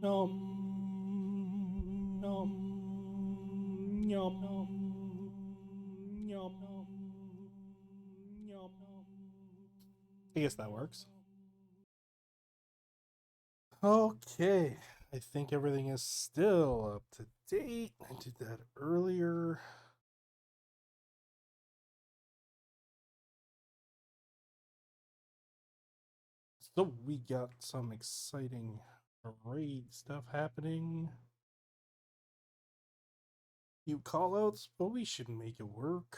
Nom, nom, nom, nom, nom. I guess that works. Okay, I think everything is still up to date. I did that earlier. So we got some exciting raid stuff happening. Few callouts, but we should make it work.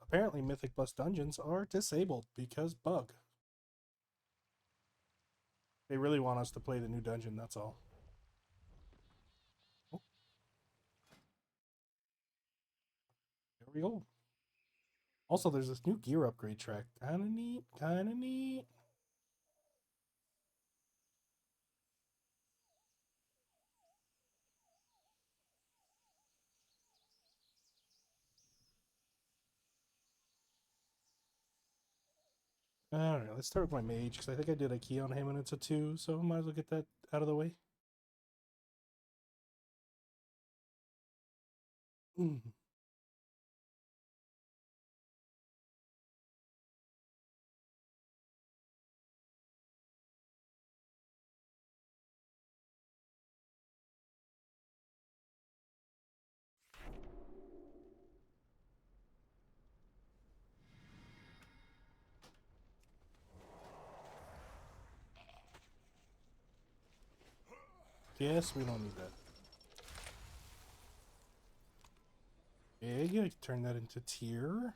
Apparently Mythic Plus dungeons are disabled because bug. They really want us to play the new dungeon, that's all. Oh, there we go. Also, there's this new gear upgrade track. Kinda neat, kinda neat. Alright, let's start with my mage, because I think I did a key on him and it's a 2, so might as well get that out of the way. Mm. Yes, we don't need that. Big, I can turn that into tier.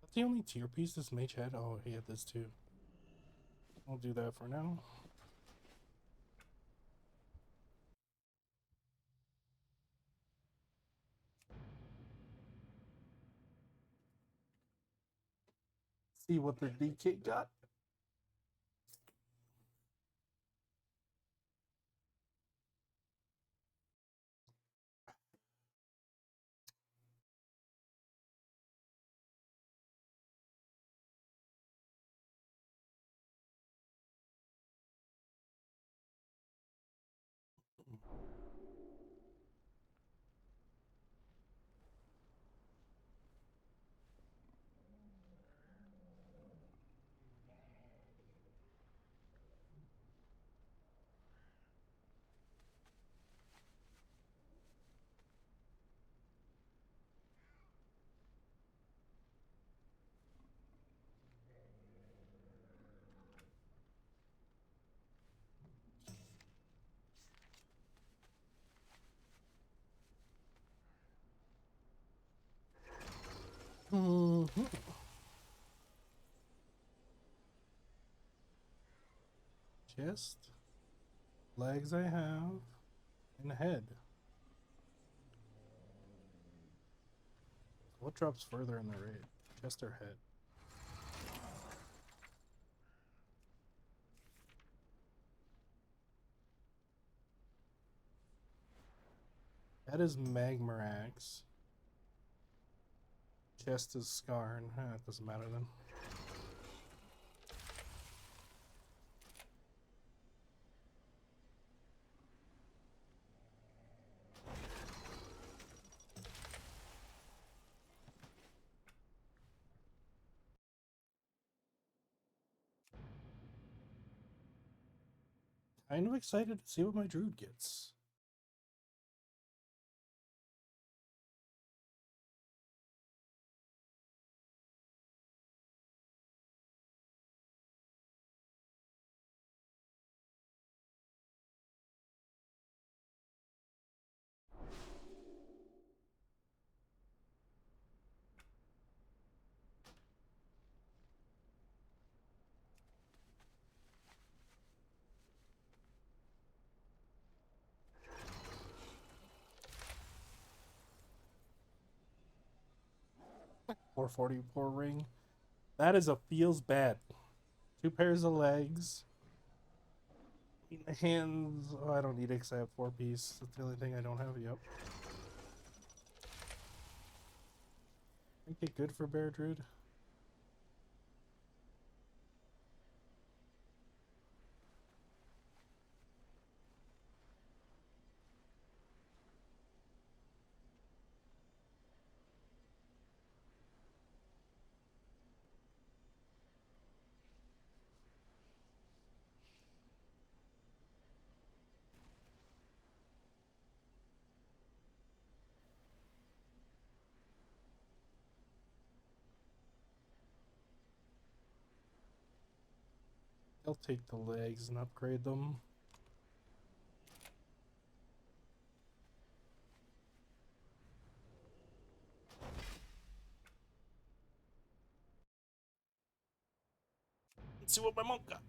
That's the only tier piece this mage had. Oh, he had this too. I'll do that for now. See what the DK got. Mm-hmm. Chest, legs I have, and head. What drops further in the raid? Chest or head? Head is Magmarax. Chest is Skarn. It doesn't matter then. Kind of excited to see what my Druid gets. 444 ring. That is a feels bad. 2 pairs of legs. In the hands. Oh, I don't need it because I have 4-piece. That's the only thing I don't have. Yep. Make it good for Bear Druid. I'll take the legs and upgrade them. Let's see what my monk got.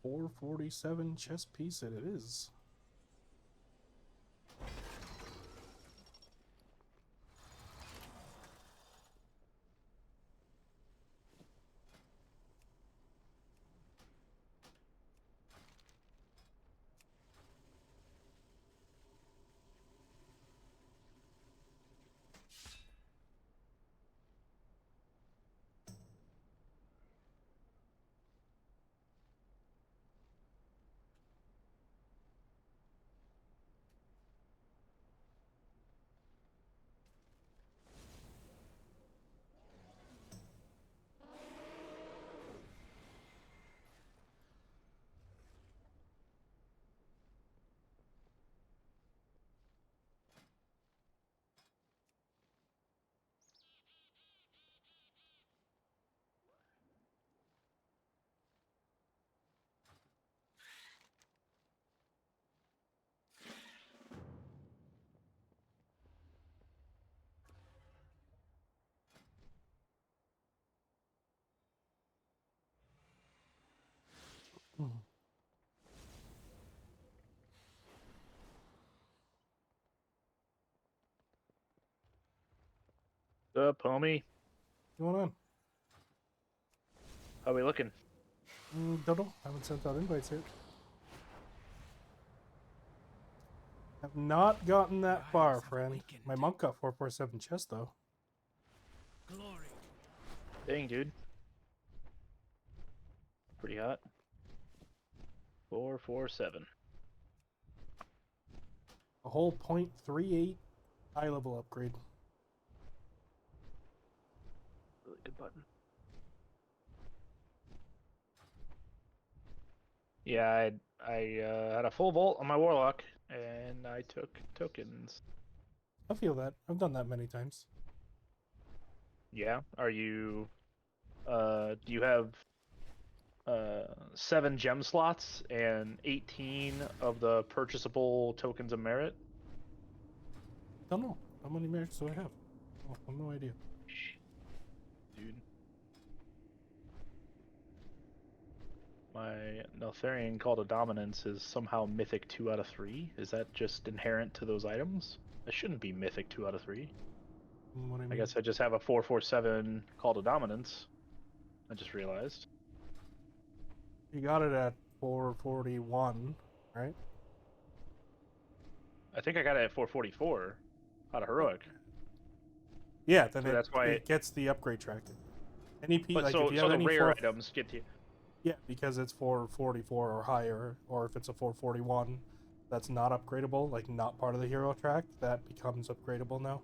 $447 chess piece it is. What's up, homie? What's going on? How we looking? Don't know. Haven't sent out invites yet. Have not gotten that far, friend. My monk got 447 chess though. Glory. Dang, dude. Pretty hot. 447. A whole 0.38 high level upgrade. Really good button. Yeah, I had a full vault on my warlock, and I took tokens. I feel that. I've done that many times. Yeah. Are you? Do you have 7 gem slots and 18 of the purchasable tokens of merit? Don't know. How many merits do I have? Oh, I have no idea. Dude. My Neltharion Call to Dominance is somehow Mythic 2 out of 3. Is that just inherent to those items? It shouldn't be Mythic 2 out of 3. What do you I mean? guess I just have a 447 Call to Dominance. I just realized. You got it at 441, right? I think I got it at 444 out of Heroic. Yeah, then So that's why it gets the upgrade track. Any P, But like so, if you so have the any rare items get to... yeah, because it's 444 or higher, or if it's a 441, that's not upgradable, like not part of the hero track, that becomes upgradable now.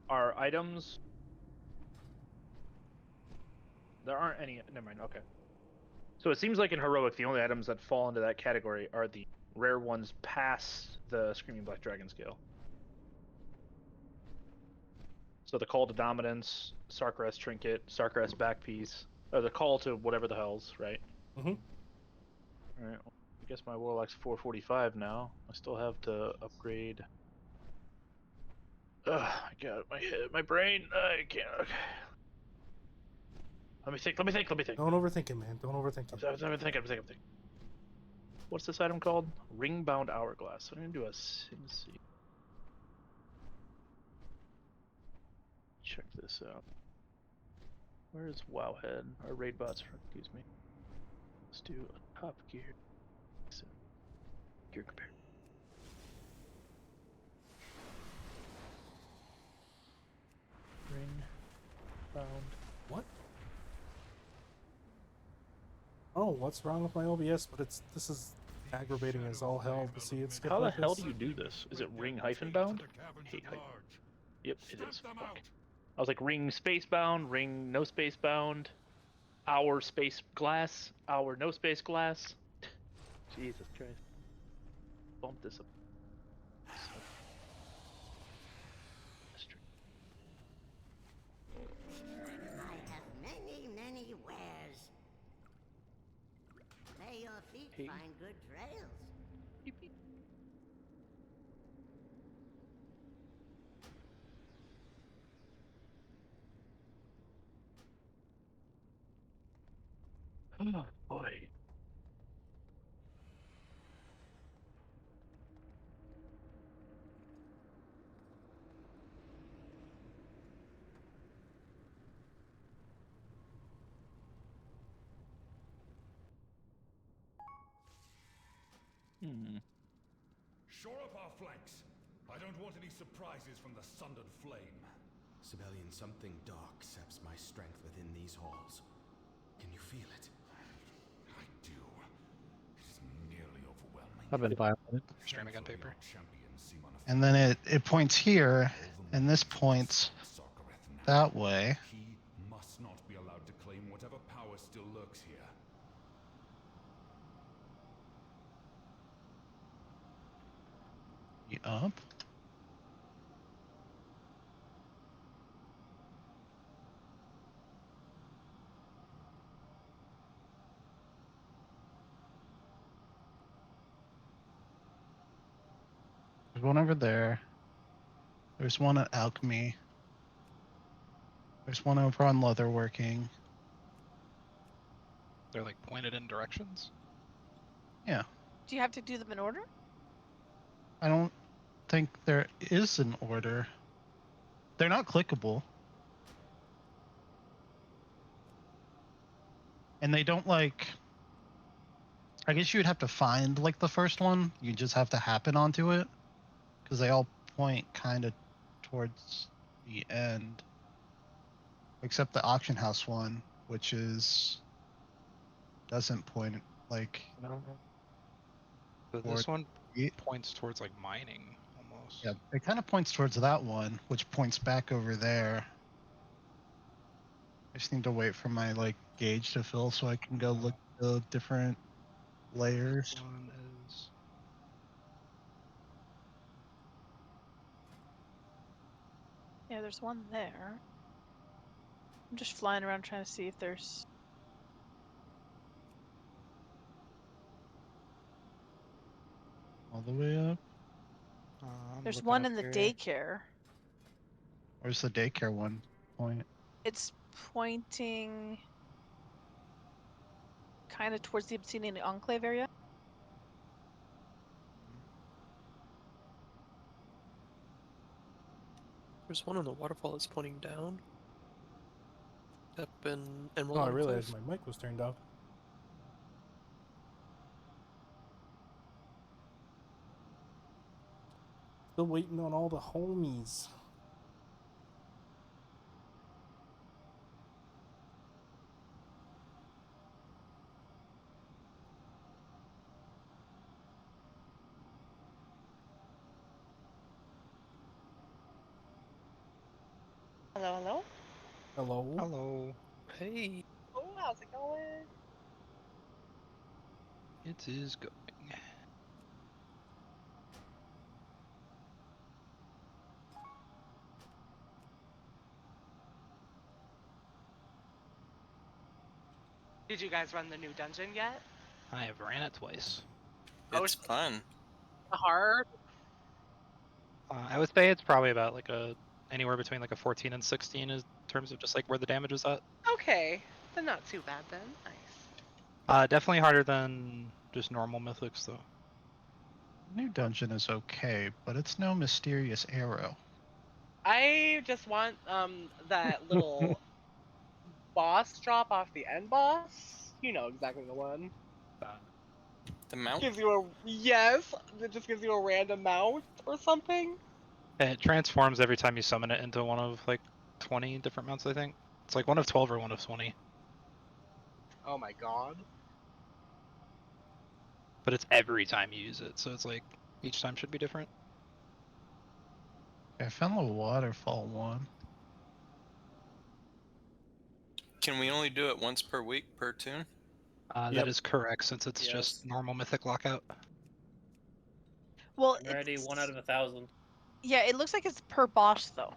Are items? There aren't any. Never mind. Okay. So it seems like in heroic, the only items that fall into that category are the rare ones past the Screaming Black Dragon scale. So the Call to Dominance, Sarkareth Trinket, Sarkareth's back piece, or the Call to whatever the hell's, right? Mm-hmm. Alright, well, I guess my Warlock's 445 now. I still have to upgrade. Ugh, I got my head, my brain. I can't. Okay. Let me think. Don't overthink it, man. Don't overthink it. I'm thinking. What's this item called? Ringbound Hourglass. I'm gonna do a see. Check this out. Where's Wowhead? Or Raidbots, excuse me. Let's do a top gear. Gear compare. Ring bound. What? Oh, what's wrong with my OBS? But this is aggravating as all hell to see it skip. How the like hell this. do you do this? Is it ring hyphen bound? Hate hyphen. Yep, it is. Fuck. I was like ring space bound, ring no space bound, hour space glass, hour no space glass. Jesus Christ. Bump this up. I have many wares. May your feet Hey. find good trails. Beep, beep. Oh boy. Shore up our flanks. I don't want any surprises from the sundered flame. Sibelian, something dark saps my strength within these halls. Can you feel it? I do. It is nearly overwhelming. I've been violated. Stream Streaming on paper. And then it points here, and this points that way. He must not be allowed to claim whatever power still lurks here. Up. There's one over there. There's one at Alchemy. There's one over on Leatherworking. They're like pointed in directions. Yeah. Do you have to do them in order? I don't think there is an order. They're not clickable. And they don't like... I guess you would have to find like the first one. You just have to happen onto it. Because they all point kind of towards the end. Except the auction house one, which is... doesn't point like... No. But this one points towards like mining almost. Yeah, it kind of points towards that one, which points back over there. I just need to wait for my like gauge to fill so I can go look at the different layers. This one is Yeah, there's one there. I'm just flying around trying to see if there's... All the way up. I'm There's looking one up in the here. daycare. Where's the daycare one point? It's pointing kind of towards the Obsidian Enclave area. There's one on the waterfall that's pointing down. Up in Emerald Oh, I Enclave. realized my mic was turned off. Still waiting on all the homies. Hello, hello. Hello. Hello. Hey. Oh, how's it going? It is going. Did you guys run the new dungeon yet? I have ran it twice. It's fun. Hard. I would say it's probably about like anywhere between like a 14 and 16 in terms of just like where the damage is at. Okay, then not too bad then. Nice. Definitely harder than just normal mythics though. New dungeon is okay, but it's no mysterious arrow. I just want that little boss drop off the end boss. You know exactly the one. The mount? Gives you a yes. It just gives you a random mount or something. It transforms every time you summon it into one of like 20 different mounts, I think. It's like one of 12 or one of 20. Oh my god. But it's every time you use it, so it's like each time should be different. I found the waterfall one. Can we only do it once per week per tune? That is correct, since it's just normal mythic lockout. Well, I'm already 1 out of 1,000. Yeah, it looks like it's per boss though.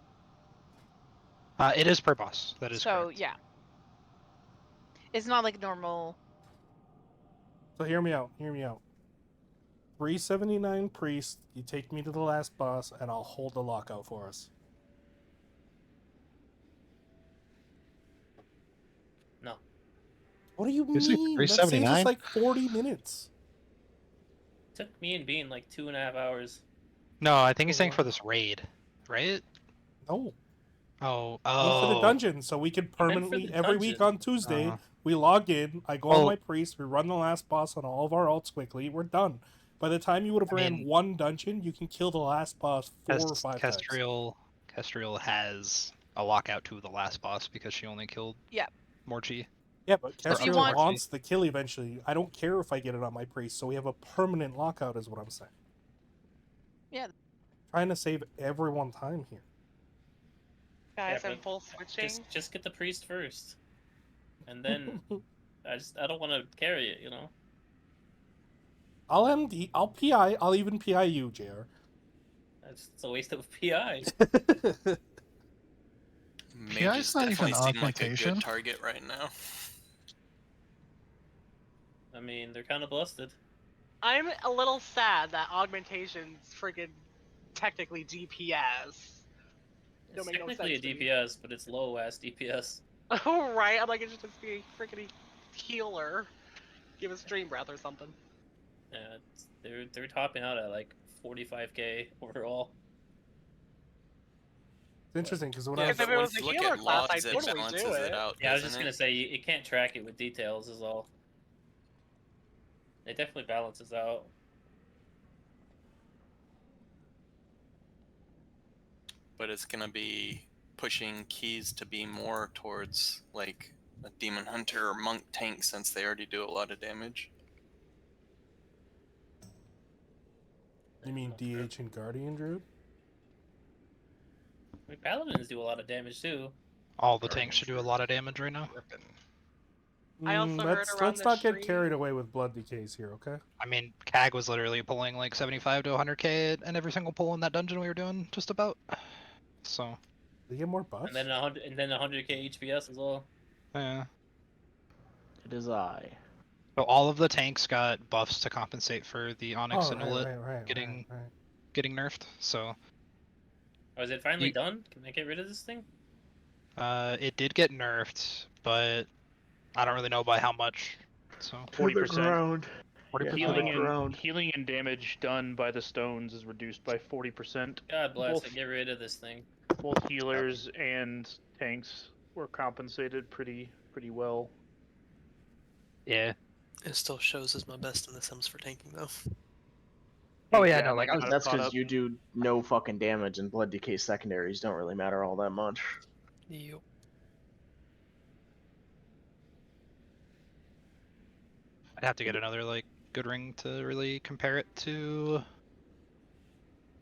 It is per boss. That is so correct. yeah, it's not like normal. So hear me out. Hear me out. 379 priest. You take me to the last boss, and I'll hold the lockout for us. No. What do you Is it mean? That saves us 379? like 40 minutes. Took me and Bean like 2.5 hours. No, I think he's saying for this raid, right? No. Oh, For the dungeon, so we can I meant for permanently the every week dungeon. on Tuesday. We log in. I go on Well- my priest. We run the last boss on all of our alts quickly. We're done. By the time you would have ran one dungeon, you can kill the last boss 4 or 5 times. Kestriel has a lockout to the last boss because she only killed Morchi. Yeah, but Or Kestriel Morchi. wants the kill eventually. I don't care if I get it on my priest, so we have a permanent lockout, is what I'm saying. Yeah. Trying to save everyone time here. Guys, Yeah, I'm but full switching. Just get the priest first, and then I don't want to carry it, you know. I'll MD. I'll PI. I'll even PI you, JR. It's a waste of PI. Mage is not definitely even seem like a augmentation. good target right now. I mean, they're kind of busted. I'm a little sad that augmentation's friggin' technically DPS. It's make no technically sense to a me. DPS, but it's low ass DPS. Oh right, I'm like it should just be a friggin' healer. Give us dream breath or something. Yeah, they're topping out at like 45k overall. It's interesting because when Yeah, I was but if it when was you a look healer at class, logs, I'd it totally balances do it it. out. Yeah, I was just doesn't gonna it? say it can't track it with details is all. It definitely balances out. But it's gonna be pushing keys to be more towards like a demon hunter or monk tank since they already do a lot of damage. You mean DH and Guardian Druid? I mean, paladins do a lot of damage too. All the tanks should do a lot of damage right now. I also heard around Let's the not get stream- carried away with blood decays here, okay? I mean, CAG was literally pulling like 75 to 100k in every single pull in that dungeon we were doing, just about. So. They get more buffs. And then 100k HPS as well. Yeah. It is I. So all of the tanks got buffs to compensate for the Onyx Oh, and right, Ulit right, getting right. getting nerfed. So. Oh, is it finally done? Can I get rid of this thing? It did get nerfed, but I don't really know by how much. So 40%. 40%. Healing and damage done by the stones is reduced by 40%. God bless it. Get rid of this thing. Both healers and tanks were compensated pretty well. Yeah. It still shows as my best in the Sims for tanking though. Oh yeah, no, like I was. That's because you do no fucking damage, and blood decay secondaries don't really matter all that much. Yep. I'd have to get another like good ring to really compare it to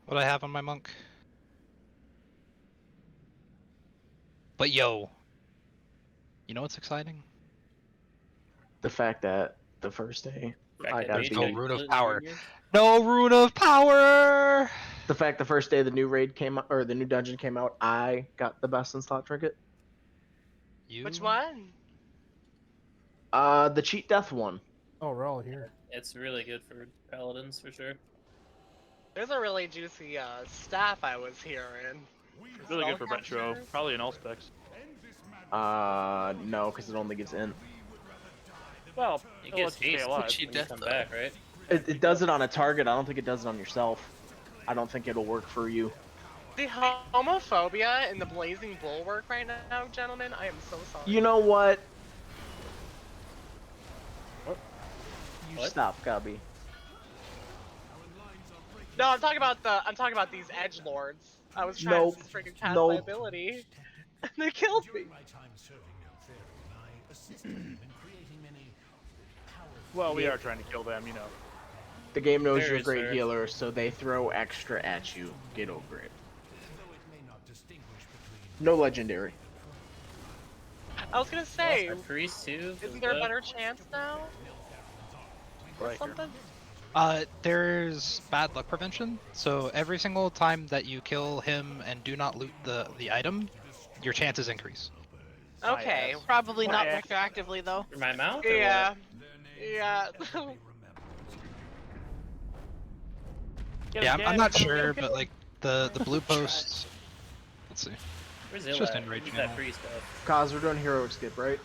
what I have on my monk. But yo, you know what's exciting? The fact that the first day I got There's the no Rune of Power. No Rune of Power! the fact the first day the new raid came out or the new dungeon came out, I got the best in slot trinket. You? Which one? The cheat death one. Oh, we're all here. It's really good for paladins for sure. There's a really juicy staff I was hearing. Really good for Spell retro. capture? Probably in all specs. No, because it only gives in. Well, It it gets lets you stay haste alive. when you come back, right? It does it on a target. I don't think it does it on yourself. I don't think it'll work for you. The homophobia in the Blazing Bulwark right now, gentlemen, I am so sorry. You know what? You What? stop, Gubby. No, I'm talking about these edge lords. I was trying to freaking cast my ability, and they killed me. Well, we are trying to kill them, you know. The game knows Fair you're a is great fair. healer, so they throw extra at you. Get over it. No legendary. I was gonna say, Lost my priest too. isn't there a better chance now? Or something? There's bad luck prevention. So every single time that you kill him and do not loot the item, your chances increase. Okay. Probably not retroactively though. For my mount? Or Yeah. what? Yeah. Yeah, I'm not sure, but like the blue posts. Let's see. Where's It's Ill just at? in raid Who's channel. that priest of? Cause we're doing heroic skip, right?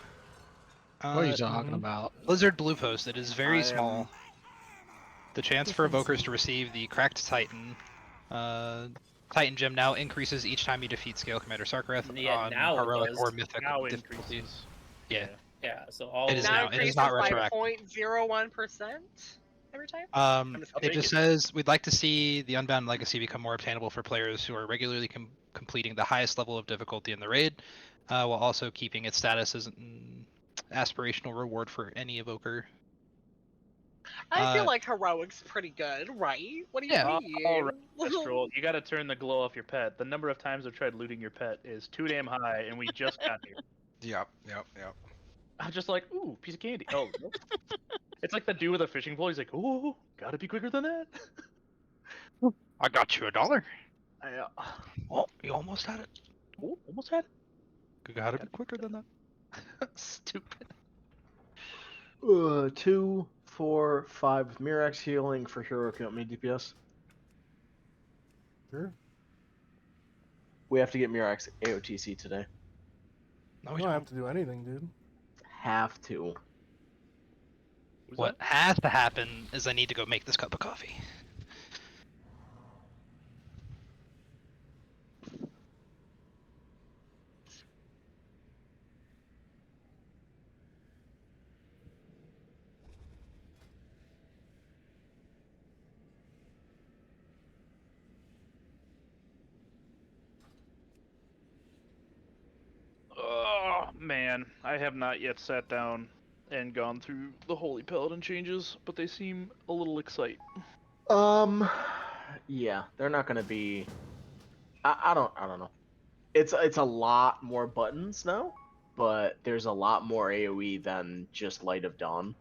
What are you talking about? Blizzard blue post. It is very I small. am- The chance for evokers to receive the cracked Titan. Titan gem now increases each time you defeat Scale Commander Sarkareth Yeah, on now it heroic does. or mythic Now it difficulties. increases. Yeah. Yeah, so all It is Now now. It is increases not by retroactive. 0.01% every time? It just says we'd like to see the Unbound Legacy become more obtainable for players who are regularly completing the highest level of difficulty in the raid, while also keeping its status as an aspirational reward for any evoker. I feel like heroic's pretty good, right? What do you mean? All right, Astral, you gotta turn the glow off your pet. The number of times I've tried looting your pet is too damn high, and we just got here. Yep. I'm just like, ooh, piece of candy. Oh, nope. It's like the dude with a fishing pole. He's like, ooh, gotta be quicker than that. I got you $1. Oh, you almost had it. Oh, almost had it. You gotta be quicker than that. Stupid. 2, 4, 5 with Mirax healing for heroic. You want me DPS? Sure. We have to get Mirax AOTC today. No, we don't have to do anything, dude. Have to. What has to happen is I need to go make this cup of coffee. Oh man, I have not yet sat down and gone through the Holy Paladin changes, but they seem a little exciting. Yeah, they're not gonna be. I don't know. It's a lot more buttons now, but there's a lot more AOE than just Light of Dawn.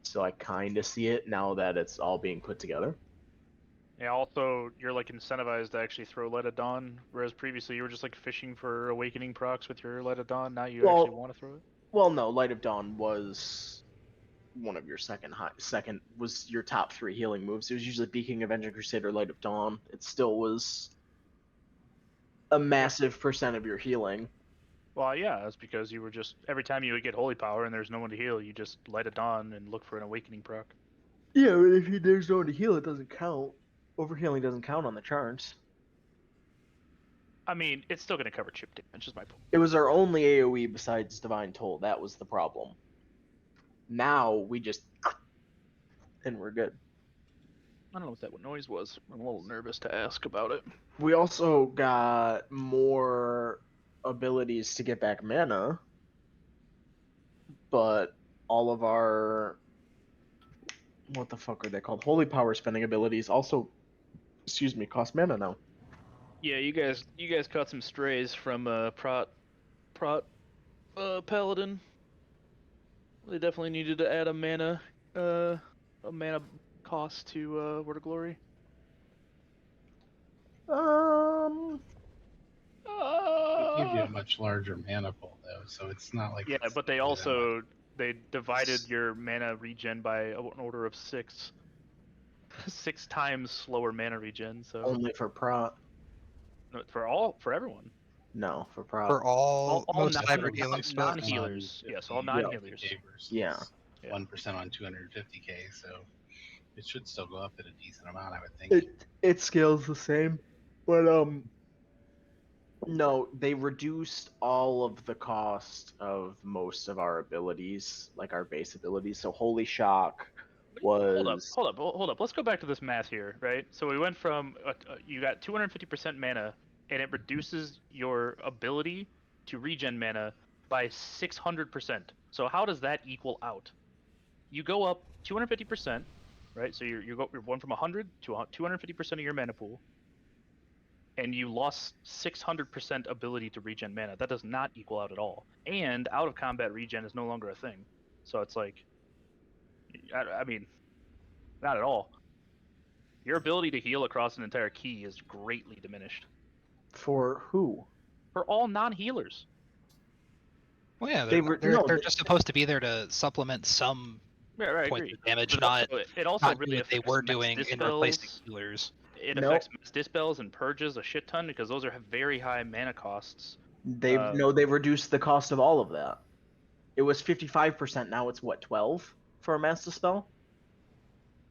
So I kind of see it now that it's all being put together. Yeah, also, you're like incentivized to actually throw Light of Dawn, whereas previously you were just like fishing for Awakening procs with your Light of Dawn. Now you actually want to throw it. Well, no, Light of Dawn was one of your second was your top 3 healing moves. It was usually Beacon, Avenging Crusader, Light of Dawn. It still was a massive percent of your healing. Well, yeah, that's because you were just every time you would get Holy Power and there's no one to heal, you just Light of Dawn and look for an Awakening proc. Yeah, but if there's no one to heal, it doesn't count. Overhealing doesn't count on the charts. I mean, it's still going to cover chip damage, is my point. It was our only AoE besides Divine Toll. That was the problem. Now we just and we're good. I don't know what that noise was. I'm a little nervous to ask about it. We also got more abilities to get back mana, but all of our what the fuck are they called? Holy Power spending abilities also, cost mana now. Yeah, you guys caught some strays from Prot Prot Paladin. They definitely needed to add a mana cost to Word of Glory. It gives you a much larger mana pool though, so it's not like Yeah, it's but they really that much. also they divided your mana regen by an order of 6. 6 times slower mana regen. So Only for prot. no, for everyone. No, for prot. For all most non- hybrid healing spells. non-healers. Yes, all Yeah. non-healers. Yeah. 1% on 250k, so it should still go up at a decent amount, I would think. It scales the same, but no, they reduced all of the cost of most of our abilities, like our base abilities. So Holy Shock was. Hold up. Let's go back to this math here, right? So we went from you got 250% mana, and it reduces your ability to regen mana by 600%. So how does that equal out? You go up 250%, right? So you're going from 100 to 250% of your mana pool, and you lost 600% ability to regen mana. That does not equal out at all. And out of combat regen is no longer a thing. So it's like, I mean, not at all. Your ability to heal across an entire key is greatly diminished. For who? For all non-healers. Well, yeah, they're just supposed to be there to supplement some points of damage, not it also not do really what they affects were mass doing in dispels. replacing healers. It affects mass dispels and purges a shit ton because those are very high mana costs. They reduced the cost of all of that. It was 55%. Now it's what, 12 for a mass dispel?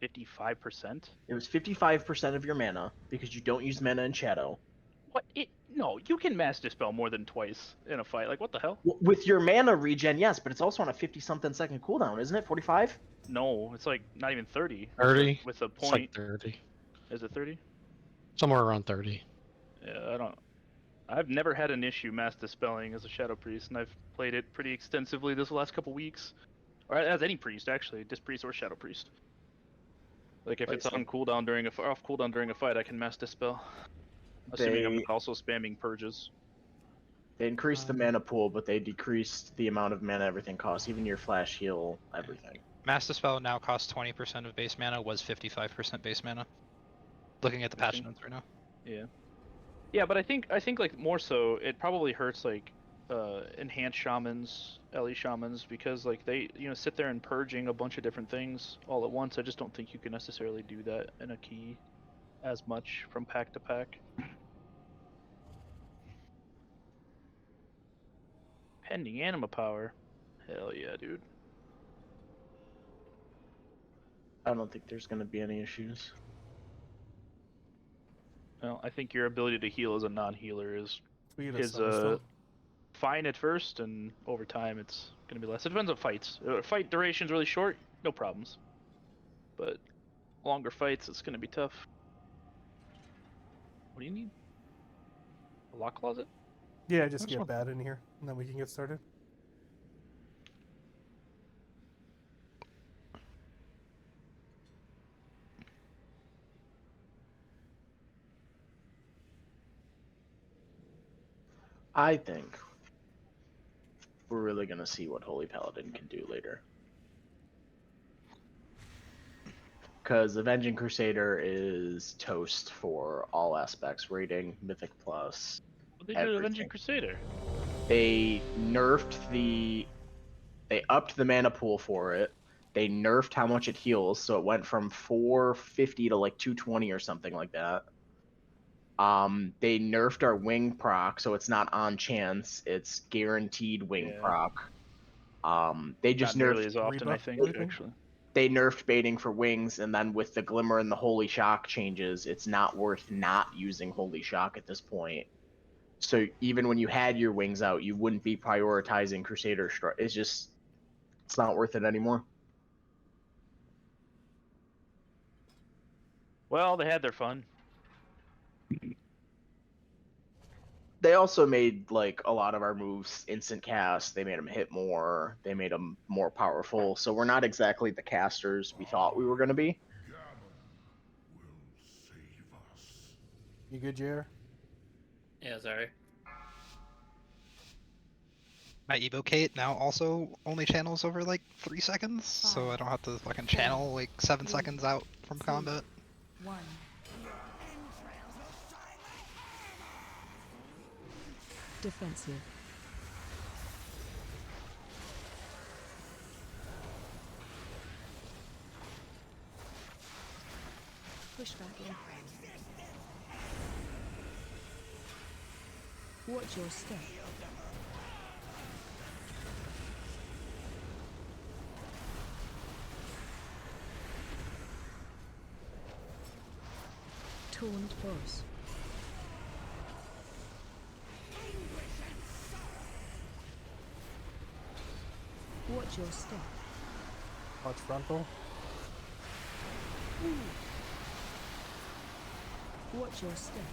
55%? It was 55% of your mana because you don't use mana in Shadow. What? No, you can mass dispel more than twice in a fight. Like, what the hell? With your mana regen, yes, but it's also on a 50-something second cooldown, isn't it? 45? No, it's like not even 30. 30? With a It's point. like 30. Is it 30? Somewhere around 30. Yeah, I've never had an issue mass dispelling as a Shadow Priest, and I've played it pretty extensively this last couple weeks. Or as any priest, actually. Disc Priest or Shadow Priest. Like, if it's on cooldown off cooldown during a fight, I can mass dispel. Assuming I'm also spamming purges. They increased the mana pool, but they decreased the amount of mana everything costs, even your flash heal, everything. Mass Dispel now costs 20% of base mana, was 55% base mana. Looking at the patch notes right now. Yeah. Yeah, but I think like more so, it probably hurts like enhanced shamans, LE shamans, because like they sit there and purging a bunch of different things all at once. I just don't think you can necessarily do that in a key as much from pack to pack. Pending anima power. Hell yeah, dude. I don't think there's going to be any issues. Well, I think your ability to heal as a non-healer is Summerstone. fine at first, and over time it's going to be less. It depends on fights. Fight duration's really short, no problems. But longer fights, it's going to be tough. What do you need? A lock closet? Yeah, just get bad in here, and then we can get started. I think we're really going to see what Holy Paladin can do later. Because Avenging Crusader is toast for all aspects, rating, Mythic Plus. What did they do to Avenging Crusader? They upped the mana pool for it. They nerfed how much it heals, so it went from 450 to like 220 or something like that. They nerfed our wing proc, so it's not on chance; it's guaranteed wing proc. They just not nerfed nearly as often, I think, actually. They nerfed baiting for wings, and then with the Glimmer and the Holy Shock changes, it's not worth not using Holy Shock at this point. So even when you had your wings out, you wouldn't be prioritizing Crusader Strike. It's not worth it anymore. Well, they had their fun. They also made like a lot of our moves instant cast. They made them hit more. They made them more powerful. So we're not exactly the casters we thought we were going to be. You good, JR? Yeah, sorry. My evocate now also only channels over like 3 seconds, so I don't have to fucking channel like 7 seconds out from combat. 1. Defensive. Push back in. Watch your step. Taunt boss. Watch your step. Watch frontal. Watch your step.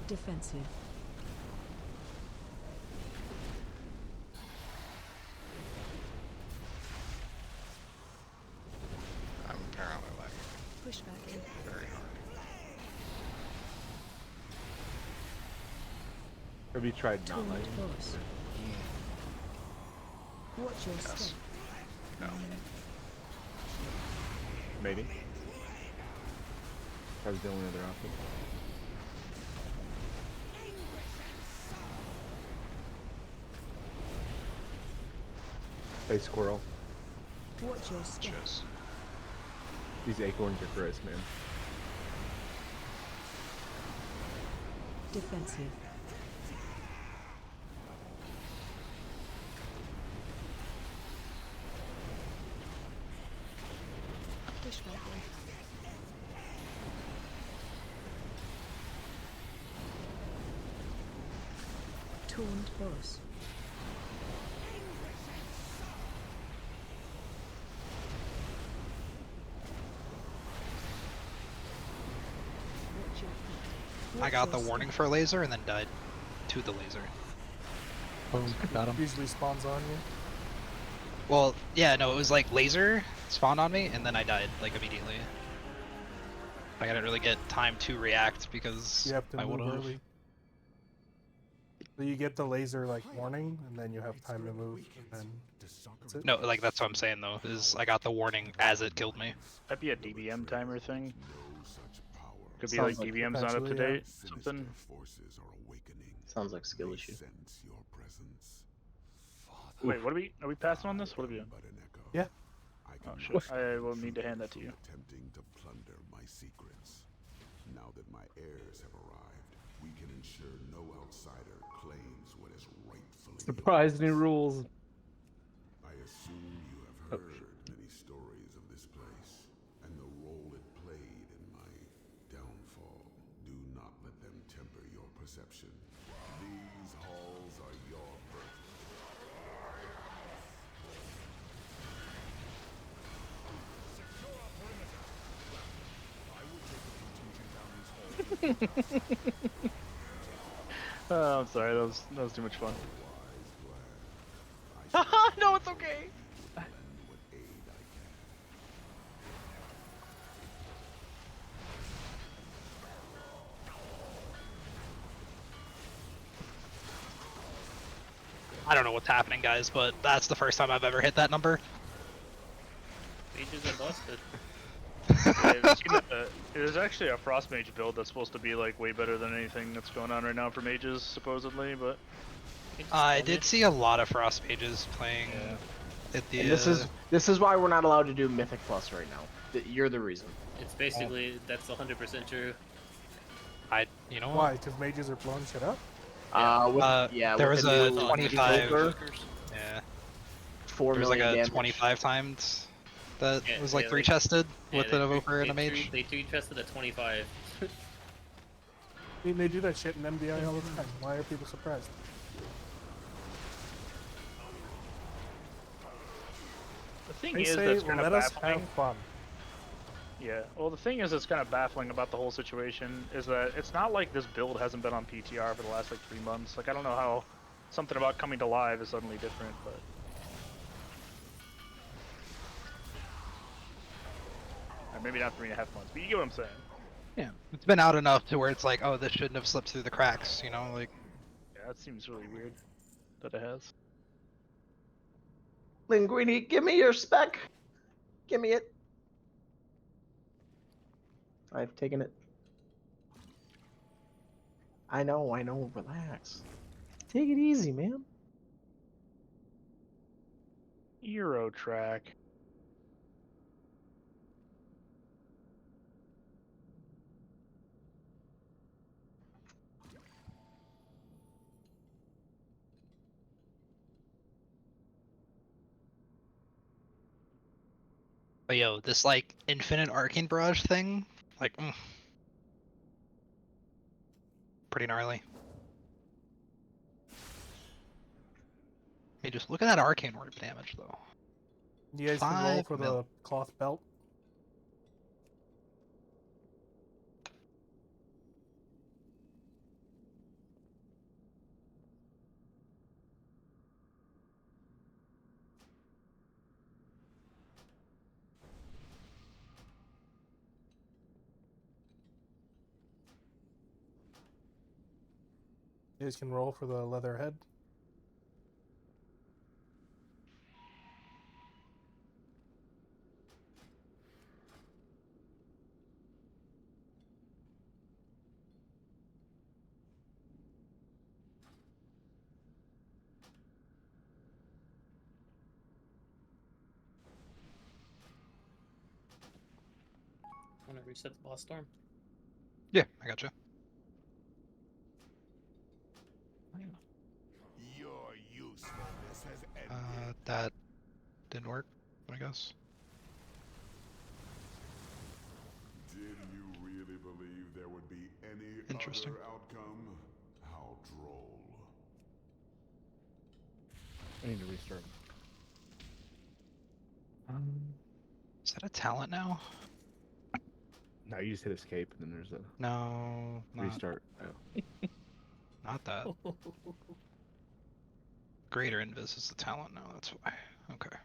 Defensive. I'm apparently lagging Push back in. very hard. Have you tried not Taunt lighting? boss. Watch your step. No. Maybe. Probably the only other option. Hey, squirrel. Watch your step. These acorns are gross, man. Defensive. Push back in. Taunt boss. Watch your feet. I got Watch the your warning step. for laser and then died to the laser. Boom, got him. Usually spawns on you. Well, yeah, no, it was like laser spawned on me and then I died like immediately. Like I didn't really get time to react because You have to I move would have. early. So you get the laser like warning, and then you have time to move, and then that's it. No, like that's what I'm saying though, is I got the warning as it killed me. That'd be a DBM timer thing. Could be Sounds like like DBM's not up to potentially, yeah. date. Something. Sounds like skill issue. Wait, what are we passing on this? What are we doing? Yeah. Oh shit! I will need to hand that to you. Attempting to plunder my secrets. Now that my heirs have arrived, we can ensure no outsider claims what is rightfully Surprise new rules. I assume you have heard many stories of this place and the role it played in my downfall. Do not let them temper your perception. These halls are your birth. Secure our perimeter. I will take a contingent down these halls. Oh, I'm sorry. That was too much fun. No, it's okay. I don't know what's happening, guys, but that's the first time I've ever hit that number. Mages are busted. There's actually a Frost Mage build that's supposed to be like way better than anything that's going on right now for mages, supposedly, but I did see a lot of Frost Mages playing at the. And this is why we're not allowed to do Mythic Plus right now. You're the reason. It's basically that's 100% true. You know Why? Because mages are blowing shit up? there was a new 25. Joker, Yeah. 4 There was like million a damage. 25 times that Yeah, was like yeah, 3 like- chested Yeah, with an evoker and a mage. They 3-chested at 25. I mean, they do that shit in MDI all the time. Why are people surprised? the thing They is say, that's kind let of us baffling. have fun. Yeah, well, the thing is that's kind of baffling about the whole situation is that it's not like this build hasn't been on PTR for the last like 3 months. Like I don't know how something about coming to live is suddenly different, but I maybe not 3.5 months, but you get what I'm saying. Yeah, it's been out enough to where it's like, oh, this shouldn't have slipped through the cracks, you know, like. Yeah, that seems really weird that it has. Linguini, give me your spec. Give me it. I've taken it. I know. Relax. Take it easy, man. Euro track. But yo, this like infinite arcane barrage thing, like, pretty gnarly. Hey, just look at that arcane orb damage though. You guys can roll for the cloth belt. You guys can roll for the leather head. Want to reset the boss storm? Yeah, I gotcha. Your usefulness has ended. That didn't work, I guess. Did you really believe there would be any Interesting. other outcome? How droll. I need to restart. Is that a talent now? No, you just hit escape and then there's a No, not, restart. Oh. not that. Greater Invis is the talent now, that's why. Okay.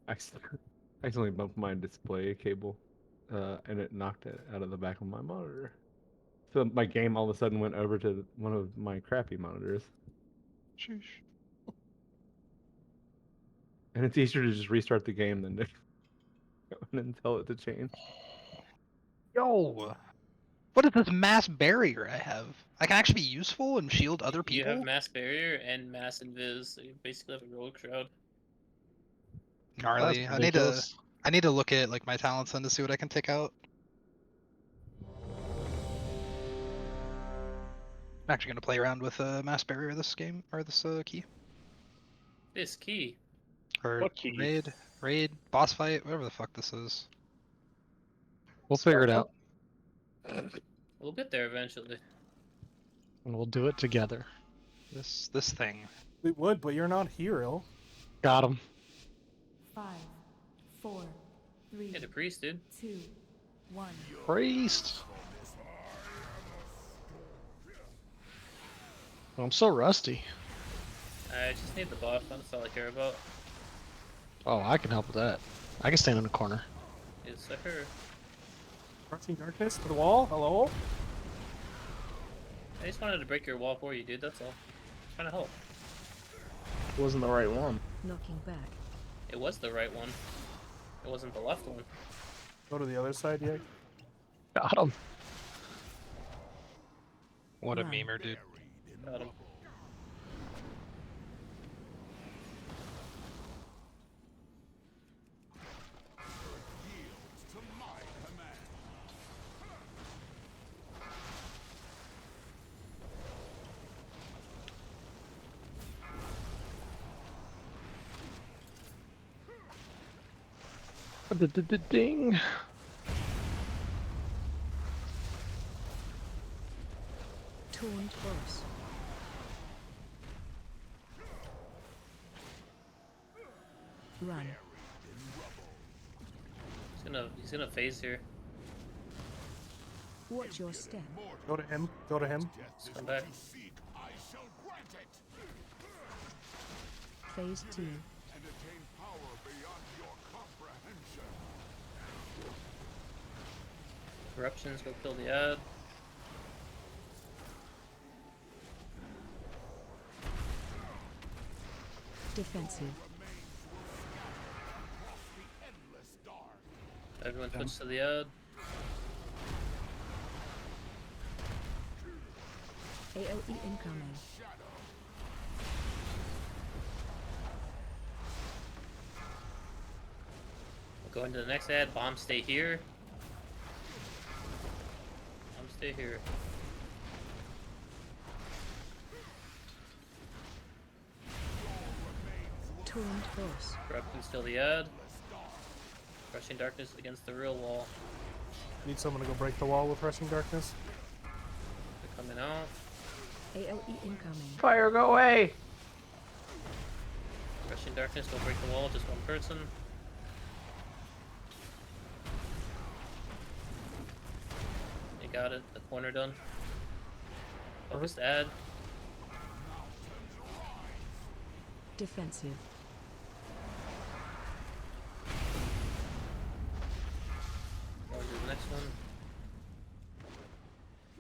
I accidentally bumped my display cable, and it knocked it out of the back of my monitor. So my game all of a sudden went over to one of my crappy monitors. Sheesh. And it's easier to just restart the game than to go in and tell it to change. Yo! What is this mass barrier I have? I can actually be useful and shield other You people? have mass barrier and mass invis, so you basically have a rogue shroud. Gnarly. I need to look at like my talents then to see what I can take out. I'm actually gonna play around with mass barrier this game or this key. This key. Or What key? raid, boss fight, whatever the fuck this is. We'll figure it out. We'll get there eventually. And we'll do it together. This thing. We would, but you're not here, Il. Got him. 5, 4, 3. Yeah, the priest, dude. 2, 1. Priest. I'm so rusty. I just need the buff, that's all I care about. Oh, I can help with that. I can stand in the corner. Yes, sir. Crushing darkness to the wall. Hello? I just wanted to break your wall for you, dude, that's all. Just trying to help. It wasn't the right one. Knocking back. It was the right one. It wasn't the left one. Go to the other side, yeah. Got him. What a memer, dude. Got him. Ding. Taunt boss. Run. He's gonna phase here. Watch your step. Go to him. Go to him. Just come back. Phase 2. Corruptions, go kill the ad. Defensive. Everyone switch to the ad. AOE incoming. We'll go into the next ad. Bomb stay here. Bomb stay here. Taunt boss. Corruptions kill the ad. Rushing darkness against the real wall. Need someone to go break the wall with rushing darkness. They're coming out. AOE incoming. Fire, go away! Rushing darkness, go break the wall, just one person. You got it, the corner done. Focus the ad. Defensive. On to the next one.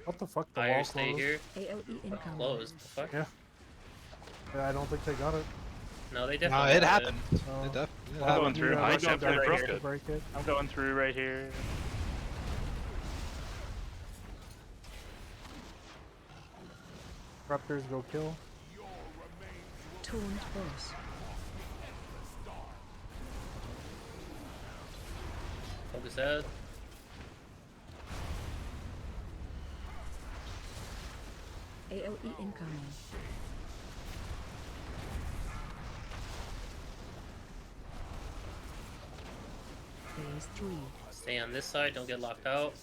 What the fuck? The Fire wall stay closed? here. AOE incoming. Closed. The fuck? Yeah. Yeah, I don't think they got it. No, they No, definitely it got happened. Oh. It def- it Well, happened. going through. you know, I rushing definitely darkness broke to it. break it. I'm going through right here. Corruptors go kill. Taunt boss. Focus ad. AOE incoming. Phase 3. Stay on this side, don't get locked out.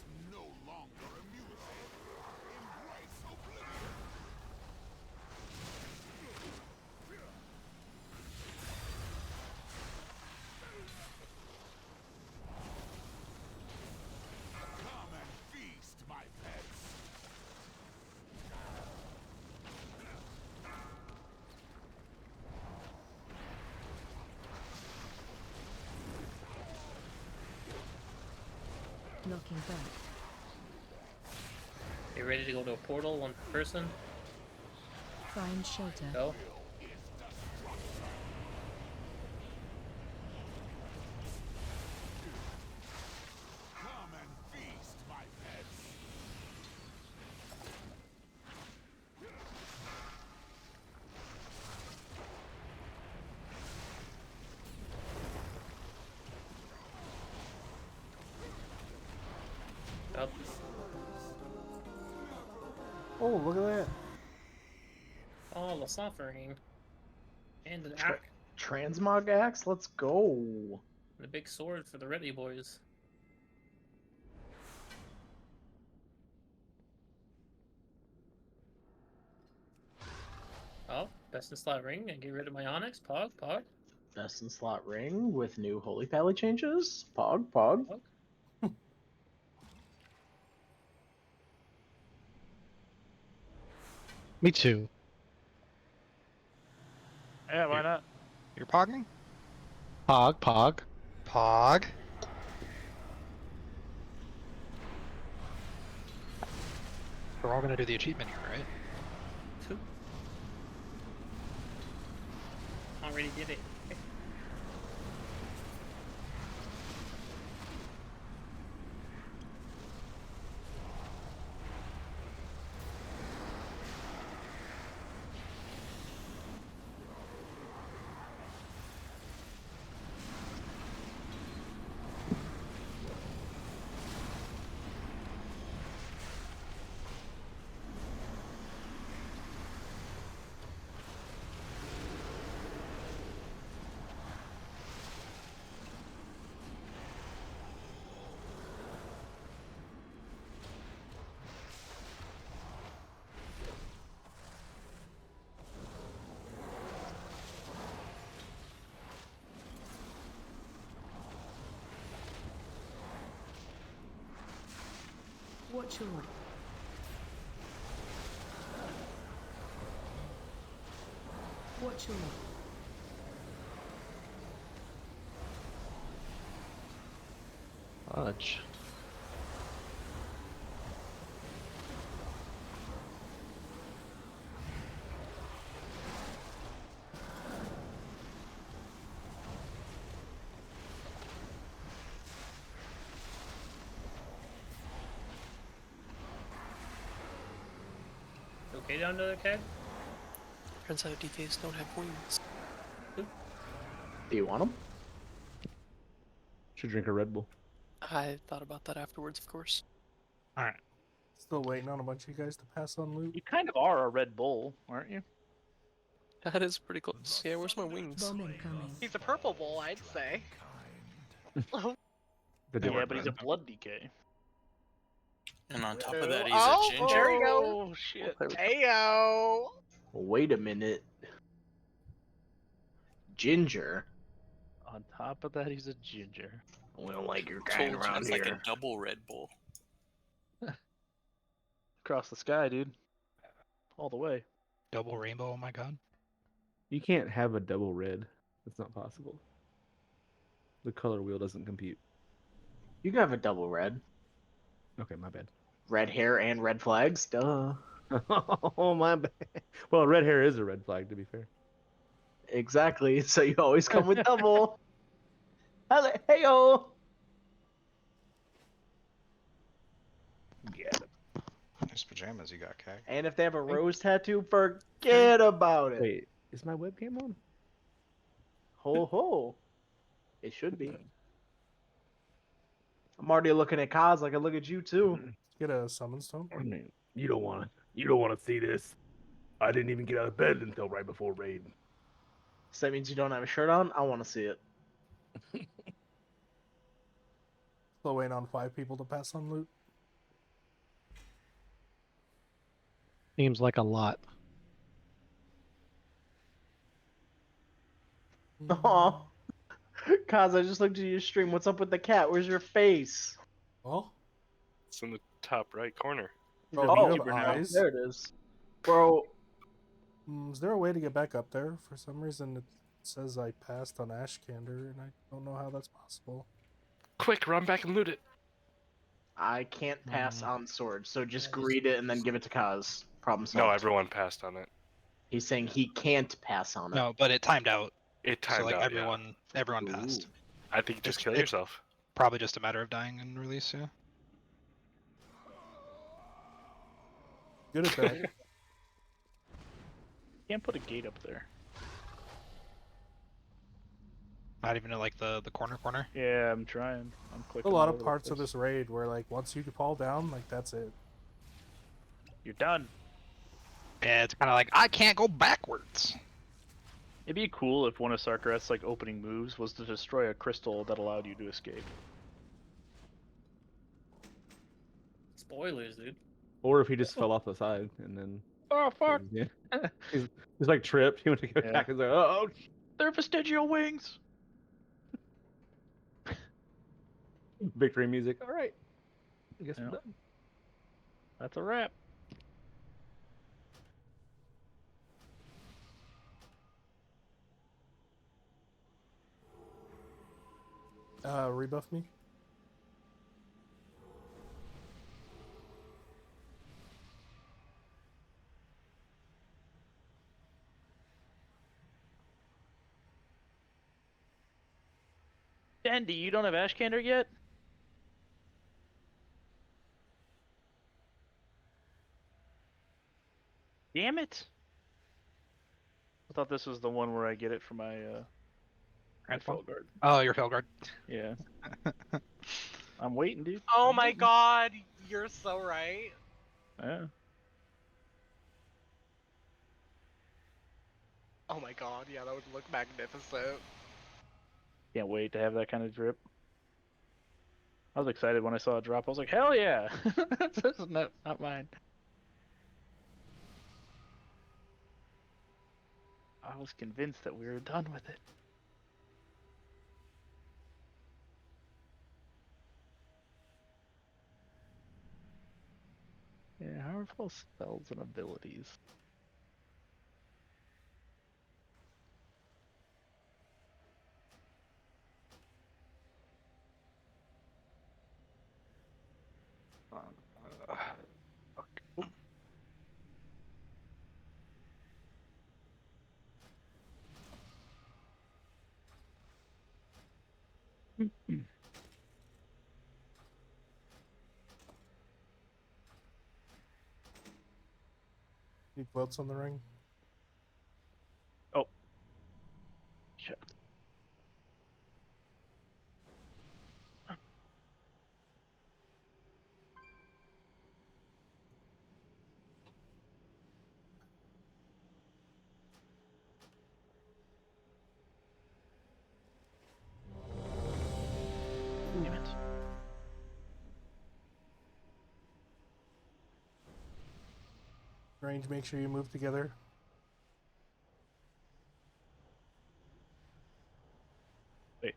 Knocking back. Get ready to go to a portal, one per person. Find shelter. Go. Up. Oh, look at that. Oh, the suffering. And an axe. Transmog axe, let's go. The big sword for the ready boys. Oh, best in slot ring and get rid of my onyx. Pog, pog. Best in slot ring with new holy pally changes. Pog, pog. Pog. Me too. Yeah, why not? You're pogging? Pog, pog. Pog. We're all gonna do the achievement here, right? Two. Already did it. Watch Lord. Watch Lord. Fudge. Okay, down to the keg. Turns out DKs don't have wings. Do you want them? Should drink a Red Bull. I thought about that afterwards, of course. All right. Still waiting on a bunch of you guys to pass on loot. You kind of are a Red Bull, aren't you? That is pretty close. Yeah, where's my wings? Bomb incoming. He's a purple bull, I'd say. Yeah, but he's a blood DK. And on top of that, he's Oh, a ginger. there you go. Oh shit! Heyo. Wait a minute. Ginger. On top of that, he's a ginger. We don't like your Told kind you, around it's here. like a double Red Bull. Across the sky, dude. All the way. Double rainbow. Oh my god. You can't have a double red. That's not possible. The color wheel doesn't compute. You can have a double red. Okay, my bad. Red hair and red flags. Duh. Oh my bad. Well, red hair is a red flag, to be fair. Exactly. So you always come with double. Heyo. Yeah. Nice pajamas you got, Kag. And if they have a rose tattoo, forget about it. Wait, is my webcam on? Ho ho. It should be. I'm already looking at Kaz. I can look at you too. Get a summon stone. I mean, you don't want to see this. I didn't even get out of bed until right before raid. So that means you don't have a shirt on? I want to see it. Still waiting on 5 people to pass on loot. Seems like a lot. Aw. Kaz, I just looked at your stream. What's up with the cat? Where's your face? Well, It's in the top right corner. Oh, you have eyes. there it is. Bro, Is there a way to get back up there? For some reason, it says I passed on Ashkander, and I don't know how that's possible. Quick, run back and loot it. I can't pass on sword, so just greet it and then give it to Kaz. Problem solved. No, everyone passed on it. He's saying he can't pass on it. No, but it timed out. It timed so like out. everyone passed. I think just kill It's yourself. Probably just a matter of dying and release. Yeah. Good at that. Can't put a gate up there. Not even in like the corner. Yeah, I'm trying. I'm clicking. A lot all of over the parts of place. this raid where, like, once you fall down, like, that's it. You're done. Yeah, it's kind of like I can't go backwards. It'd be cool if one of Sarkareth's like opening moves was to destroy a crystal that allowed you to escape. Spoilers, dude. Or if he just fell off the side and then. Oh fuck! Yeah. he's like tripped. He went to go attack. He's like, oh. They're vestigial wings. Victory music. All right. I guess we're Yeah. done. That's a wrap. Rebuff me. Dandy, you don't have Ashkander yet? Damn it! I thought this was the one where I get it for my Felguard. Oh, your Felguard. Yeah. I'm waiting, dude. Oh my god, you're so right. Yeah. Oh my god, yeah, that would look magnificent. Can't wait to have that kind of drip. I was excited when I saw it drop. I was like, hell yeah! This is not mine. I was convinced that we were done with it. Waterfall spells and abilities. Need quilts on the ring. Oh. Shit. Damn it. Range, make sure you move together. Wait.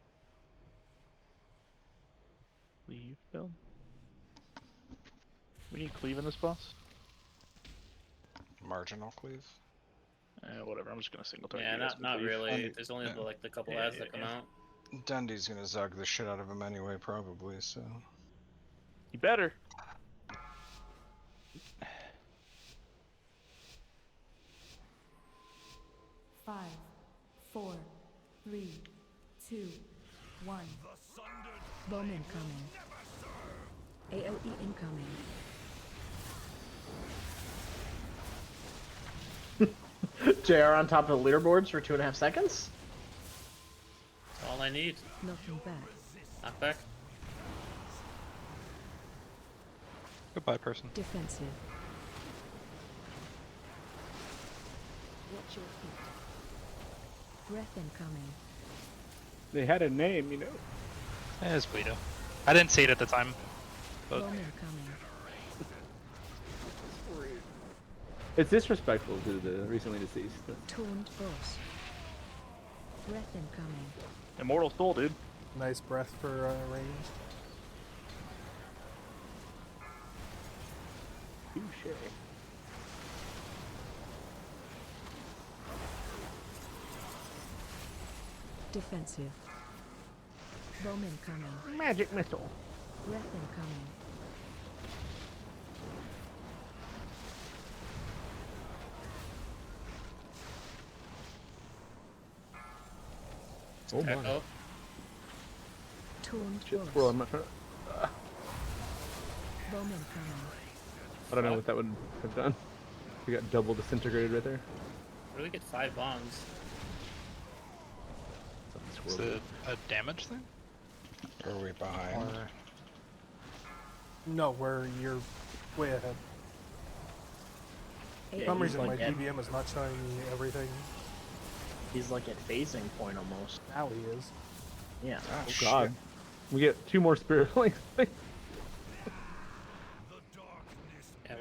Cleave spell? We need cleave in this boss? Marginal cleave. Whatever, I'm just gonna single target Yeah, you guys not for cleave. really. There's only like the couple ads that come out. Dundee's gonna zug the shit out of him anyway, probably, so. You better. Five, 4, 3, 2, 1. Bowman coming. AOE incoming. JR on top of the leaderboards for 2.5 seconds. That's all I need. Knocking back. Knock back. Goodbye, person. Defensive. Watch your feet. Breath incoming. They had a name, you know. It's Guido. I didn't see it at the time. But Bowman coming. It's disrespectful to the recently deceased. Taunt boss. Breath incoming. Immortal Soul, dude. Nice breath for ranged. Touche. Defensive. Bowman coming. Magic missile. Breath incoming. Oh my. Echo. Taunt Shit, boss. squirrel, I'm not trying Bowman coming. I don't know what that would have done. We got double disintegrated right there. Where do we get 5 bombs? is it a damage thing? Or are we behind? Or... No, where you're way ahead. For some reason, my DBM is not showing me everything. He's like at phasing point almost. Now he is. Yeah. Oh god. We get 2 more spirit links. Yeah,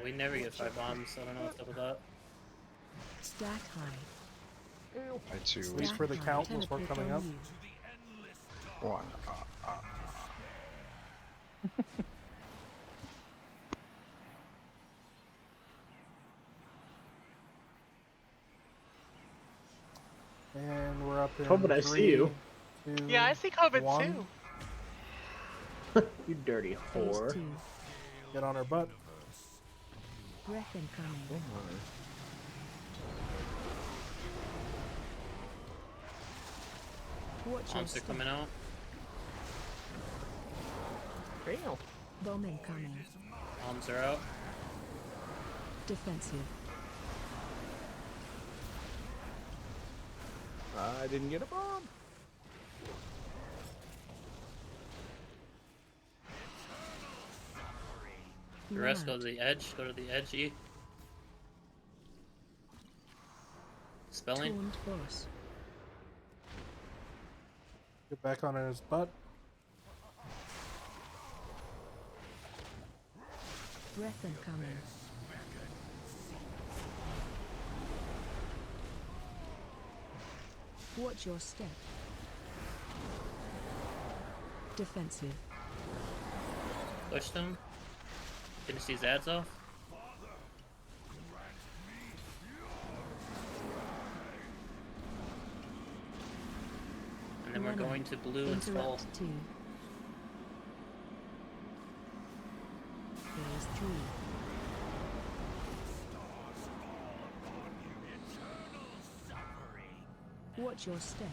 we never get 5 bombs, so I don't know what's up with that. Stat high. I too. Wait for the count before coming up. 1. And we're up in Tobin, I see you. 2, Yeah, I see COVID 1. too. You dirty whore. Get on our butt. Breath incoming. Watch your Monster step. coming out. Damn. Bowman coming. Bombs are out. Defensive. I didn't get a bomb. The rest go to the edge. Go to the edge, E. Spelling. Taunt boss. Get back on his butt. Breath incoming. Watch your step. going to blue and skull. Interrupt 2. Phase 3. Watch your step.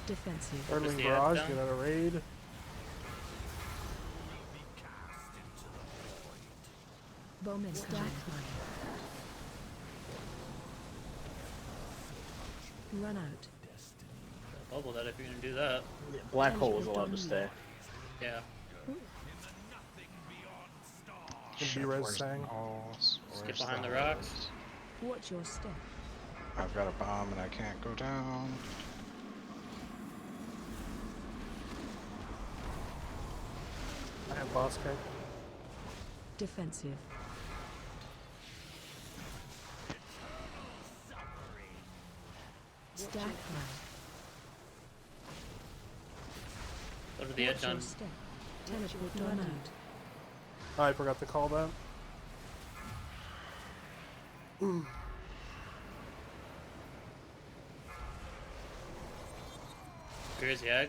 Defensive. Hurtling the Barrage, down? get out of raid. Bowman coming. Run out. Bubble that if you're gonna do that. Black hole is allowed to stay. Yeah. Can be res sang. Skip behind the rocks. Watch your step. I've got a bomb and I can't go down. I have boss card. Defensive. Stack high. Go to the edge Watch on. your step. Teleport run out. Oh, I forgot to call that. Here's Yag.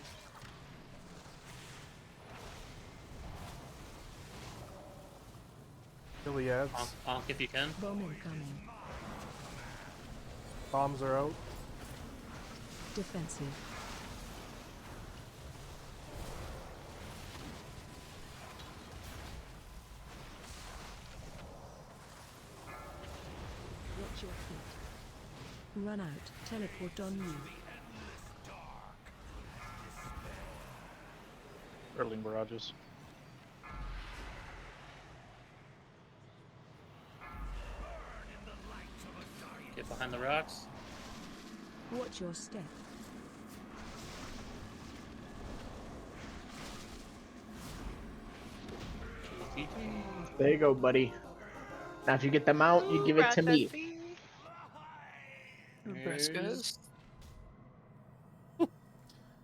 Iliads. Honk if you can. Bowman coming. Bombs are out. Defensive. Watch your feet. Run out. Teleport on you. Hurtling Barrages. Get behind the rocks. Watch your step. There you go, buddy. Now, if you get them out, you give it to me. Nebraska's.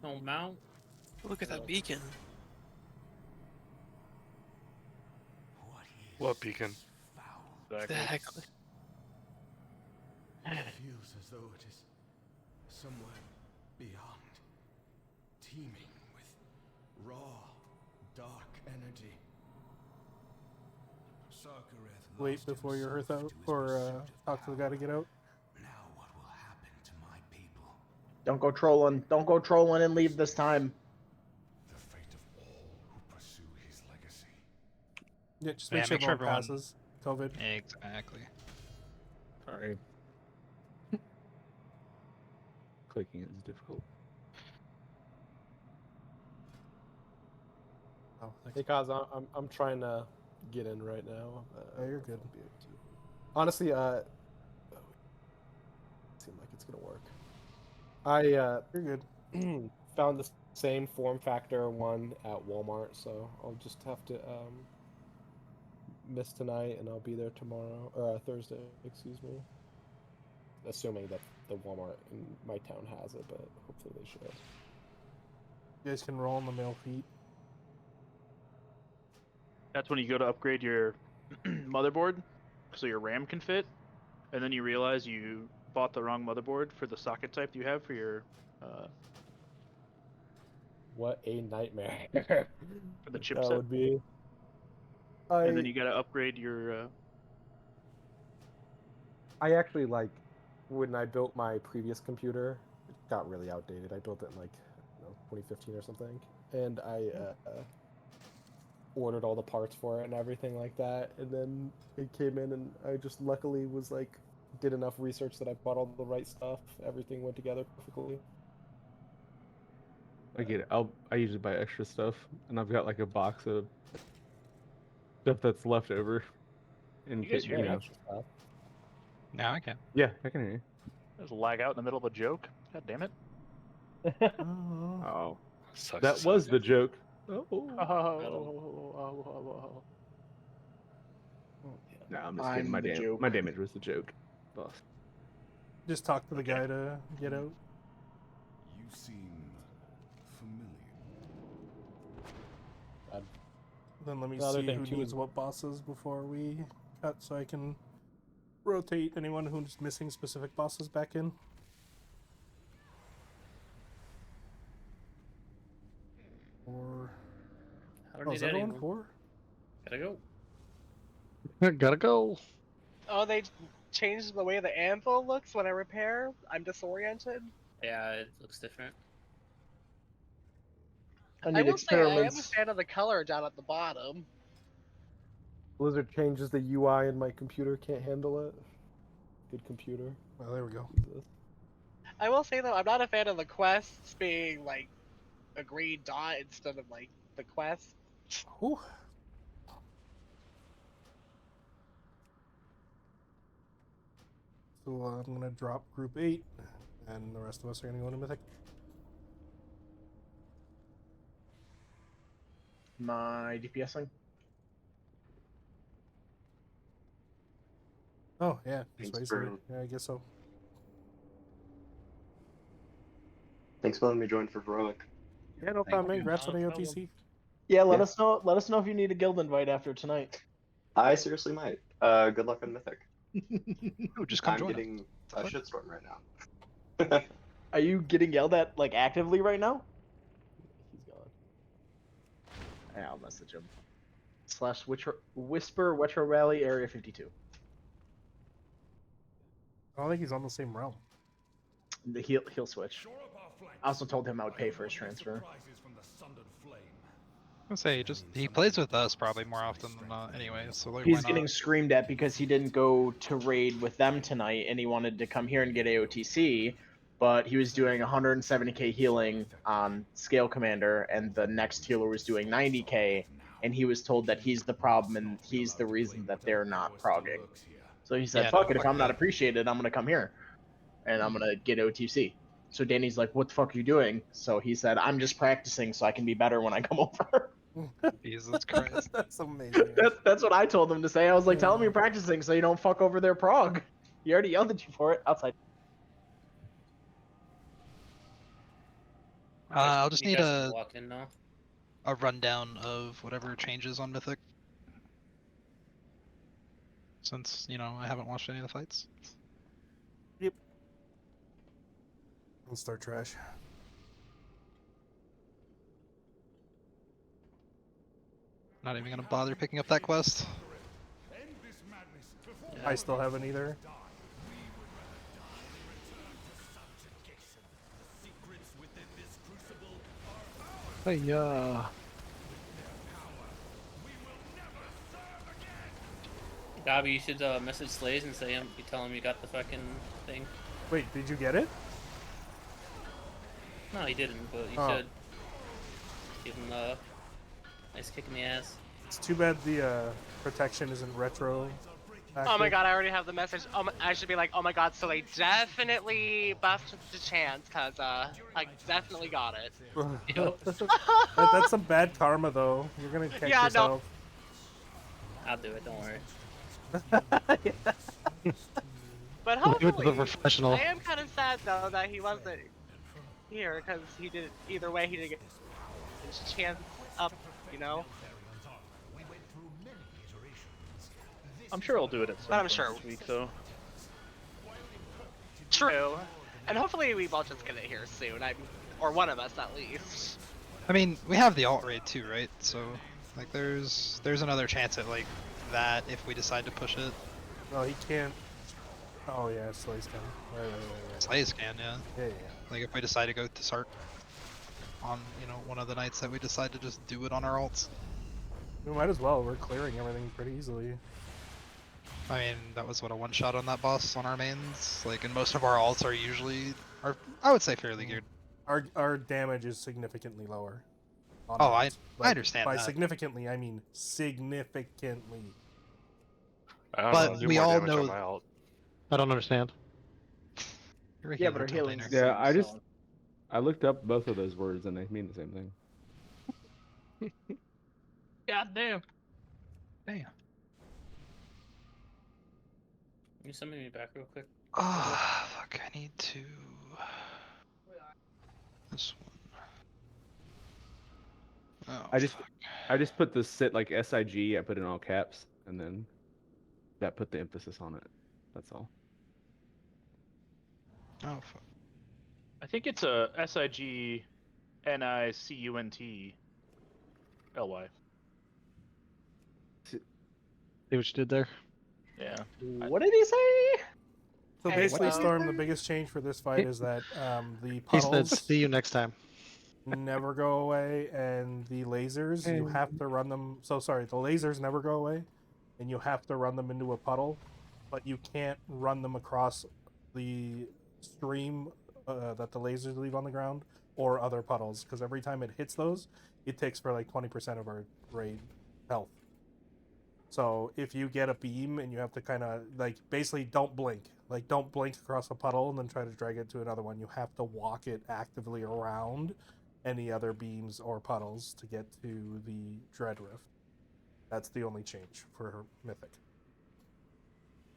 No mount. Look at that beacon. What beacon? Exactly. It feels as though it is somewhere beyond, teeming with raw, dark energy. Wait before you're Earth out, or talk to the guy to get out. Don't go trolling. Don't go trolling and leave this time. Yeah, just Yeah, make sure make sure everyone everyone- passes COVID. Exactly. Sorry. Clicking is difficult. Oh, Hey, Kaz, I'm trying to get in right now. Yeah, you're good. I'll be able to. Honestly, seem like it's gonna work. You're good. Found the same form factor one at Walmart, so I'll just have to miss tonight, and I'll be there tomorrow or Thursday. Excuse me. Assuming that the Walmart in my town has it, but hopefully they should. You guys can roll on the male feet. That's when you go to upgrade your motherboard, so your RAM can fit, and then you realize you bought the wrong motherboard for the socket type you have for your What a nightmare! for the That chipset. would be. And then you gotta upgrade your. I actually like when I built my previous computer. It got really outdated. I built it in like 2015 or something, and I ordered all the parts for it and everything like that. And then it came in, and I just luckily was like did enough research that I bought all the right stuff. Everything went together perfectly. I get it. I usually buy extra stuff, and I've got like a box of stuff that's left over. In You guys case, hear you me? know. Now I can. Yeah, I can hear you. Just lag out in the middle of a joke. God damn it. Oh, Sucks that to was suck. the joke. No, I'm just kidding. I'm the joke. My damage was the joke, boss. Just talk to the guy to get out. You seem familiar. I Then let me The other see thing, who too, needs is- what bosses before we cut, so I can rotate anyone who's missing specific bosses back in. Or I don't oh, need is everyone anyone. 4? Gotta go. Gotta go. Oh, they changed the way the anvil looks when I repair. I'm disoriented. Yeah, it looks different. I I need will say I am a experiments. fan of the color down at the bottom. Blizzard changes the UI and my computer can't handle it. Good computer. Oh, there we go. Jesus. I will say though, I'm not a fan of the quests being like a green dot instead of like the quest. Ooh. So I'm gonna drop group 8, and the rest of us are gonna go into Mythic. My DPSing. Oh yeah, Thanks Sway's for- here. Yeah, I guess so. Thanks for letting me join for Heroic. Yeah, no problem, man. Congrats on AOTC. Yeah, let Yeah. us know. Let us know if you need a guild invite after tonight. I seriously might. Good luck on Mythic. Oh, just come I'm join us. getting a shitstorm right now. Are you getting yelled at like actively right now? He's gone. Yeah, I'll message him. /whisper Retro Rally Area 52. I don't think he's on the same realm. He'll switch. I also told him I would pay for his transfer. I'll say he plays with us probably more often than not anyway, so like, He's why not? getting screamed at because he didn't go to raid with them tonight and he wanted to come here and get AOTC, but he was doing 170k healing on Scale Commander and the next healer was doing 90k and he was told that he's the problem and he's the reason that they're not progging. So he said, Yeah, fuck no, it, if fuck I'm not that. appreciated, I'm gonna come here and I'm gonna get OTC. So Danny's like, what the fuck are you doing? So he said, I'm just practicing so I can be better when I come over. Jesus Christ. That's amazing. That's what I told him to say. I was like, tell him you're practicing so you don't fuck over their prog. He already yelled at you for it outside. I'll just You need guys can a walk in now. rundown of whatever changes on Mythic. Since, you know, I haven't watched any of the fights. Yep. Let's start trash. Not even gonna bother picking up that quest. I still haven't either. Hey, Gabby, you should message Slays and say you tell him you got the fucking thing. Wait, did you get it? No, he didn't, but you Oh. should give him a nice kick in the ass. It's too bad the protection isn't retro. Oh my active. god, I already have the message. I should be like, oh my god, so they definitely buffed the chance, cause I definitely got it. That's some bad karma, though. You're gonna kick Yeah, no. yourself. I'll do it, don't worry. But Leave it to the hopefully, professional. I am kind of sad though that he wasn't here, cause he did either way he didn't get his chance up, you know. I'm sure I'll do it at some But I'm point sure. this week, though. True, and hopefully we will just get it here soon. Or one of us at least. I mean, we have the alt raid too, right? So, like, there's another chance at like that if we decide to push it. No, he can't. Oh yeah, Slays can. Right. Slays can, yeah. Yeah. Like if we decide to go to Sark on, you know, one of the nights that we decide to just do it on our alts. We might as well. We're clearing everything pretty easily. I mean, that was what a one shot on that boss on our mains. Like, and most of our alts are usually, I would say fairly geared. Our damage is significantly lower. on Oh, alts. I understand By that. significantly, I mean significantly. I don't But know, do we more all damage on know- my alt. I don't understand. You're a Yeah, healer, but our top healing's laner. the Yeah, I same, just so- I looked up both of those words and they mean the same thing. God damn. Damn. Can you send me back real quick? Oh, fuck, I need to... This one. Oh, I just put the sit like SIG. I put it in all caps, and then that put the emphasis on it. That's all. Oh, fuck. I think it's a SIG NICUNT LY. See what you did there? Yeah. What did he say? So Hey, basically, so- Storm, the biggest change for this fight is that the He said, puddles "See you next time." never go away, and the lasers, you have to run them. So sorry, the lasers never go away, and you have to run them into a puddle, but you can't run them across the stream that the lasers leave on the ground or other puddles, because every time it hits those, it takes for like 20% of our raid health. So if you get a beam and you have to kind of like basically don't blink, like don't blink across a puddle and then try to drag it to another one. You have to walk it actively around any other beams or puddles to get to the Dread Rift. That's the only change for Mythic.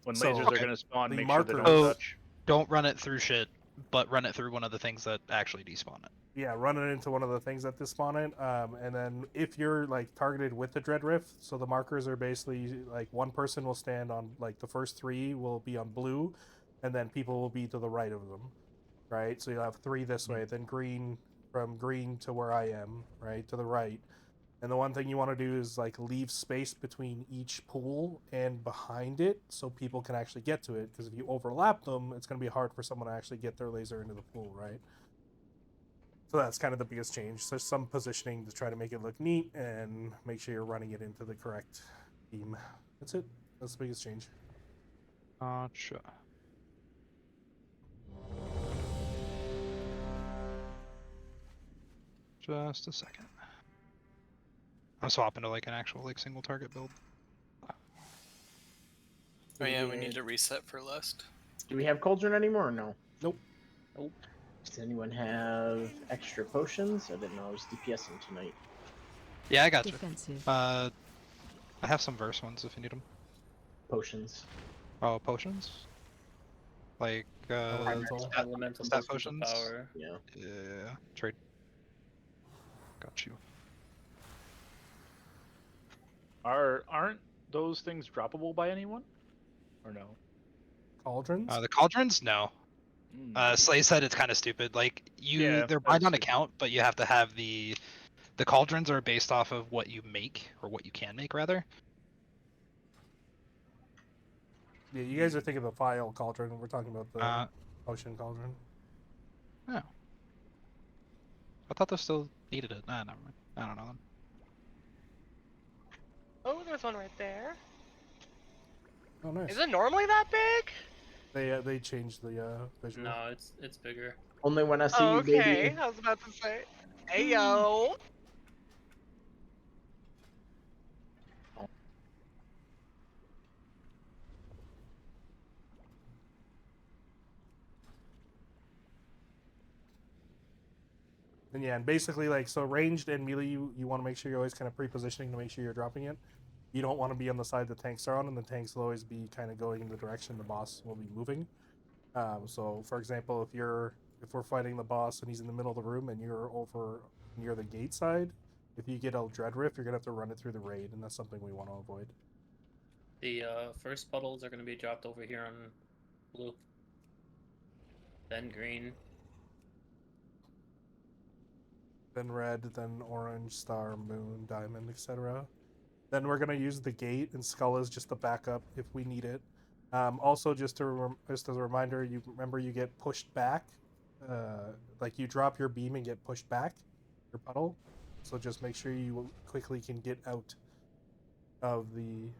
When So, lasers are going to spawn, the make sure they don't markers- touch. Don't run it through shit, but run it through one of the things that actually despawn it. Yeah, run it into one of the things that despawn it. And then if you're like targeted with the Dread Rift, so the markers are basically like one person will stand on like the first three will be on blue, and then people will be to the right of them, right? So you'll have three this way, then green from green to where I am, right, to the right. And the one thing you want to do is like leave space between each pool and behind it so people can actually get to it. Because if you overlap them, it's going to be hard for someone to actually get their laser into the pool, right? So that's kind of the biggest change. So some positioning to try to make it look neat and make sure you're running it into the correct beam. That's it. That's the biggest change. Gotcha. Just a second. I'm swapping to like an actual like single target build. Oh yeah, we need to reset for Lust. Do we have Cauldron anymore or no? Nope. Nope. Does anyone have extra potions? I didn't know I was DPSing tonight. Yeah, I got you. Defensive. I have some verse ones if you need them. Potions. Oh, potions? Like, Elemental stat potions of power. Yeah. Yeah, trade. Got you. Aren't those things droppable by anyone? Or no? Cauldrons? The cauldrons? No. Slay said it's kind of stupid. Like, they're bind on account, but you have to have the cauldrons are based off of what you make, or what you can make, rather. Yeah, you guys are thinking of the file cauldron. We're talking about the potion cauldron. Oh. I thought they still needed it. Nah, never mind. I don't know then. Oh, there's one right there. Oh, nice. Is it normally that big? They changed the visual. No, it's bigger. Only when I see Oh, you, baby. okay. I was about to say. Hey yo. And yeah, and basically like so ranged and melee, you want to make sure you're always kind of pre-positioning to make sure you're dropping it. You don't want to be on the side the tanks are on, and the tanks will always be kind of going in the direction the boss will be moving. So for example, if we're fighting the boss and he's in the middle of the room and you're over near the gate side, if you get a Dread Rift, you're gonna have to run it through the raid, and that's something we want to avoid. The first puddles are going to be dropped over here on blue. Then green. Then red, then orange, star, moon, diamond, etc. Then we're gonna use the gate, and skull is just the backup if we need it. Also, just as a reminder, you remember you get pushed back, like you drop your beam and get pushed back, your puddle. So just make sure you quickly can get out of the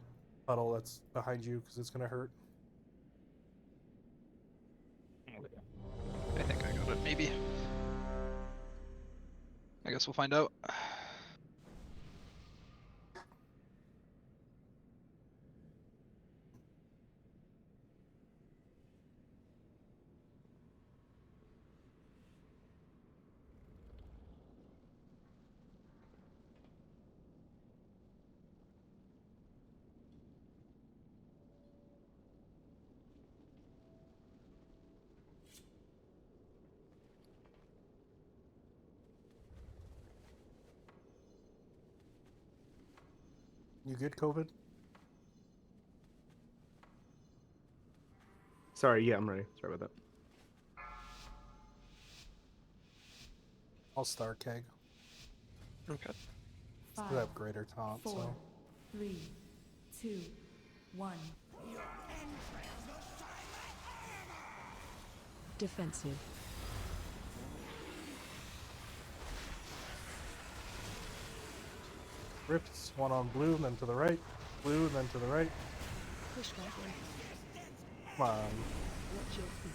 puddle that's behind you because it's gonna hurt. I think I got it, maybe. I guess we'll find out. You good, COVID? Sorry, yeah, I'm ready. Sorry about that. I'll start keg. Okay. Still have greater taunt, 4, so 3, 2, 1. Defensive. rifts. One on blue, and then to the right. Blue, and then to the right. Push back in. Come on. Watch your feet.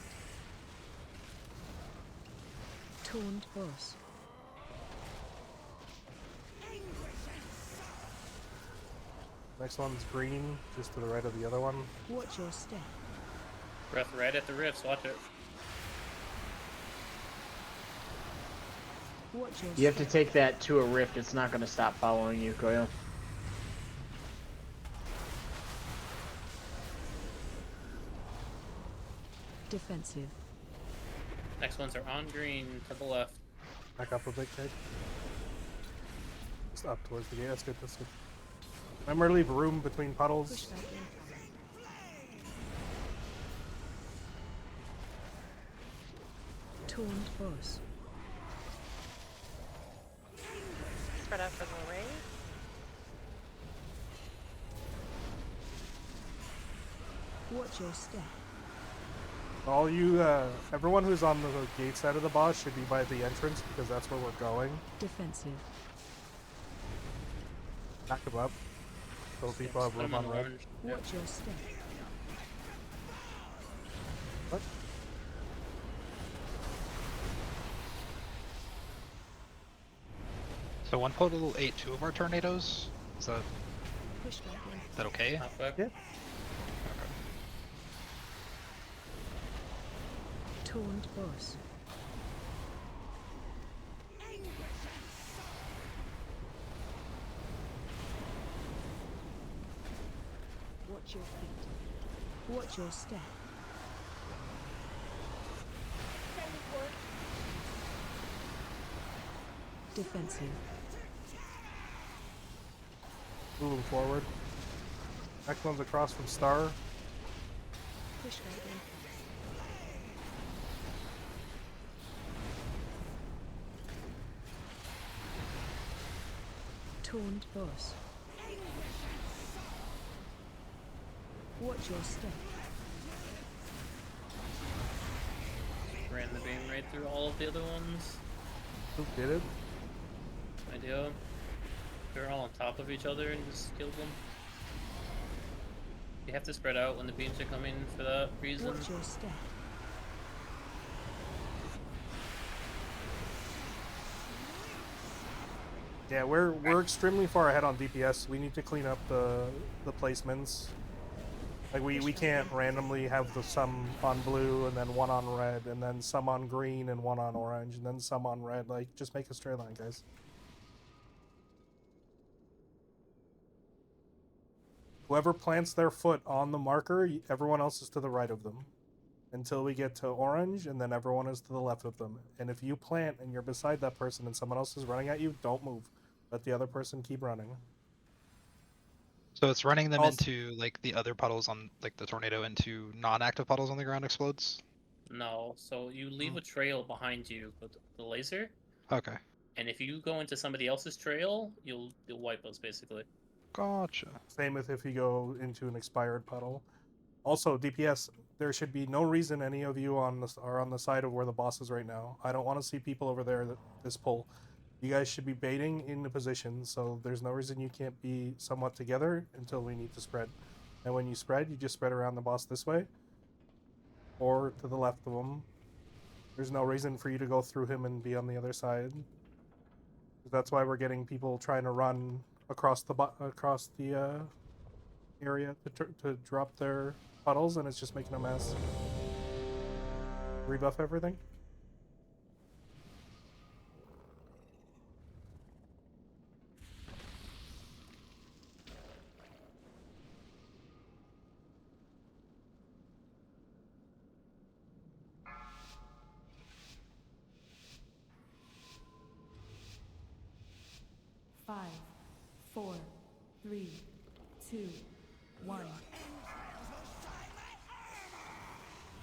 Taunt boss. Next one's green, just to the right of the other one. Watch your step. Breath right at the rifts, watch it. Watch your You have to step. take that to a rift. It's not going to stop following you, Koyo. Defensive. Next ones are on green to the left. Back up a bit, keg. Just up towards the gate. That's good. That's good. Remember to leave room between Push puddles. back in. Taunt boss. Spread out from the ring. Watch your step. All you, everyone who's on the gate side of the boss should be by the entrance because that's where we're going. Defensive. Knock them up. So people have Put 'em room on red. orange. Yeah. Watch your step. What? So one podal ate 2 of our tornadoes. Is that Push back in. okay? Not back. Yeah. Taunt boss. Watch your feet. Watch your step. Defensive. Moving forward. Next one's across from Star. Push back in. Taunt boss. Watch your step. Ran the beam right through all of the other ones. Who did it? Idea. They're all on top of each other and just killed them. You have to spread out when the beams are coming for that reason. Watch your step. Yeah, we're extremely far ahead on DPS. We need to clean up the placements. Like we can't randomly have some on blue and then one on red and then some on green and one on orange and then some on red. Like just make a straight line, guys. Whoever plants their foot on the marker, everyone else is to the right of them. Until we get to orange, and then everyone is to the left of them. And if you plant and you're beside that person and someone else is running at you, don't move. Let the other person keep running. So it's running them Also- into like the other puddles on like the tornado into non-active puddles on the ground explodes. No, so you leave a trail behind you with the laser, Okay. and if you go into somebody else's trail, you'll wipe us basically. Gotcha. Same with if you go into an expired puddle. Also, DPS, there should be no reason any of you are on the side of where the boss is right now. I don't want to see people over there this pull. You guys should be baiting in the position, so there's no reason you can't be somewhat together until we need to spread. And when you spread, you just spread around the boss this way. Or to the left of him. There's no reason for you to go through him and be on the other side. That's why we're getting people trying to run across the area to drop their puddles, and it's just making a mess. Rebuff everything. Five, 4, 3, 2, 1.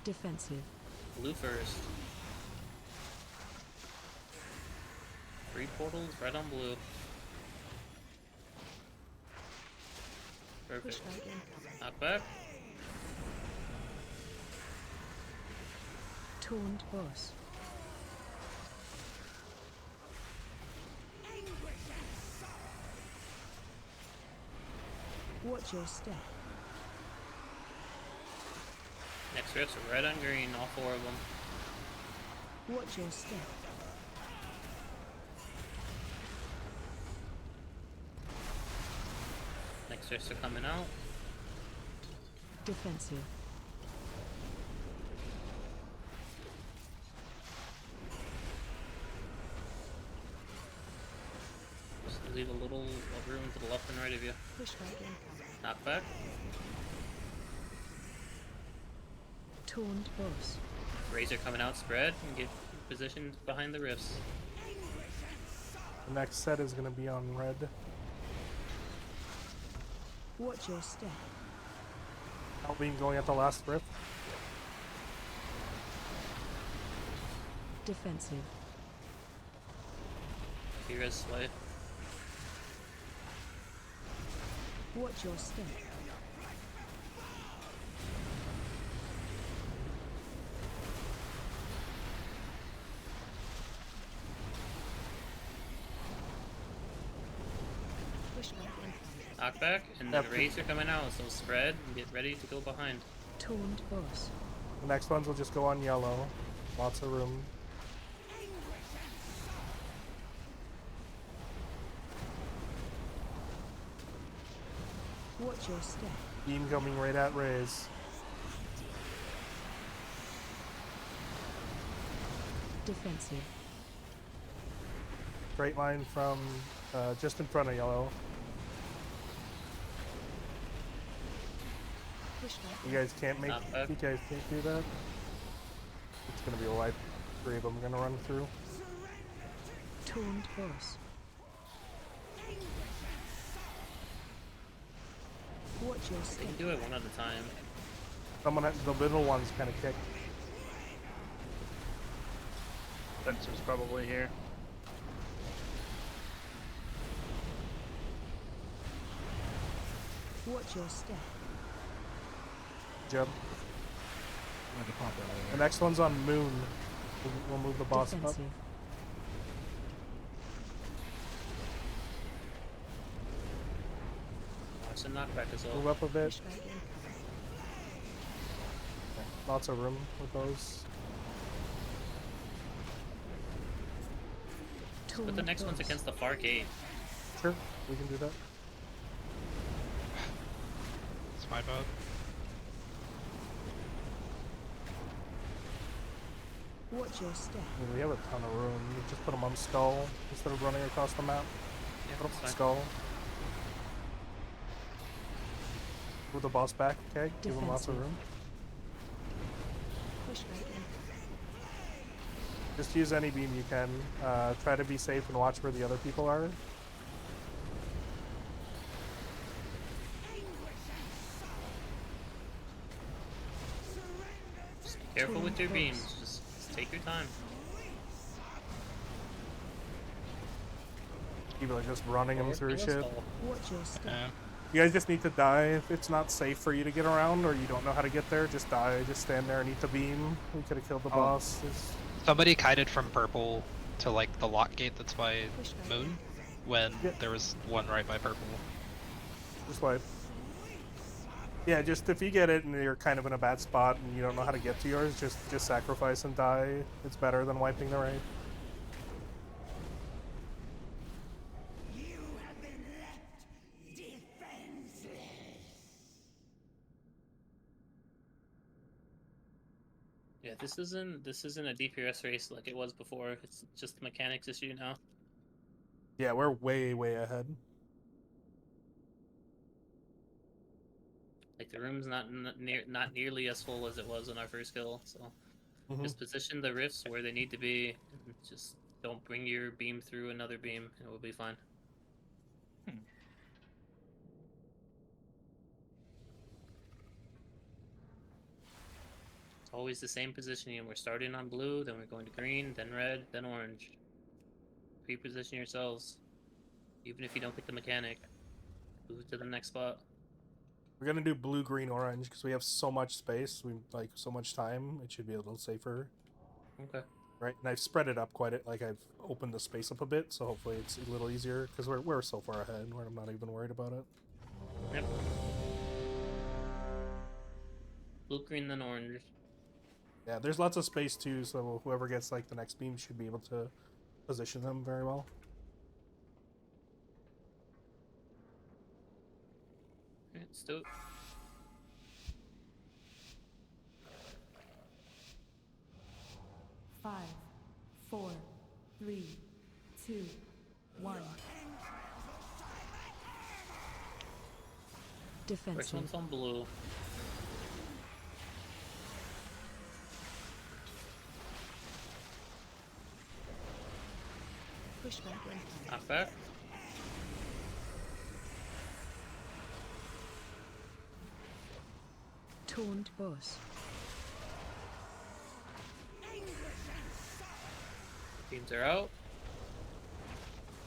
Defensive. Blue first. 3 portals, red on blue. Perfect. Knock back. Taunt boss. Watch your step. Next rifts are red on green, all 4 of them. Watch your step. Next rifts are coming out. Defensive. Just leave a little room to the left and right of you. Push back in. Knock back. Taunt boss. Razor coming out, spread, and get positioned behind the rifts. The next set is going to be on red. Watch your step. Hellbeam going at the last rift. Defensive. Kira's sway. Watch your step. Push back in. Knock back, and then Razor coming out, so spread and get ready to go behind. Taunt boss. The next ones will just go on yellow. Lots of room. Watch your step. Beam coming right at Raze. Defensive. Straight line from just in front of yellow. Push back. You guys can't make. You guys can't do that. It's gonna be a wipe. 3 of them are gonna run through. Taunt boss. Watch your They step. can do it one at a time. Someone, the middle one's kind of kicked. Spencer's probably here. Watch your step. Jump. The next one's on Moon. We'll move the boss up. Defensive. Watch the knockback as well. Move up a bit. Push back in. Lots of room with those. But the next one's against the far gate. Sure, we can do that. It's my vote. Watch your step. I mean, we have a ton of room. You just put them on Skull instead of running across the map. Yeah, Put them that's on fine. Skull. Move the boss back, okay? Give him lots of Defensive. room. Push back in. Just use any beam you can. Try to be safe and watch where the other people are. Just be careful with your beams. Just take your time. People are just running them through shit. Watch your step. You guys just need to die. If it's not safe for you to get around or you don't know how to get there, just die. Just stand there and eat the beam. We could have killed the boss. Somebody kited from purple to like the lock gate that's by Moon when there was one right by purple. Just wipe. Yeah, just if you get it and you're kind of in a bad spot and you don't know how to get to yours, just sacrifice and die. It's better than wiping the raid. Yeah, this isn't a DPS race like it was before. It's just a mechanics issue now. Yeah, we're way ahead. Like the room's not nearly as full as it was on our first kill. So just position the rifts where they need to be, and just don't bring your beam through another beam, and we'll be fine. always the same positioning. We're starting on blue, then we're going to green, then red, then orange. Pre-position yourselves. Even if you don't pick the mechanic, move to the next spot. We're gonna do blue, green, orange because we have so much space. We like so much time. It should be a little safer. Okay. Right, and I've spread it up like I've opened the space up a bit, so hopefully it's a little easier because we're so far ahead where I'm not even worried about it. Yep. Blue, green, then orange. Yeah, there's lots of space too, so whoever gets like the next beam should be able to position them very well. Alright, let's do it. Five, 4, 3, 2, 1. First Defensive. one's on blue. Pushback. Knock back. Taunt boss. Beams are out.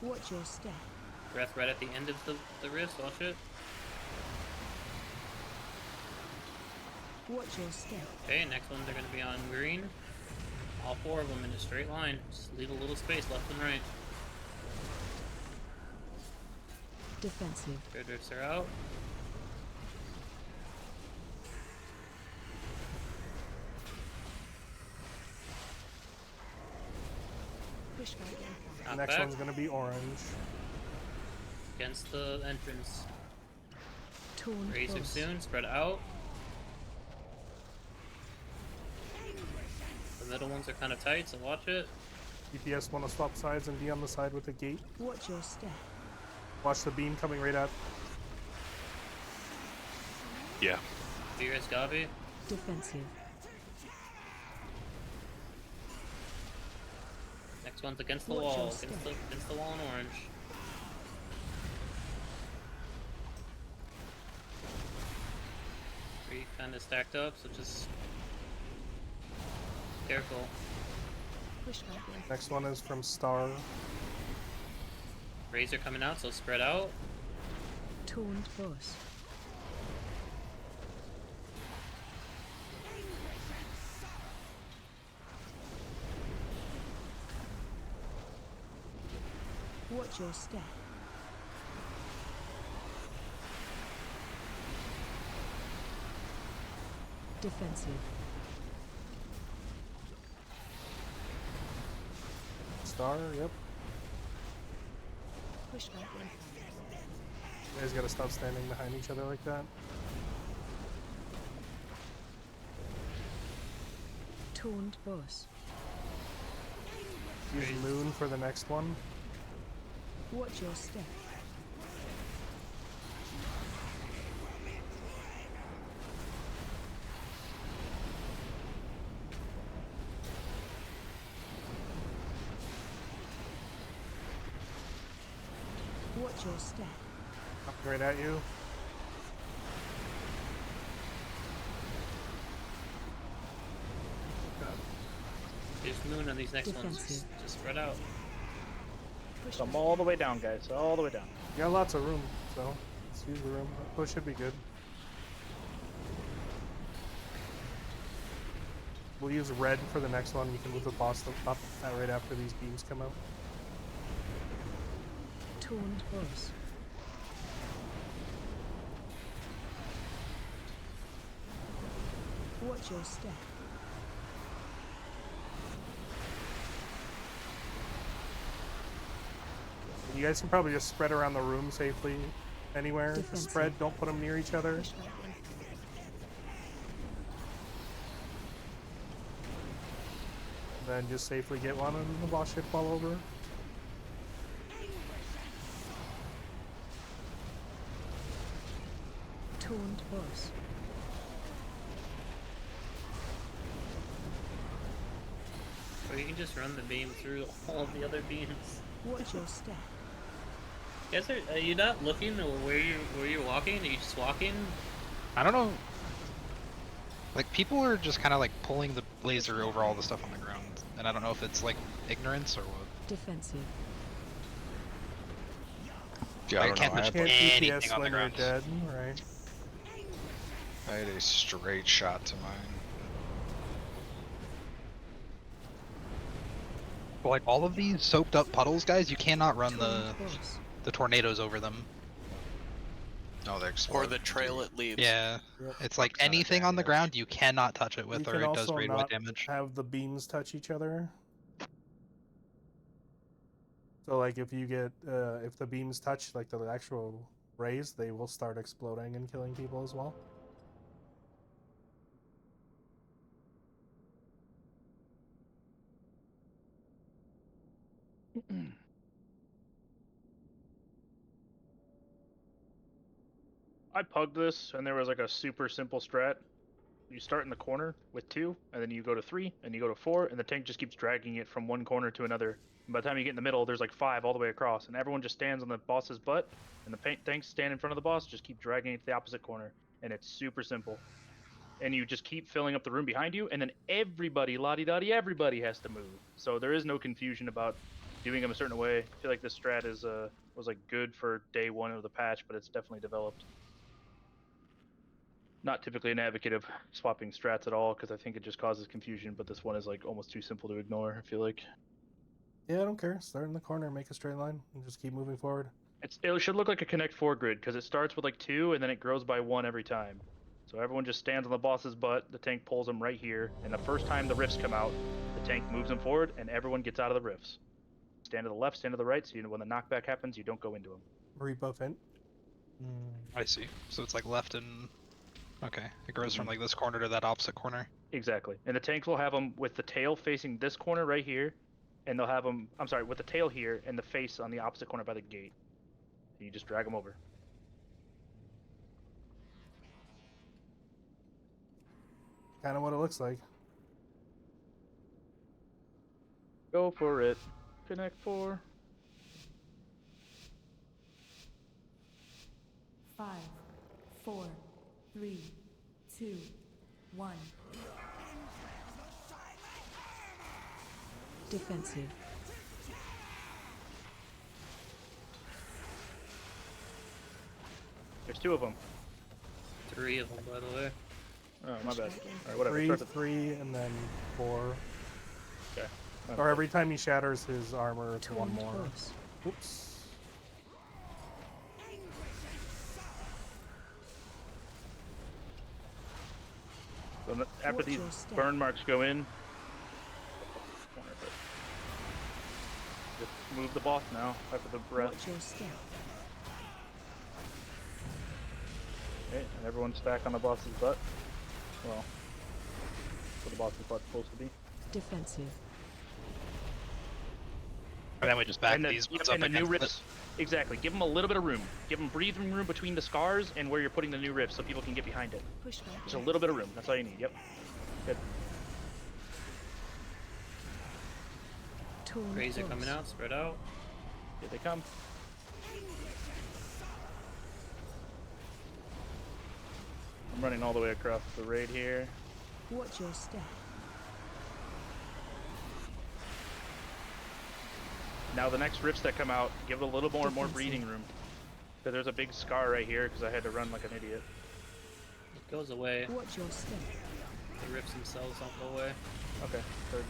Watch your step. Breath right at the end of the wrist. Watch it. Watch your step. Okay, next ones are going to be on green. All 4 of them in a straight line. Just leave a little space left and right. Defensive. Red drifts are out. Pushback. Knock Next back. one's gonna be orange. Against the entrance. Taunt Raise it boss. soon. Spread out. The middle ones are kind of tight, so watch it. DPS want to swap sides and be on the side with the gate. Watch your step. Watch the beam coming right up. Yeah. Virus Gavi. Defensive. Next one's against the Watch wall. your Against the wall in orange. Three kind of stacked up, so just careful. Pushback. Next one is from Star. Razor coming out, so spread out. Taunt boss. Watch your step. Defensive. Star, yep. Pushback. You guys gotta stop standing behind each other like that. Taunt boss. Use Moon for the next one. Watch your step. Watch your step. Coming right at you. There's moon on these next ones. Just spread out. Come all the way down, guys. All the way down. You got lots of room, so let's use the room. Push should be good. We'll use red for the next one. You can move the boss up right after these beams come out. Taunt boss. Watch your step. You guys can probably just spread around the room safely anywhere. Defensive. Spread, don't put them near each other. Then just safely get one and the boss should fall over. Taunt boss. Or you can just run the beam through all the other beams. Watch your step. You guys are you not looking where you're walking? Are you just walking? I don't know. Like, people are just kind of like pulling the laser over all the stuff on the ground, and I don't know if it's like ignorance or what. Defensive. Yeah, I don't can't know. touch Can't anything DPS on the when you're ground. dead, right? I had a straight shot to mine. But like all of these soaked up puddles, guys, you cannot run the tornadoes over them. Oh, they explode. Or the trail it leaves. Yeah, Yep. it's like Ton of anything on the damage. ground you cannot touch it You with, can or it does also raid wide not damage. have the beams touch each other. So like if you get if the beams touch like the actual rays, they will start exploding and killing people as well. I pugged this, and there was like a super simple strat. You start in the corner with 2, and then you go to 3, and you go to 4, and the tank just keeps dragging it from one corner to another. And by the time you get in the middle, there's like 5 all the way across, and everyone just stands on the boss's butt, and the tanks stand in front of the boss, just keep dragging it to the opposite corner, and it's super simple. And you just keep filling up the room behind you, and then everybody, la-di-da-di, everybody has to move. So there is no confusion about doing them a certain way. I feel like this strat is was like good for day 1 of the patch, but it's definitely developed. Not typically an advocate of swapping strats at all, because I think it just causes confusion, but this one is like almost too simple to ignore, I feel like. Yeah, I don't care. Start in the corner, make a straight line, and just keep moving forward. It should look like a Connect 4 grid, because it starts with like 2, and then it grows by 1 every time. So everyone just stands on the boss's butt, the tank pulls them right here, and the first time the rifts come out, the tank moves them forward, and everyone gets out of the rifts. Stand to the left, stand to the right, so you know when the knockback happens, you don't go into them. Rebuff in. I see. So it's like left and... Okay, it grows from like this corner to that opposite corner. Exactly. And the tanks will have them with the tail facing this corner right here, and they'll have them, I'm sorry, with the tail here and the face on the opposite corner by the gate. And you just drag them over. Kind of what it looks like. Go for it. Connect 4. 5, 4, 3, 2, 1. Defensive. There's 2 of them. 3 of them, by the way. Oh, my bad. Alright, whatever. 3, and then 4. Okay. Or every time he shatters his armor, it's 1 more. Close. Oops. So after these burn marks go in, just move the boss now after the breath. Watch your step. Okay, and everyone stack on the boss's butt. Well, where the boss's butt's supposed to be. Defensive. And then we just back And the, these yep, ones up and the new against rifts. Exactly. Give them a little bit of room. Give them breathing room between the scars and where you're putting the new rifts so people can get behind it. Push back. Just a little bit of room. That's all you need. Yep. Good. Razor coming out, spread out. Here they come. I'm running all the way across the raid here. Watch your step. Now the next rifts that come out, give it a little more breathing room. Because there's a big scar right here because I had to run like an idiot. It goes away. Watch your step. The rifts themselves don't go away. Okay, good.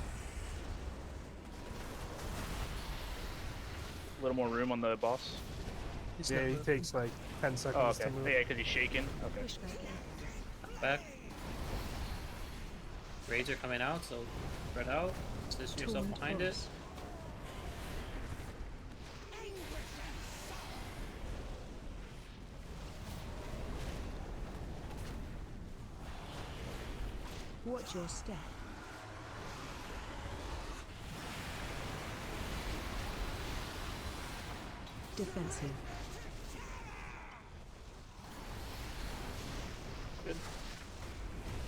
A little more room on the boss. Yeah, he takes like 10 seconds Oh, okay. to move. Yeah, because he's shaking. Okay. Push back in. Back. Razor coming out, so spread out. Position yourself Torn behind it. close. Watch your step. Defensive. Good.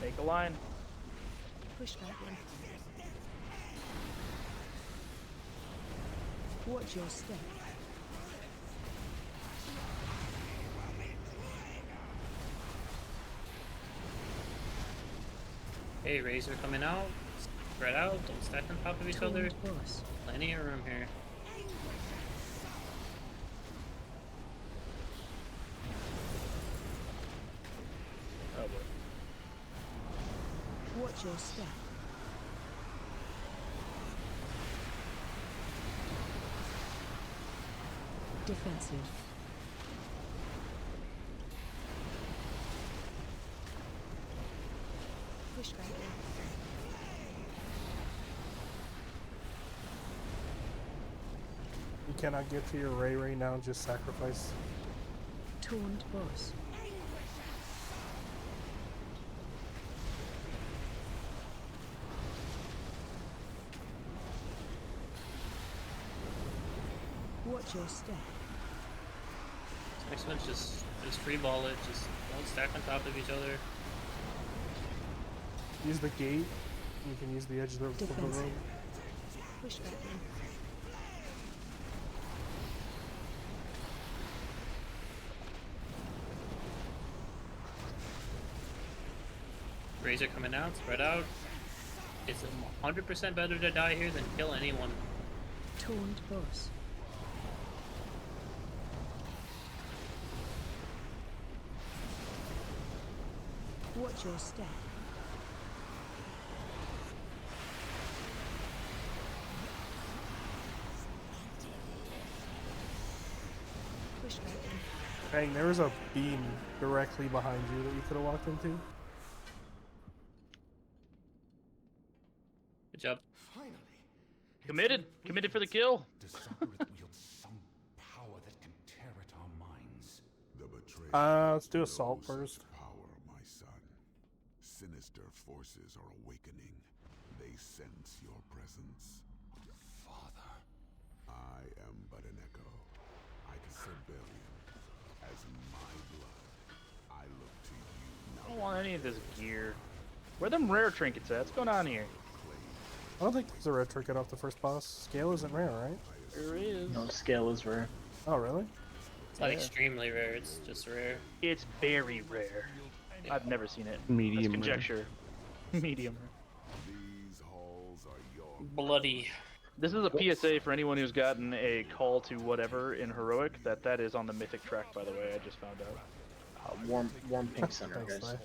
Make a line. Push back in. Watch your step. Hey, Razor coming out. Spread out. Don't stack on top of each other. Boss. Plenty of room here. Oh boy. Watch your step. Defensive. Push back. You cannot get to your Ray right now, just sacrifice. Taunt boss. Watch your step. Next one's just free ball it. Just don't stack on top of each other. Use the gate. You can use the edge of the Defensive. road. Push back. Razor coming out. Spread out. It's 100% better to die here than kill anyone. Taunt boss. Watch your step. Push back. Dang, there was a beam directly behind you that you could have walked into. Good job. Committed. Committed for the kill. Let's do assault first. Power, my son. Sinister forces are awakening. They sense your presence. Father. I am but an echo. I can rebellion. As my blood, I look to you. I don't want any of this gear. Where them rare trinkets at? What's going on here? I don't think there's a red trinket off the first boss. Scale isn't rare, right? There is. No, scale is rare. Oh, really? It's not extremely rare. It's just rare. It's very rare. I've never seen it. Medium That's rare. conjecture. Medium rare. These halls are your Bloody. This is a PSA for anyone who's gotten a call to whatever in heroic. That is on the Mythic track, by the way. I just found out. Warm pink center, Thanks, guys.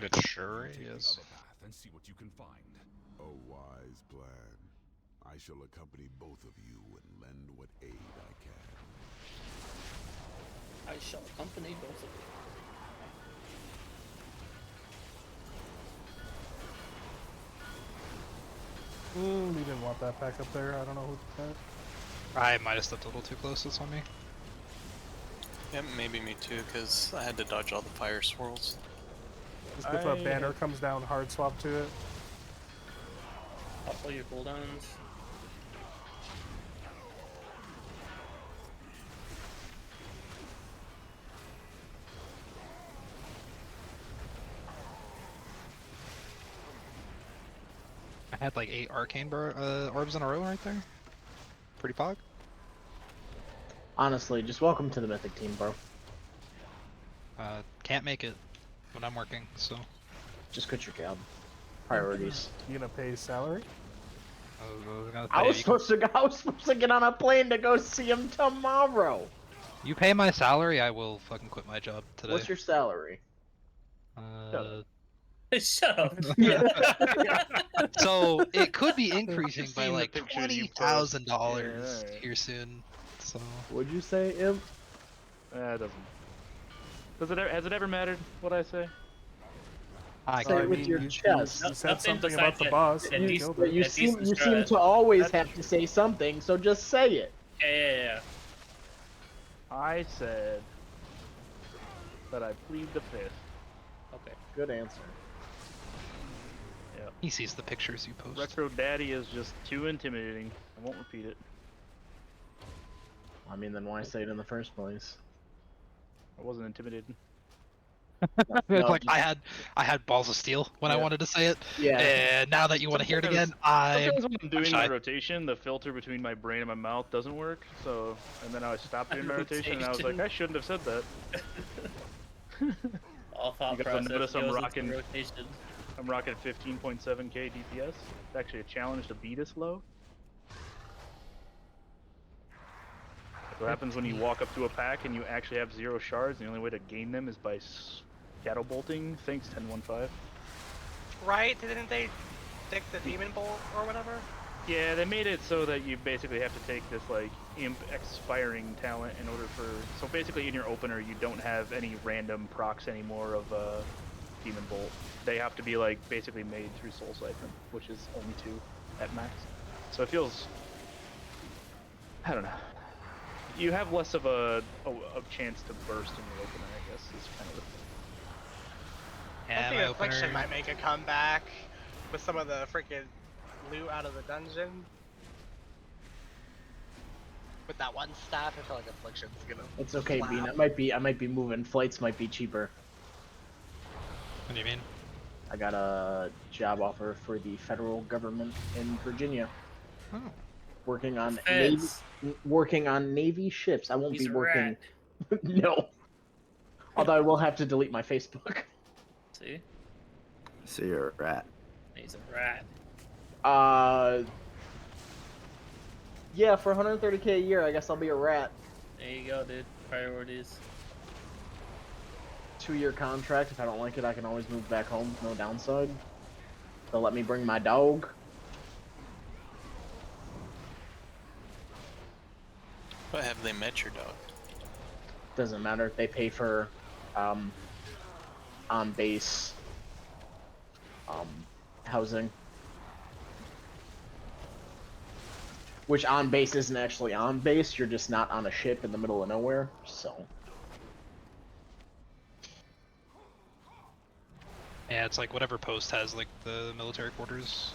Ty. It sure is. and see what you can find. A wise plan. I shall accompany both of you and lend what aid I can. I shall accompany both of you. We didn't want that back up there. I don't know who did that. I might have stepped a little too close. That's on me. Yep, maybe me too, because I had to dodge all the fire swirls. Just if a banner comes down, hard swap to it. Shuffle your cooldowns. I had like 8 arcane orbs in a row right there. Pretty pog. Honestly, just welcome to the Mythic team, bro. Can't make it when I'm working, so. Just quit your job. Priorities. You gonna pay his salary? I was supposed to get on a plane to go see him tomorrow. You pay my salary, I will fucking quit my job today. What's your salary? Shut up. So it could be increasing by seen the like pictures you $20,000 Yeah, alright. here soon. So What'd you say, Imp? It doesn't. Has it ever mattered what I say? I Say it with your chest. You said Nothing something about besides the it. boss. At and you least- killed But it. you At seem least you the seem to always have to say something, so just say it. Yeah. I said that I plead the fifth. Okay. Good answer. Yep. he sees the pictures you post. Retro Daddy is just too intimidating. I won't repeat it. I mean, then why say it in the first place? I wasn't intimidated. No, Like just- I had balls of steel when I Yeah. wanted to say it. Yeah. And now that you want to hear it again, Sometimes when I'm doing shy. my rotation, the filter between my brain and my mouth doesn't work. So, and then I stopped doing my rotation, and I was like, I shouldn't have said that. All thought You guys will process notice I'm goes into rocking- rotation. I'm rocking 15.7k DPS. It's actually a challenge to be this low. What happens when you walk up to a pack and you actually have 0 shards, and the only way to gain them is by shadow bolting? Thanks, 1015. Right? Didn't they stick the demon bolt or whatever? Yeah, they made it so that you basically have to take this like imp expiring talent in order for. So basically, in your opener, you don't have any random procs anymore of demon bolt. They have to be like basically made through Soul Siphon, which is only 2 at max. So it feels. I don't know. You have less of a chance to burst in your opener, I guess, is kind of the thing. I think Affliction might make a comeback with some of the freaking loot out of the dungeon. With that one staff, I feel like Affliction's gonna. It's okay, slap. Bean. I might be moving. Flights might be cheaper. What do you mean? I got a job offer for the federal government in Virginia. Oh. Working on Feds. Navy ships. I won't He's be a working. rat. No. Although I will have to delete my Facebook. See? So you're a rat. He's a rat. Yeah, for 130k a year, I guess I'll be a rat. There you go, dude. Priorities. 2-year contract. If I don't like it, I can always move back home. No downside. They'll let me bring my dog. But have they met your dog? Doesn't matter. They pay for on base housing. Which on base isn't actually on base, you're just not on a ship in the middle of nowhere, so. Yeah, it's like whatever post has like the military quarters.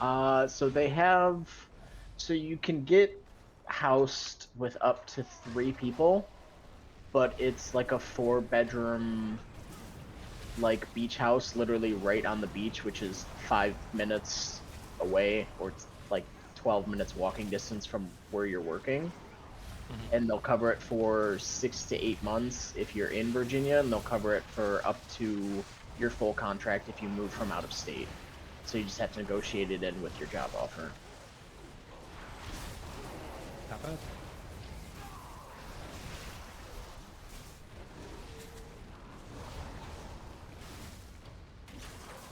So they have, so you can get housed with up to 3 people, but it's like a 4-bedroom like beach house literally right on the beach, which is 5 minutes away, or it's like 12 minutes walking distance from where you're working. And they'll cover it for 6 to 8 months if you're in Virginia, and they'll cover it for up to your full contract if you move from out of state. So you just have to negotiate it in with your job offer. Not bad.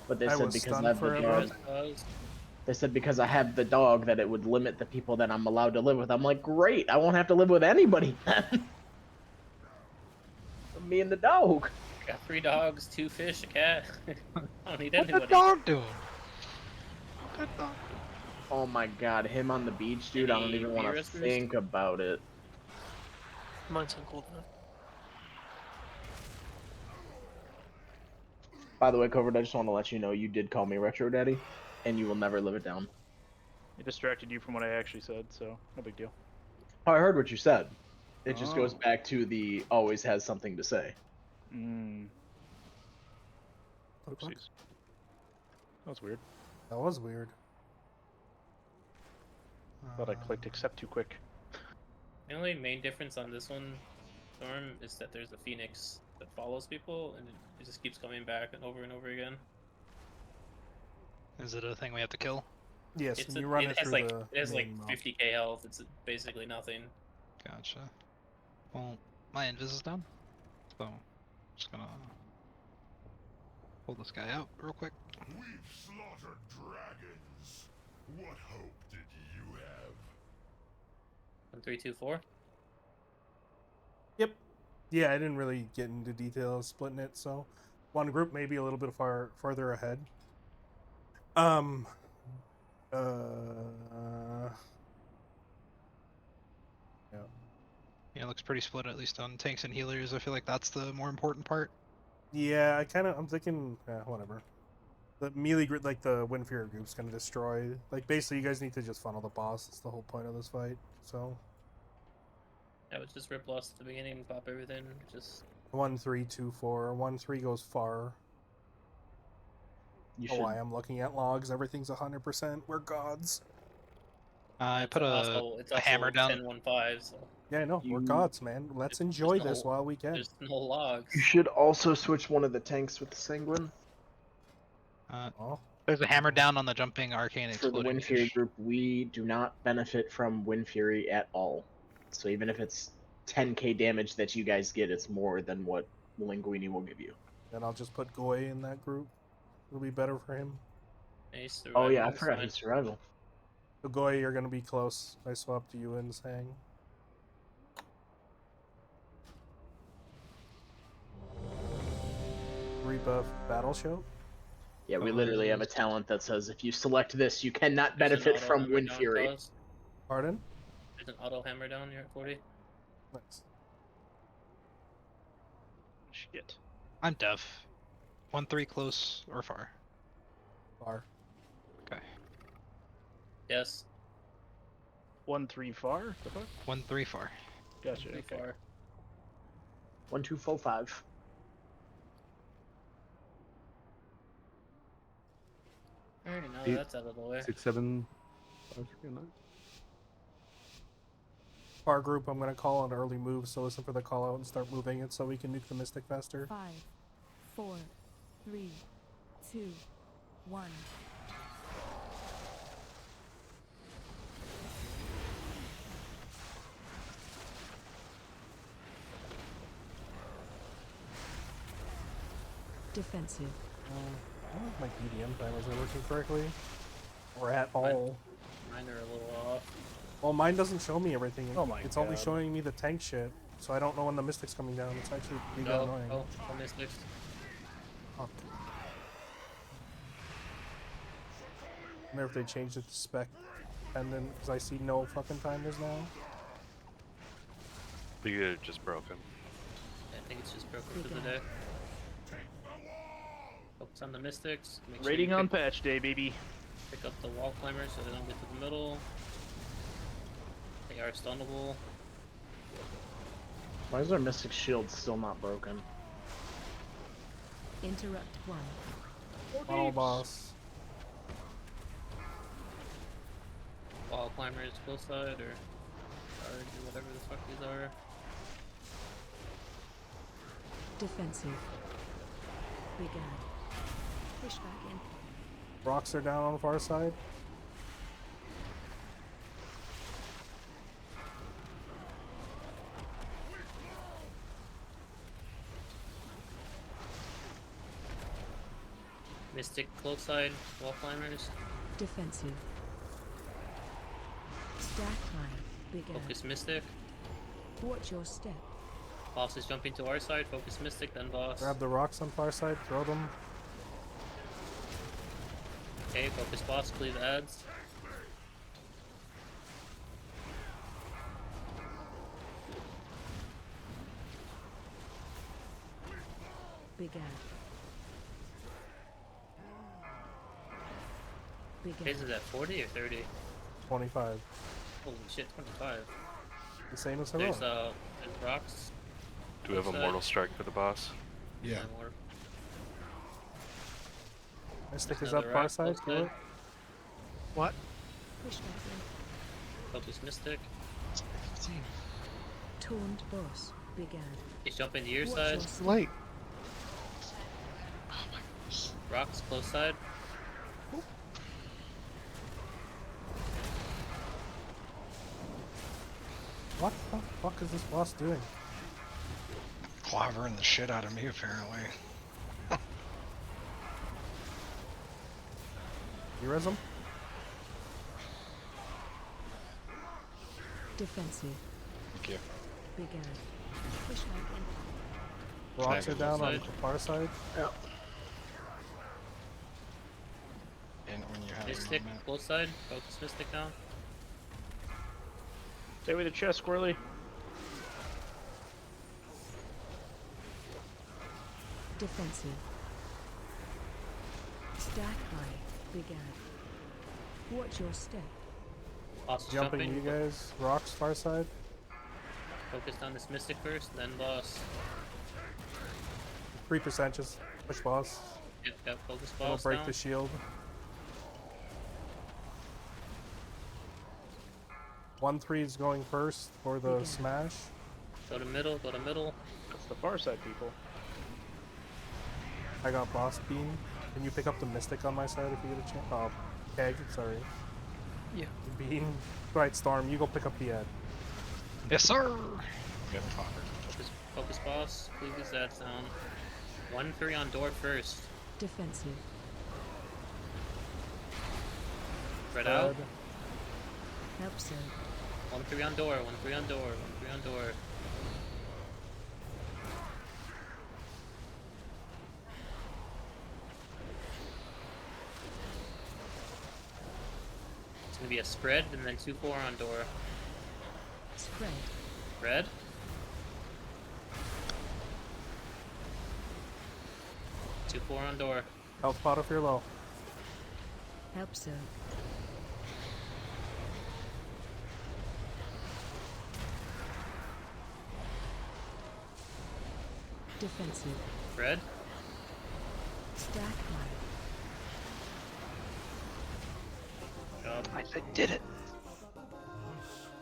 But they I said was because I stunned have for the a dog. moment. They said because I have the dog that it would limit the people that I'm allowed to live with. I'm like, great, I won't have to live with anybody then. Me and the dog. Got 3 dogs, 2 fish, a cat. I don't need What's anybody. the dog doing? What's that dog doing? Oh my god, him on the beach, dude, I don't Any even want to risks? think about it. Mine's on cooldown. By the way, Covert, I just want to let you know you did call me Retro Daddy, and you will never live it down. It distracted you from what I actually said, so no big deal. Oh, I heard what you said. It just goes Oh. back to the always has something to say. Oopsies. That was weird. That was weird. Thought I clicked accept too quick. The only main difference on this one, Storm, is that there's a phoenix that follows people, and it just keeps coming back and over again. Is it a thing we have to kill? Yes, It's you a, run it it has through like the it has like main mob. 50k health. It's basically nothing. Gotcha. Well, my invis is down, so just gonna pull this guy out real quick. We've slaughtered dragons. What hope did you have? 1, 3, 2, 4. Yep. Yeah, I didn't really get into detail of splitting it, so one group may be a little bit farther ahead. Yeah. Yeah, it looks pretty split at least on tanks and healers. I feel like that's the more important part. Yeah, I'm thinking, whatever. The melee group, like the Windfear group's gonna destroy. Like, basically, you guys need to just funnel the boss. That's the whole point of this fight. So, I would just rip loss at the beginning and pop everything. Just 1, 3, 2, 4. 1, 3 goes far. You Oh, should. I am looking at logs. Everything's 100%. We're gods. I put it's a hammer down. 10-1-5, so Yeah, I know. We're You- gods, man. Let's enjoy no- this while we can. there's no logs. You should also switch one of the tanks with the Sanguine. There's a hammer down on the jumping arcane For the exploding. Wind Fury group, we do not benefit from Wind Fury at all. So even if it's 10k damage that you guys get, it's more than what Linguini will give you. Then I'll just put Goy in that group. It'll be better for him. Oh yeah, I forgot he's survival. So Goy, you're gonna be close. I swapped you and Sang. Rebuff Battle Show. Yeah, we literally have a talent that says if you select this, you cannot benefit from Wind Fury. Pardon? There's an auto hammer down here at 40. Nice. Shit. I'm deaf. 1-3 close or far? Far. Okay. Yes. 1-3 far? The fuck? 1-3 far. Gotcha. 3 Okay. far. 1, 2, 4, 5. I already know 8, that's out of the way. 6, 7, 5, 3, 9. Far group, I'm gonna call an early move, so listen for the call out and start moving it so we can nuke the Mystic faster. 5, 4, 3, 2, 1. Defensive. I don't know if my BDM timers are working correctly. Or at all. Mine are a little off. Well, mine doesn't show me everything. Oh my it's only God. showing me the tank shit, so I don't know when the Mystic's coming down. It's actually pretty Go, annoying. go, go Mystics. Oh. I wonder if they changed it to spec pendant, because I see no fucking timers now. I think it's just broken. I think it's just broken for the day. Focus on the Mystics. Make sure Rating you on pick, patch day, baby. pick up the wall climbers so they don't get to the middle. They are stunnable. Why is our Mystic Shield still not broken? Interrupt 1. Final boss. Wall climbers, close side, or charge, or whatever the fuck these are. Defensive. Big ad. Push back in. Rocks are down on the far side. Mystic, close side, wall climbers. Defensive. Stack high. Big ad. Focus Mystic. Watch your step. Boss is jumping to our side. Focus Mystic, then boss. Grab the rocks on far side, throw them. Okay, focus boss, cleave ads. Big ad. Big Is it at 40 or 30? 25. Holy shit, 25. The same as There's Heroic. there's rocks. Do we have a Close Mortal side. Strike for the boss? Yeah. More. Mystic There's is up another far rock, side, close do it. What? Push back in. Focus Mystic. 15. Taunt boss. Big ad. He's jumping to your Watch side. your step. Late. Rocks, close side. What the fuck is this boss doing? Clobbering the shit out of me, apparently. You res him? Defensive. Thank you. Big ad. Push back in. Rocks are Check. down on Side. the far side. And when you have Mystic, movement, close side. Focus Mystic down. Stay with the chest, Squirrely. Defensive. Stack high. Big ad. Watch your step. Boss is Jumping jumping. you guys. Rocks far side. Focus on this Mystic first, then boss. 3% just push boss. Yep, focus It'll boss break down. the shield. 1-3 is going first for the Okay. smash. Go to middle, go to middle. That's the far side, people. I got boss beam. Can you pick up the Mystic on my side if you get a chance? Oh, Keg, sorry. Yeah. Bean. Right, Storm, you go pick up the Ed. Yes, sir. Focus boss, leave his ads down. 1-3 on door first. Defensive. Spread out. Help sir. 1-3 on door, 1-3 on door, 1-3 on door. It's gonna be a spread and then 2-4 on door. Spread. Red. Two 4 on door. Health pot if you're low. Help sir. Defensive. Red. Stack Job. I did it.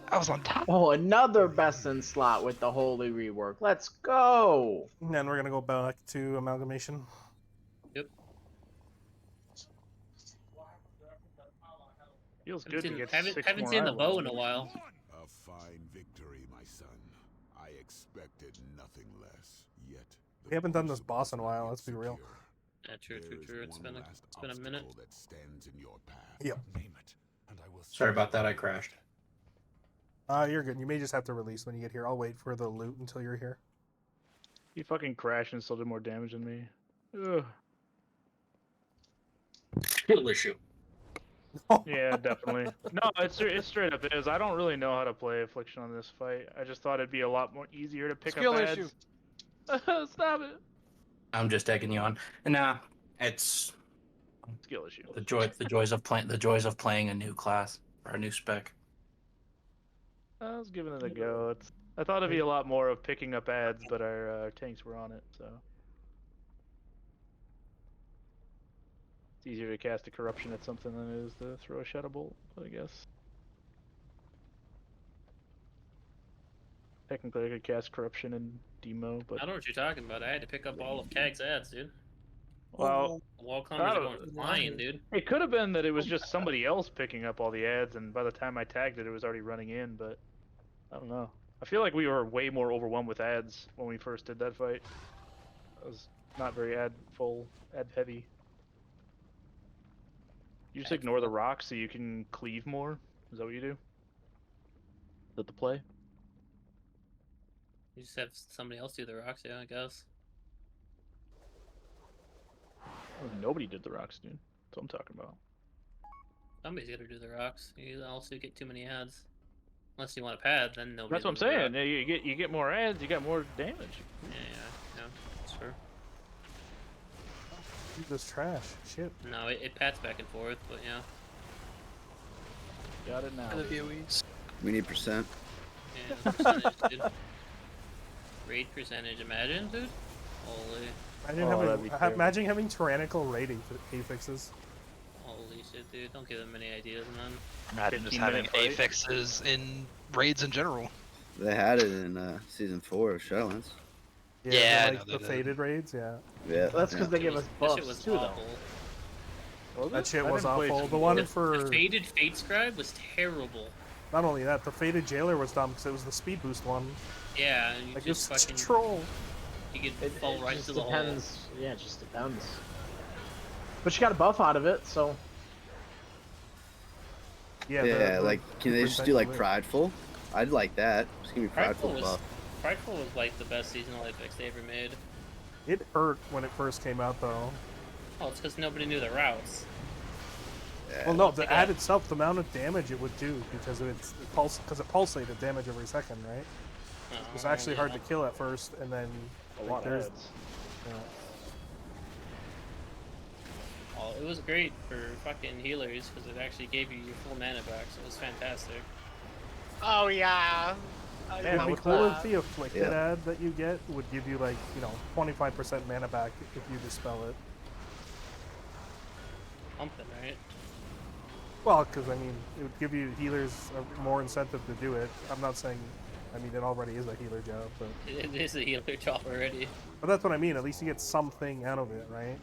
I was on top. Oh, another best in slot with the holy rework. Let's go. And then we're gonna go back to Amalgamation. Yep. Feels good to get Haven't 6 seen more the islands. bow in a while. A fine victory, my son. I expected nothing less. Yet We haven't done this boss in a while, let's be real. Yeah, true. It's been a minute. that stands in your path. Yep. Name it, and I will Sorry about that, I crashed. You're good. You may just have to release when you get here. I'll wait for the loot until you're here. He fucking crashed and still did more damage than me. Ugh. Skill issue. Yeah, definitely. No, it's straight up is. I don't really know how to play Affliction on this fight. I just thought it'd be a lot more easier to pick Skill up issue. ads. Stop it. I'm just egging you on. Nah, it's Skill issue. the joys of playing a new class or a new spec. I was giving it a go. I thought it'd be a lot more of picking up ads, but our tanks were on it, so it's easier to cast a corruption at something than it is to throw a shadow bolt, I guess. Technically, I could cast corruption and demo, but I don't know what you're talking about. I had to pick up all of Kag's ads, dude. well, Wall climbers are going flying, dude. it could have been that it was just somebody else picking up all the ads, and by the time I tagged it, it was already running in. But I don't know. I feel like we were way more overwhelmed with ads when we first did that fight. I was not very ad heavy. You just ignore the rocks so you can cleave more. Is that what you do? Is that the play? You just have somebody else do the rocks, yeah, I guess. Oh, nobody did the rocks, dude. That's what I'm talking about. Somebody's got to do the rocks. You also get too many ads. Unless you want a pad, then nobody. That's what I'm does the rock. saying. You get more ads, you got more damage. Yeah, that's true. This trash. Shit. No, it pats back and forth, but yeah. Got it now. And the VOEs. We need percent. Yeah, the percentage, dude. Raid percentage, imagine, dude. Holy. Imagine having tyrannical raid affixes. Holy shit, dude. Don't give them any ideas, man. Imagine just having affixes in raids in general. They had it in season 4 of Shadowlands. Yeah, I know like they the did. faded raids, yeah. Yeah, That's because they give us That shit buffs was too, awful. though. That shit I was didn't play awful. season The one The for faded Fate Scribe was terrible. not only that, the faded jailer was dumb because it was the speed boost one. Yeah, and you Like just it's fucking troll. You could It fall right just into the hole. depends. Yeah, it just depends. But you got a buff out of it, so. Yeah, like, can they just do like Prideful? I'd like that. Just give me Prideful buff. Prideful was like the best seasonal FX they ever made. It hurt when it first came out, though. Oh, it's because nobody knew the routes. Well, no, the ad itself, the amount of damage it would do because it pulsated damage every second, right? It was actually hard to kill at first, and then A lot of there's- ads. yeah. Oh, it was great for fucking healers because it actually gave you your full mana back, so it was fantastic. Oh yeah. Man, it would be cool if the afflicted ad that you get would give you like 25% mana back if you dispel it. Something, right? Well, because I mean, it would give you healers more incentive to do it. I'm not saying, I mean, it already is a healer job, but It is a healer job already. that's what I mean. At least you get something out of it, right?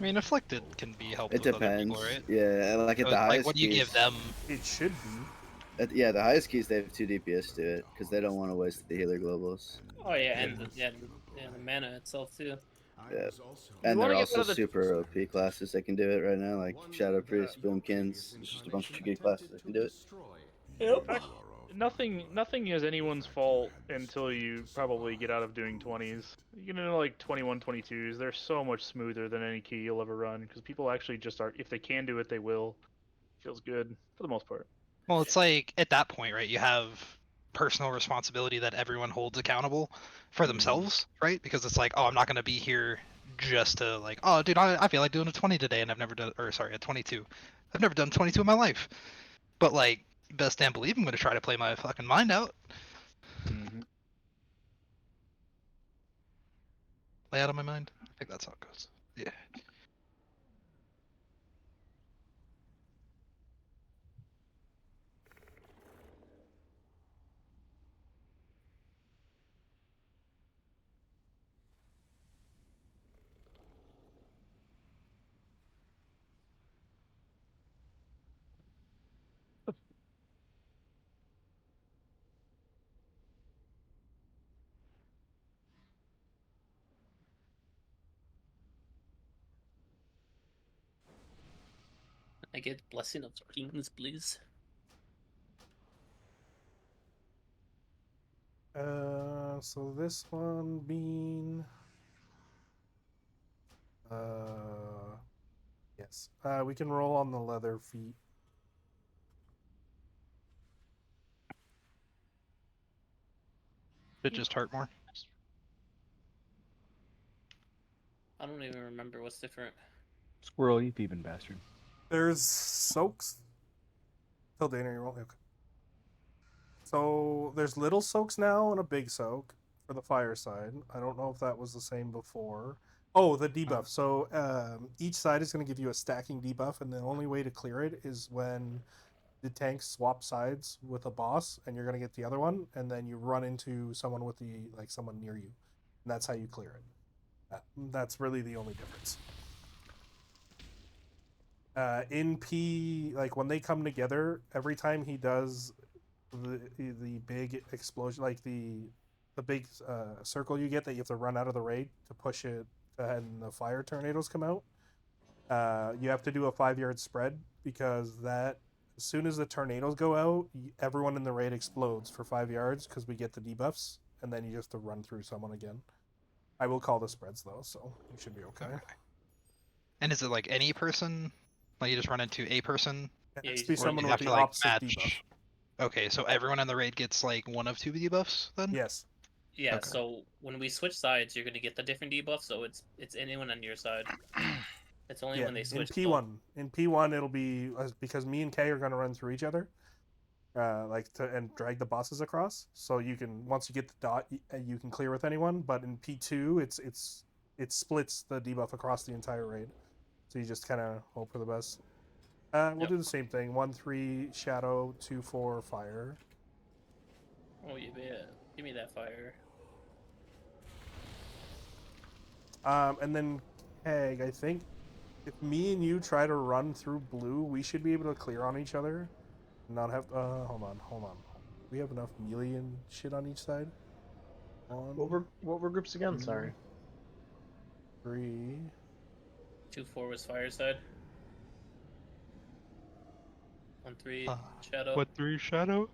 I mean, Afflicted can be helped It with other depends. people, right? Yeah, like at So the it's highest like, what do you keys, give them? It should be. Yeah, the highest keys they have 2 DPS to it because they don't want to waste the healer globals. Oh yeah, and the mana itself too. Yeah. You And wanna they're get also out of the- super OP classes that can do it right now, like Shadow Priest, Boomkins. There's just a bunch of good classes that can do it. Yep. Nothing is anyone's fault until you probably get out of doing 20s. You get into like 21, 22s. They're so much smoother than any key you'll ever run because people actually just are. If they can do it, they will. Feels good for the most part. Well, it's like at that point, right? You have personal responsibility that everyone holds accountable for themselves, right? Because it's like, oh, I'm not going to be here just to like, oh, dude, I feel like doing a 20 today, and I've never done, or sorry, a 22. I've never done 22 in my life. But like, best damn believe I'm going to try to play my fucking mind out. Lay out of my mind. I think that's how it goes. Yeah. I get Blessing of Kings, please. So this one being yes. We can roll on the leather feet. It just hurt more. I don't even remember what's different. Squirrel, you thieving bastard. There's soaks. Till Dana, you roll. Okay. So there's little soaks now and a big soak for the fireside. I don't know if that was the same before. Oh, the debuff. So each side is going to give you a stacking debuff, and the only way to clear it is when the tank swap sides with a boss, and you're going to get the other one, and then you run into someone with the someone near you, and that's how you clear it. That's really the only difference. In P, like when they come together, every time he does the big explosion, like the big circle you get that you have to run out of the raid to push it, and the fire tornadoes come out. You have to do a 5-yard spread because that as soon as the tornadoes go out, everyone in the raid explodes for 5 yards because we get the debuffs, and then you just have to run through someone again. I will call the spreads though, so you should be okay. And is it like any person? Like you just run into a person? It has to be Or someone you with have the to, like, opposite debuff. Okay, so everyone in the raid gets like one of 2 debuffs then? Yes. Yeah, Okay. so when we switch sides, you're gonna get the different debuff, so it's anyone on your side. It's only when they switch. In P1. In P1, it'll be because me and Kay are going to run through each other, and drag the bosses across. So you can once you get the dot, you can clear with anyone. But in P2, it splits the debuff across the entire raid. So you just kind of hope for the best. We'll do the same thing. 1-3 shadow, 2-4 fire. Oh, you bet. Give me that fire. And then Keg, I think if me and you try to run through blue, we should be able to clear on each other. Not have hold on. We have enough melee and shit on each side. What were groups again? Sorry. 3. 2-4 was fireside. 1-3 shadow. 1-3 shadow.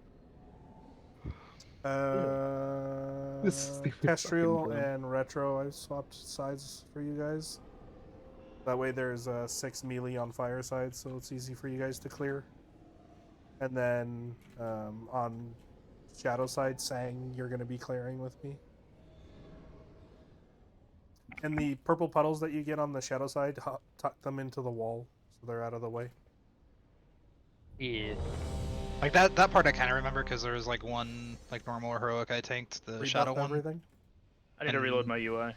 Kestriel and Retro, I swapped sides for you guys. That way there's 6 melee on fireside, so it's easy for you guys to clear. And then on shadow side, Sang, you're going to be clearing with me. And the purple puddles that you get on the shadow side, tuck them into the wall so they're out of the way. Yeah. Like that part I kind of remember because there was like one like normal or heroic I tanked the Rebuff shadow one. everything? I need to reload my UI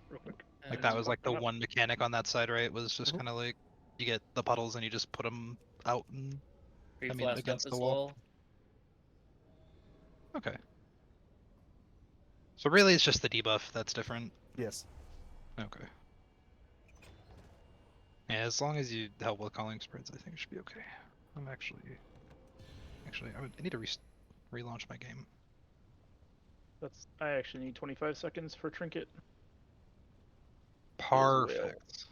real quick. Like that was like the one mechanic on that side, right? It was just kind of like you get the puddles and you just put them out and against the wall. Well. Okay. So really, it's just the debuff that's different. Yes. Okay. Yeah, as long as you help with calling spreads, I think it should be okay. I'm actually, I need to relaunch my game. I actually need 25 seconds for trinket. Perfect.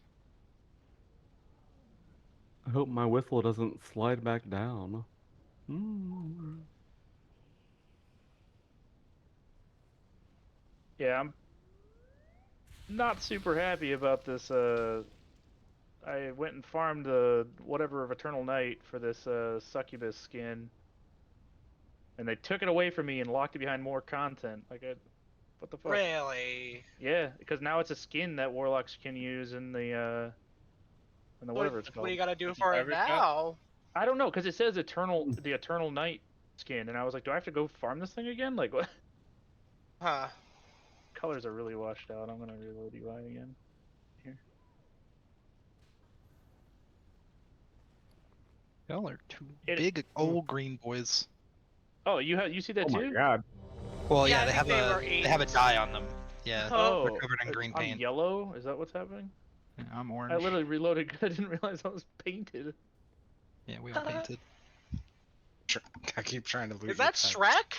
I hope my whistle doesn't slide back down. Mm. Yeah, I'm not super happy about this. I went and farmed whatever of Eternal Night for this succubus skin, and they took it away from me and locked it behind more content. What the fuck? Really? Yeah, because now it's a skin that warlocks can use in the whatever it's called. What do you gotta do for it now? I don't know, because it says the Eternal Night skin, and I was like, do I have to go farm this thing again? Like what? Huh. Colors are really washed out. I'm gonna reload UI again. Here. Y'all are two big old green boys. Oh, you see that too? Oh my god. Well, Yeah, yeah, I think they have a dye on them. Yeah, Oh, they're covered in green I'm paint. yellow? Is that what's happening? Yeah, I'm orange. I literally reloaded because I didn't realize I was painted. Yeah, we all painted. I keep trying to lose. Is that Shrek?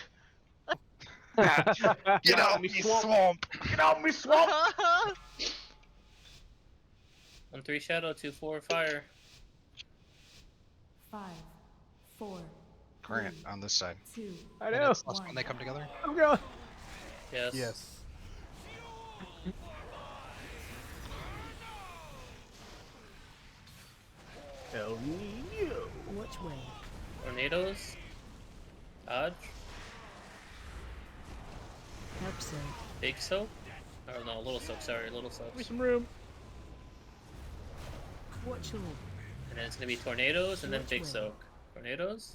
Get out me swamp! Get out me swamp! 1-3 shadow, 2-4 fire. 5, 4, Grant on this side. 2. I know. When they come together. I'm going. Yes. Yes. El Nino. Which way? Tornadoes. Dodge. Help so. Big soak. Or no, little soak. Sorry, little soak. Give me some room. Watch your. And then it's gonna be tornadoes and then Which big way? soak. Tornadoes.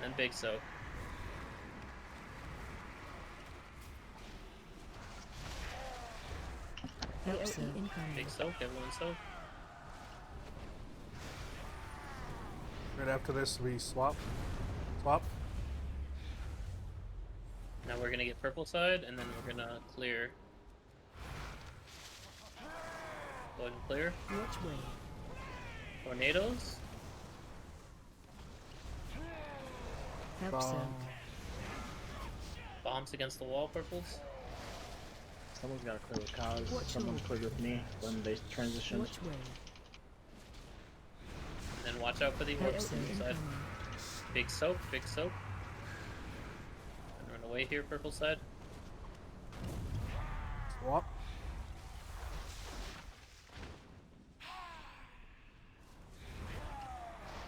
And then big soak. Help so. Incoming. Big soak. Everyone soak. Right after this, we swap. Swap. Now we're gonna get purple side, and then we're gonna clear. Go ahead and clear. Which way? Tornadoes. Help so. Bombs against the wall, purples. Someone's gotta clear with Kaz. Watch Someone your- cleared with me when they transitioned. Which way? And then watch out for the Help orbs so. on the side. Incoming. Big soak, big soak. And run away here, purple side. Swap.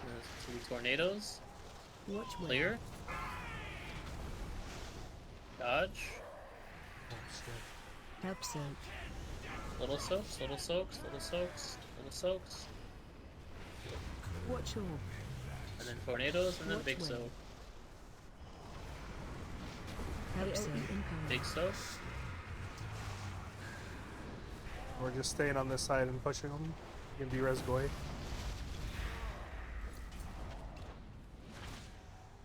And then 2 tornadoes. Which way? Clear. Dodge. Help so. Little soaks, little soaks, little soaks, little soaks. Watch your. And then tornadoes, and then Which big way? soak. Help so. Incoming. Big soak. We're just staying on this side and pushing them. You can de-res Goy.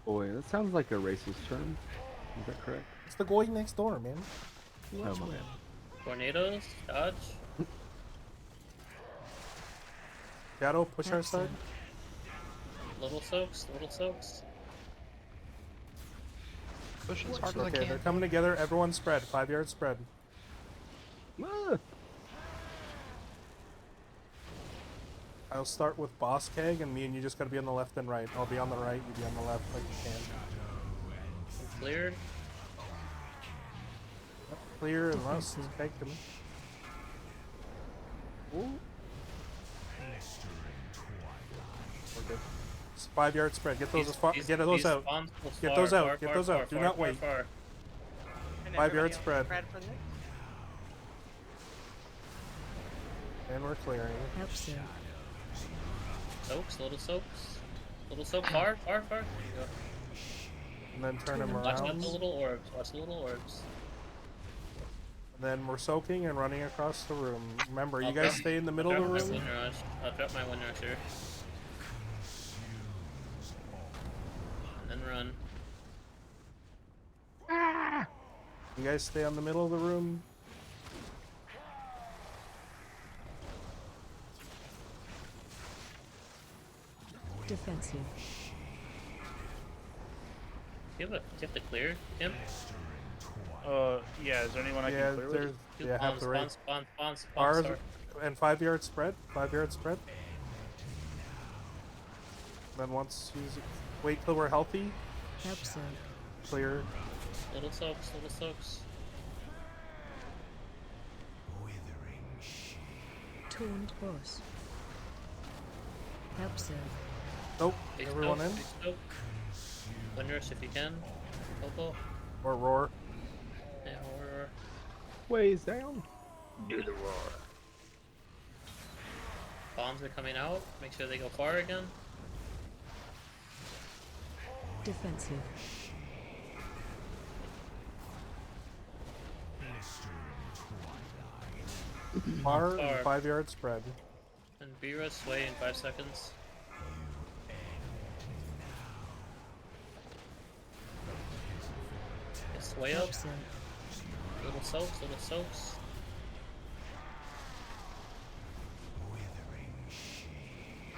Boy, that sounds like a racist term. Is that correct? It's the Goy next door, man. Which Oh my way? bad. Tornadoes. Dodge. Shadow, push our Help so. side. Little soaks, little soaks. Push as hard as I Okay, they're can. coming together. Everyone spread. 5-yard spread. Ah. I'll start with Boss Keg, and me and you just gotta be on the left and right. I'll be on the right, you be on the left like you can. Cleared. Clear and Rust. Keg to me. Ooh. We're good. It's 5-yard spread. Get those as far. Get those out. Get those out. Get those out. Do not wait. And 5-yard everybody spread. else for this? And we're clearing. Help so. Soaks, little soaks. Little soak, far, far, far. There you go. And then turn them Watch out around. the little orbs. Watch the little orbs. And then we're soaking and running across the room. Remember, you I'll guys drop- stay in the I'll middle of drop the my room. wind rush. I'll drop my wind rush here. And then run. You guys stay on the middle of the room. Defensive. Do you have to clear him? Yeah. Is there anyone I Yeah, can clear there's with? yeah, have the right Spawn, bars start. and 5-yard spread. 5-yard spread. Then once you wait till we're healthy. Help zone. Clear. Little soaks, little soaks. Taunt boss. Help zone. Nope. Big Everyone soak, in. big soak. Windrush if you can. Help. Or roar. Yeah, or Ways down. do the roar. Bombs are coming out. Make sure they go far again. Defensive. Bar and 5-yard spread. And B-Res sway in 5 seconds. Sway up. Little soaks, little soaks.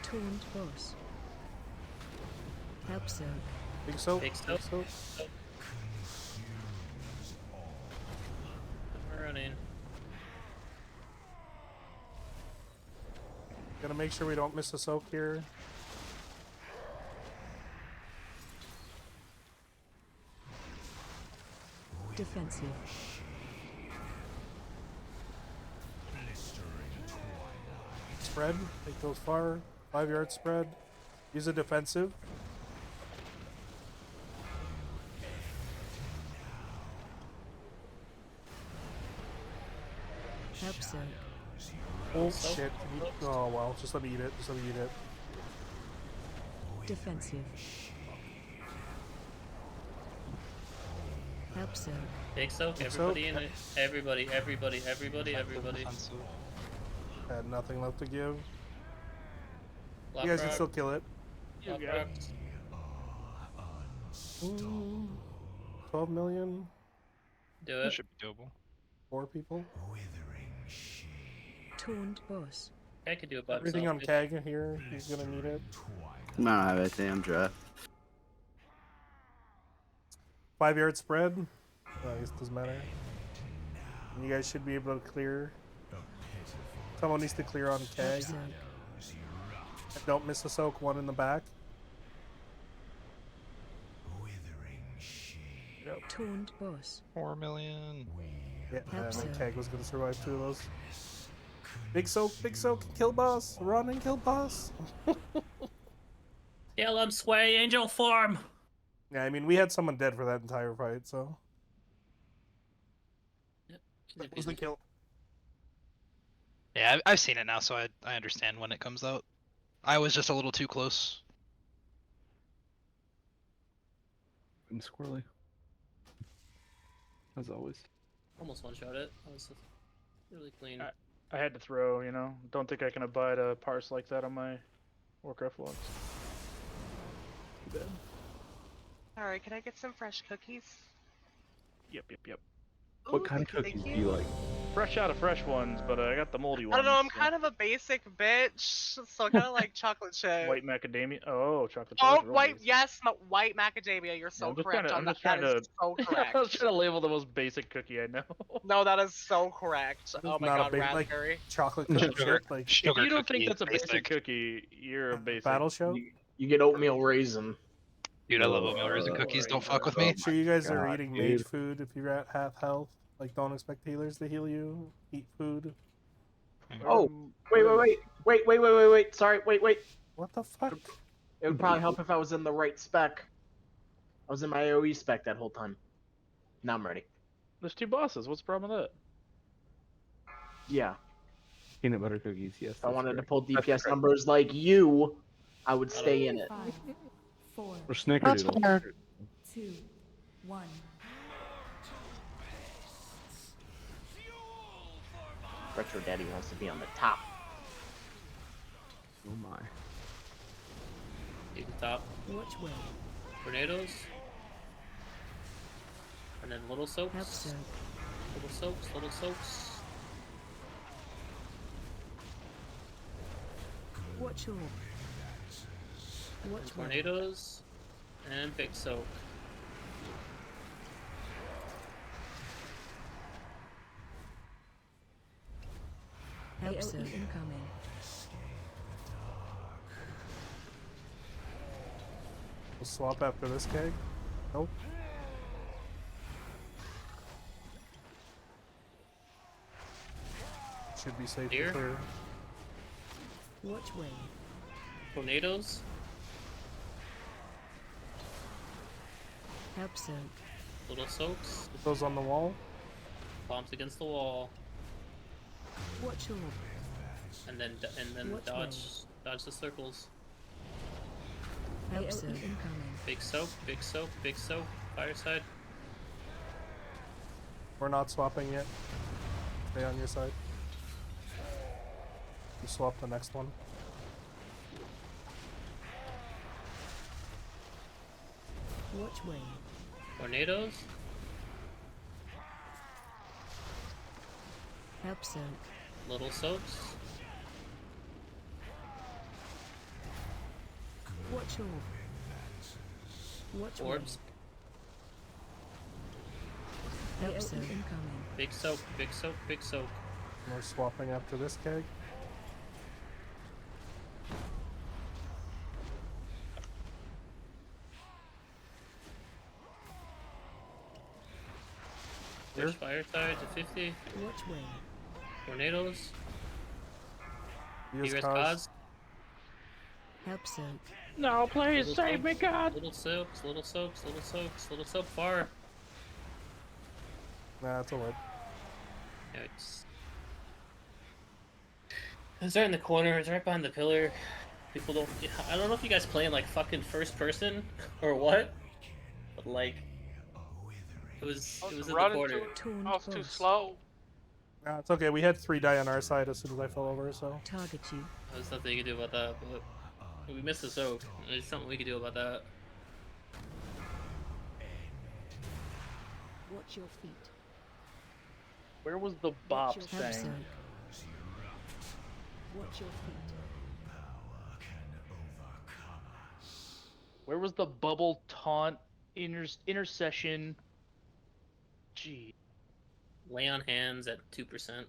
Taunt boss. Help zone. Big soak. Big soak. We're running. Gotta make sure we don't miss a soak here. Defensive. Spread. Take those far. 5-yard spread. Use a defensive. Help zone. Oh shit. Oh well. Just let me eat it. Just let me eat it. Defensive. Help zone. Big soak, Big everybody soak. in it. Everybody. Had nothing left to give. Block You guys can rock. still kill it. Block rock. Ooh, 12 million. Do That it. should be doable. 4 people. Taunt boss. I could do it by Everything on himself. Kag here. He's gonna need it. I don't have anything. I'm dry. 5-yard spread. I guess it doesn't matter. You guys should be able to clear. Someone needs to clear on Kag. Don't miss a soak. One in the back. Taunt boss. 4 million. Yeah, Help and zone. Kag was gonna survive 2 of those. Big soak, kill boss. Run and kill boss. DLM sway, angel form. Yeah, I mean, we had someone dead for that entire fight, so. That was the kill. Yeah, I've seen it now, so I understand when it comes out. I was just a little too close. I'm squirrely. As always. Almost one-shot it. That was really clean. I had to throw, you know. Don't think I can abide a parse like that on my Warcraft logs. Too bad. Alright, can I get some fresh cookies? Yep. What Ooh, kind of thank cookies do you. you like? Fresh out of fresh ones, but I got the moldy ones. I don't know, I'm so- kind of a basic bitch, so I kind of like chocolate chip. White macadamia. Oh, chocolate chip. Oh, is real white, basic. yes, white macadamia. You're Yeah, so I'm just correct trying to. on I'm that. just trying That to. is so I was correct. trying to label the most basic cookie I know. No, that is so correct. Oh my Not god, a big, raspberry. like chocolate covered Sugar. shit, like If Sugar you don't cookie think that's a is basic cookie, you're a basic. Battle Show. You get oatmeal raisin. Dude, I love oatmeal raisin cookies. Don't fuck with me. Make sure you guys are God, eating dude. mage food if you're at half health. Like, don't expect healers to heal you. Eat food. Oh, wait. Sorry, wait. What the fuck? It would probably help if I was in the right spec. I was in my AoE spec that whole time. Now I'm ready. There's 2 bosses. What's the problem with that? Yeah. Peanut butter cookies, yes. If I that's wanted to correct. pull That's DPS correct. numbers like you, I would stay in it. 5, 4, Or snickerdoodle. 2, 1. Retro Daddy wants to be on the top. Oh my. Take the top. Watch well. Tornadoes. And then little soaks. Help zone. Little soaks. Watch all. Watch and where. tornadoes, and big soak. Help zone incoming. We'll swap after this keg. Nope. Should be safe Here. for. Watch where. Tornadoes, Help soak. little soaks, Put those on the wall. bombs against the wall, Watch orb. and then Watch dodge the circles. Help zone incoming. Big soak, big soak, big soak. Fireside. We're not swapping yet. Stay on your side. You swap the next one. Watch where. Tornadoes, Help soak. little soaks, Watch orb. Watch orbs, where. Help zone incoming. big soak, big soak, big soak. We're swapping after this keg. Push fireside to 50. Watch where. Tornadoes. Use Here's cause. cause. Help soak. No, please Little save me, soaks, God. Little soaks, little soaks, little soaks, little soak far. Nah, it's a win. It's right in the corner. It's right behind the pillar. People don't. I don't know if you guys play in like fucking first person or what, but like it was in the corner. I was too slow. Nah, it's okay. We had 3 die on our side as soon as I fell over, so. Target you. There's nothing you can do about that, but we missed the soak. There's something we can do about that. Watch your feet. Where was the bop Help thing? soak. Watch your feet. Where was the bubble taunt intercession? Gee. Lay on hands at 2%.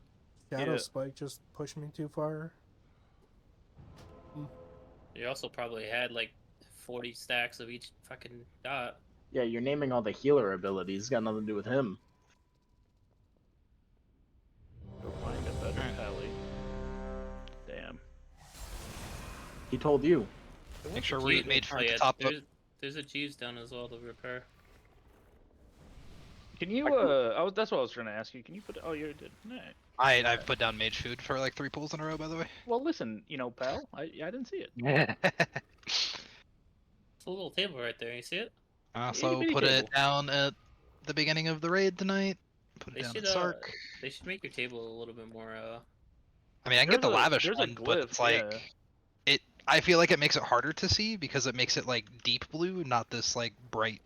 Shadow Yeah. Spike just pushed me too far. You also probably had like 40 stacks of each fucking dot. Yeah, you're naming all the healer abilities. It's got nothing to do with him. Go find a better pally. Damn. He told you. Make sure we made for the top up. There's a Jeeves down as well to repair. Can you? That's what I was trying to ask you. Can you put? Oh, you did. No. I've put down mage food for like 3 pulls in a row, by the way. Well, listen, pal. I didn't see it. It's a little table right there. You see it? I also put it down at the beginning of the raid tonight. Put it down at Sark. They should make your table a little bit more. I mean, I can get the lavish there's a one, but it's like I feel like it makes it harder to see because it makes it like deep blue, not this like bright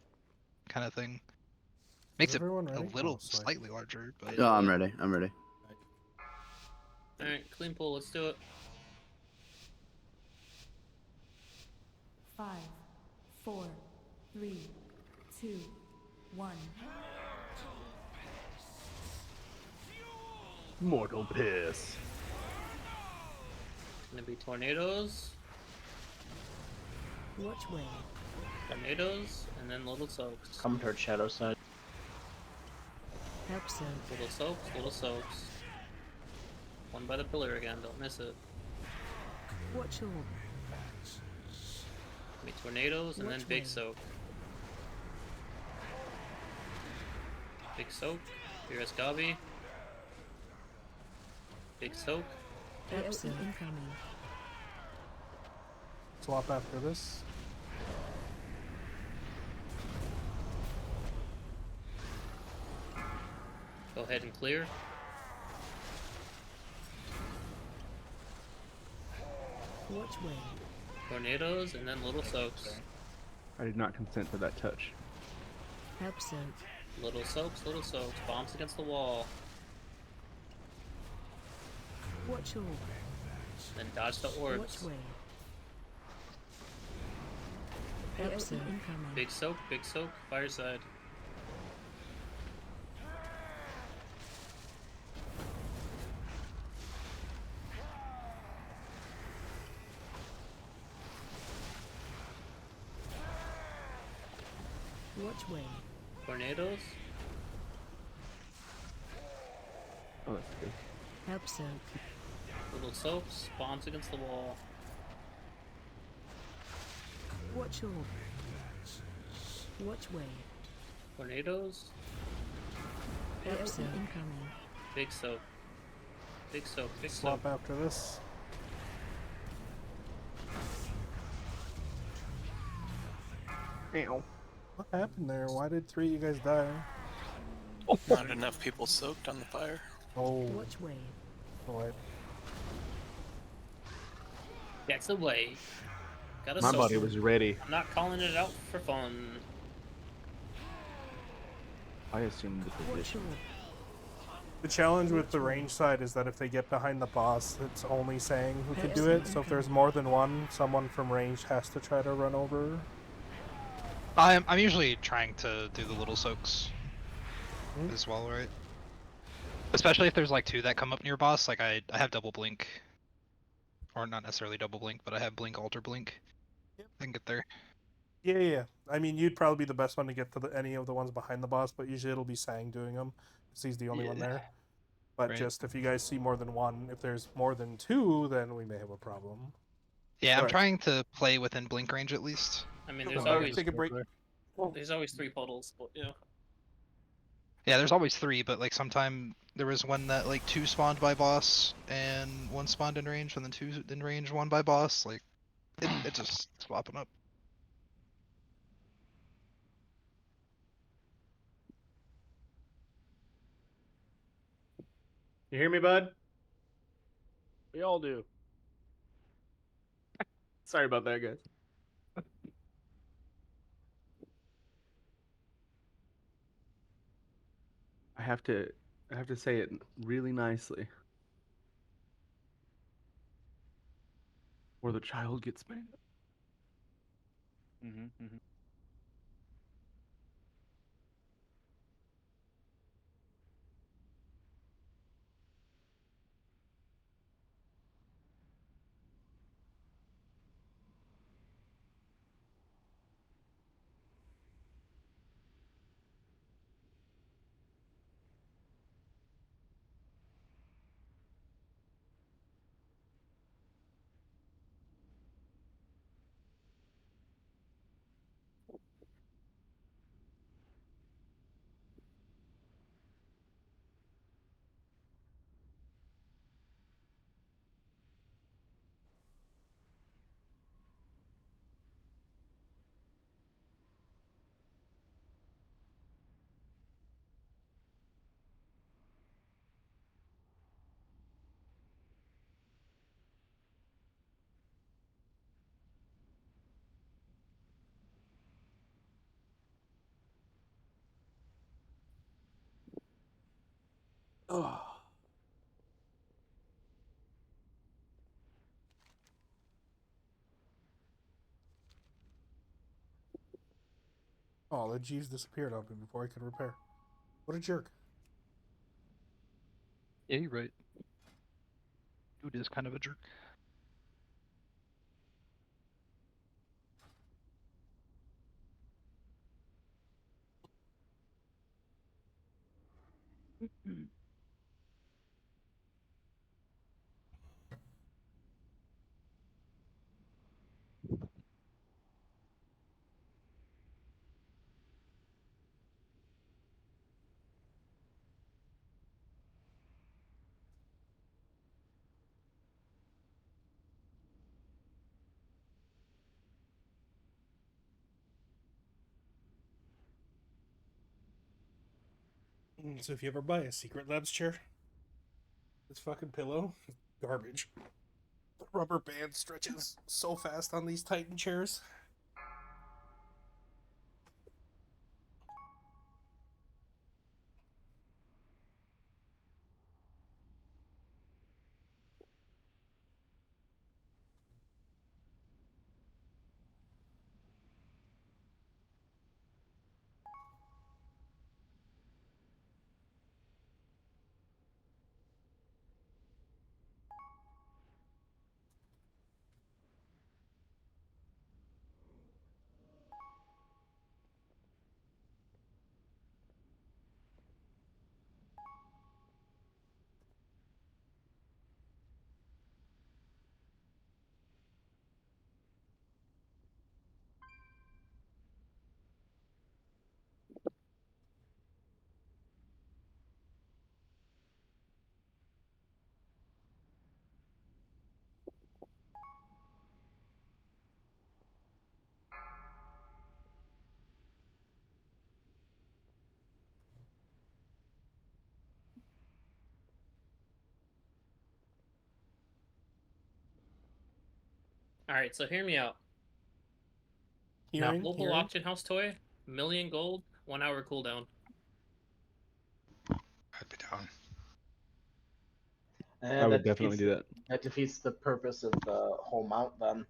kind of thing. Makes it a little slightly larger, but Oh, I'm ready. I'm ready. Alright, clean pull. Let's do it. 5, 4, 3, 2, 1. Mortal piss. Gonna be tornadoes, Watch where. tornadoes, and then little soaks. Come towards shadow side. Help soak. Little soaks, little soaks. One by the pillar again. Don't miss it. Watch orb. Be tornadoes and then Watch big way. soak. Big soak. Here's Gabi. Big soak. Help soak incoming. Swap after this. Go ahead and clear. Watch where. Tornadoes and then little soaks. I did not consent to that touch. Help soak. Little soaks, little soaks. Bombs against the wall. Watch orb. Then dodge the Watch orbs. where. AOE incoming. Big soak, fireside. Watch way. Tornadoes. Oh, that's good. Help soak. Little soap spawns against the wall. Watch orb. Watch way. Tornadoes. AOE incoming. Big soap. Big soap. Swap after this. Ow. What happened there? Why did 3 of you guys die? Not enough people soaked on the fire. Oh. Watch way. Boy. That's the way. Gotta My soak. body was ready. I'm not calling it out for fun. I assumed the position. The challenge with the range side is that if they get behind the boss, it's only saying who can do it. So if there's more than one, someone from range has to try to run over. I'm usually trying to do the little soaks as well, right? Especially if there's like 2 that come up near boss. Like I have double blink, or not necessarily double blink, but I have blink, alter blink. I can get there. Yeah. I mean, you'd probably be the best one to get to any of the ones behind the boss, but usually it'll be Sang doing them, because he's the only one there. But just if you guys see more than one, if there's more than 2, then we may have a problem. Yeah, I'm Alright. trying to play within blink range at least. I mean, there's Alright, always take a break. There's always 3 puddles, but yeah. Yeah, there's always 3, but like sometime there was one that like 2 spawned by boss and 1 spawned in range, and then 2 in range, 1 by boss. Like it just swapping up. You hear me, bud? We all do. Sorry about that, guys. I have to say it really nicely, or the child gets mad. Oh. Oh, the Jeeves disappeared on me before I could repair. What a jerk. Yeah, you're right. Dude is kind of a jerk. So if you ever buy a Secret Labs chair, this fucking pillow, garbage. The rubber band stretches so fast on these Titan chairs. Alright, so hear me out. Hearing, Global hearing. auction house toy, 1,000,000 gold, 1 hour cooldown. I'd be down. And I would definitely do that. That defeats the purpose of the whole mount then.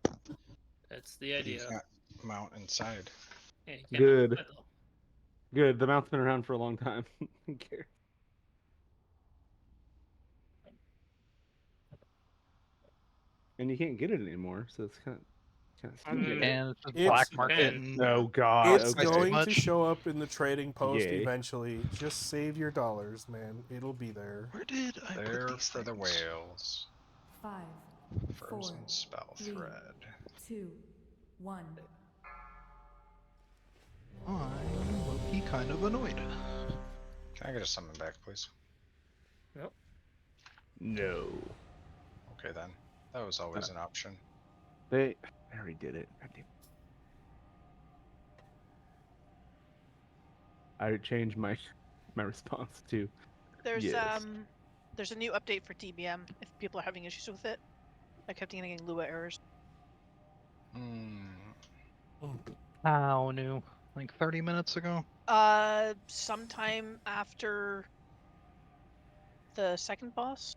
That's the You idea. can't mount inside. Yeah, you can't mount Good. inside, though. Good. The mount's been around for a long time. Who cares? And you can't get it anymore, so it's kind of stupid. And it's just It's- black market. can. And Oh God! It's okay. going to much. show up in the trading post Yay. eventually. Just save your dollars, man. It'll be there. Where did I There put these for the things? whales. 5, Frozen 4, spell 3, thread. 2, 1. I'm low-key kind of annoyed. Can I get a summon back, please? Yep. No. Okay then. That was always an option. They already did it. God damn. I changed my response to There's yes. there's a new update for TBM if people are having issues with it. I kept getting Lua errors. How new? Like 30 minutes ago? Sometime after the second boss.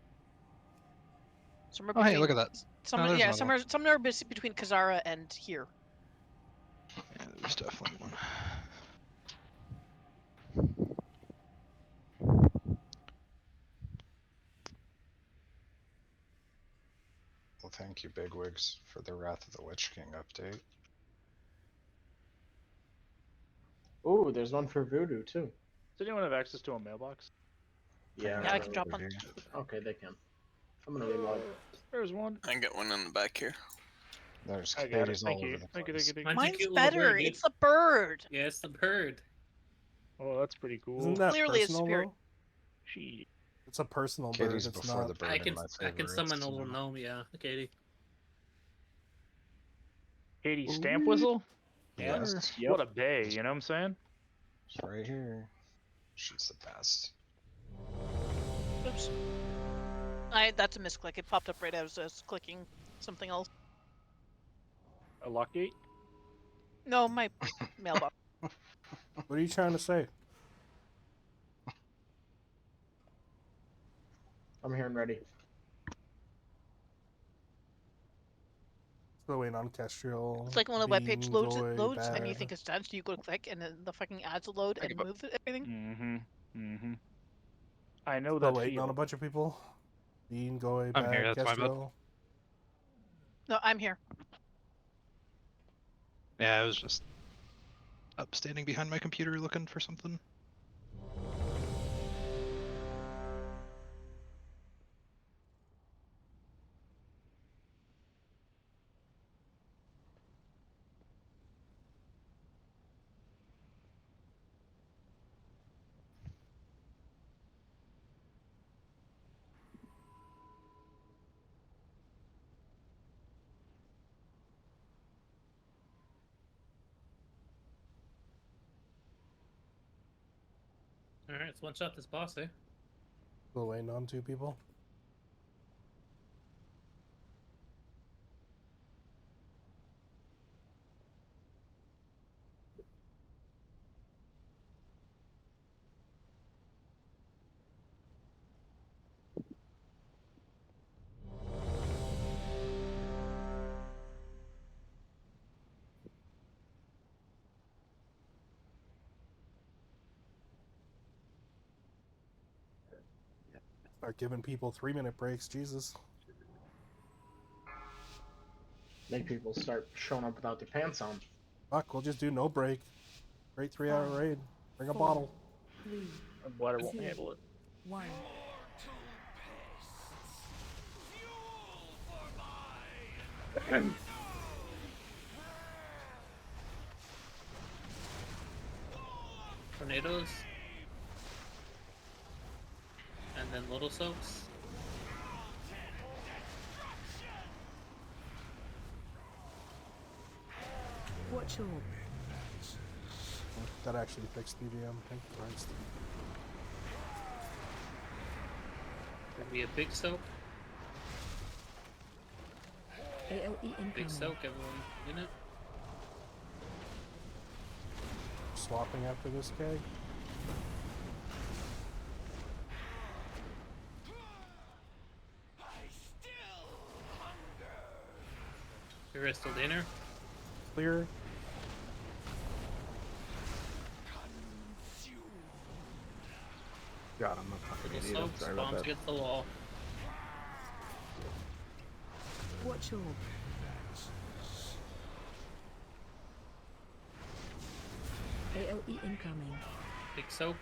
Somewhere Oh, between, hey, look at that. Somewhere, there's yeah, another somewhere between Kazara and here. Yeah, there's definitely one. Well, thank you, Bigwigs, for the Wrath of the Lich King update. Ooh, there's one for Voodoo too. Does anyone have access to a mailbox? Yeah. Yeah, I can drop one. Okay, they can. I'm gonna reload. There's one. I got one in the back here. There's I got it. Katie's Thank all you. over the Thank you, place. thank you, thank you. Mine's a Mine's cute little better. bird, dude. It's a bird. Yeah, it's the bird. Oh, that's pretty cool. Isn't that Clearly a personal, spirit. though? She. It's a personal Katie's bird. It's before not. the bird I in can my I can favorites, summon a you little know. gnome, yeah, Katie. Katie stamp whistle? Yes. What a bay, you know what I'm saying? She's right here. She's the best. Oops. That's a misclick. It popped up right as I was clicking something else. A lock gate? No, my mailbox. What are you trying to say? I'm here and ready. Still waiting on Kestrel. It's like when a web page Bean, loads, Goy, and you Bad. think it's done, so you go click, and then the fucking ads will load and move everything. Mm-hmm. I know Still that waiting on a feeling. bunch of people. Bean, Goy, I'm Bad, here, that's my bad. Kestrel. No, I'm here. Yeah, I was just up standing behind my computer looking for something. Alright, let's one shot this boss, eh? Still waiting on 2 people. Start giving people 3-minute breaks. Jesus. Make people start showing up without their pants on. Fuck, we'll just do no break. Great 3-hour raid. Bring a 4, bottle. 3, Water won't 2, handle it. 1. Tornadoes. And then little soaks. Watch all. That actually fixed DVM. Thank Christ. There'd be a big soak. AOE Big incoming. soak, everyone. In it. Swapping after this keg. Crystal dinner. Clear. God, I'm a fucking Little idiot. I'm soak sorry about spawns that. against the wall. Watch orb. AOE incoming. Big soak.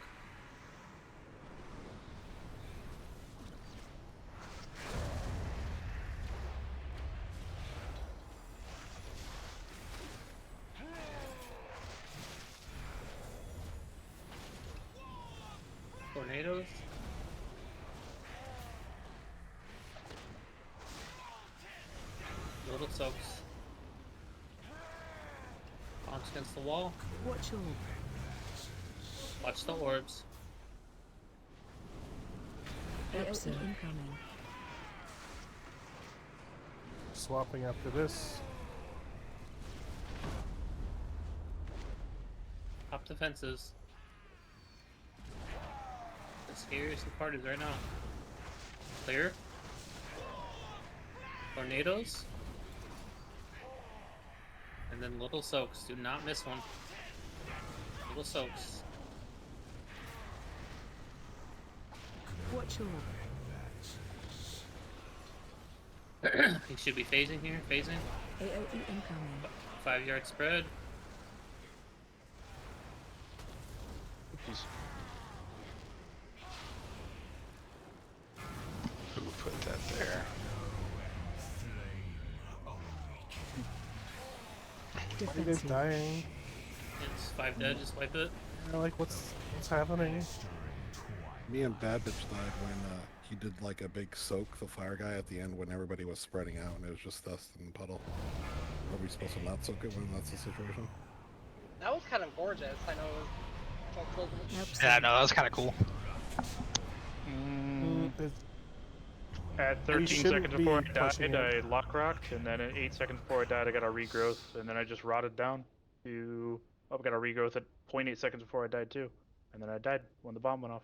Tornadoes. Little soaks. Bounce against the wall. Watch orb. Watch the orbs. AOE incoming. Swapping after this. Top defenses. The scariest part is right now. Clear. Tornadoes. And then little soaks. Do not miss one. Little soaks. Watch orb. He should be phasing here. Phasing. AOE incoming. 5-yard spread. Who put that there? Why are you guys dying? It's 5 dead. Just wipe it. Yeah, like what's happening? Me and Bad Bitch died when he did like a big soak, the fire guy, at the end when everybody was spreading out and it was just us in the puddle. Are we supposed to not soak it when that's the situation? That was kind of gorgeous. I know it was Yeah, no, that was kind of cool. At 13 seconds before I died, I lock rocked, and then at 8 seconds before I died, I got a regrowth, and then I just rotted down to. Oh, I got a regrowth at 0.8 seconds before I died too, and then I died when the bomb went off.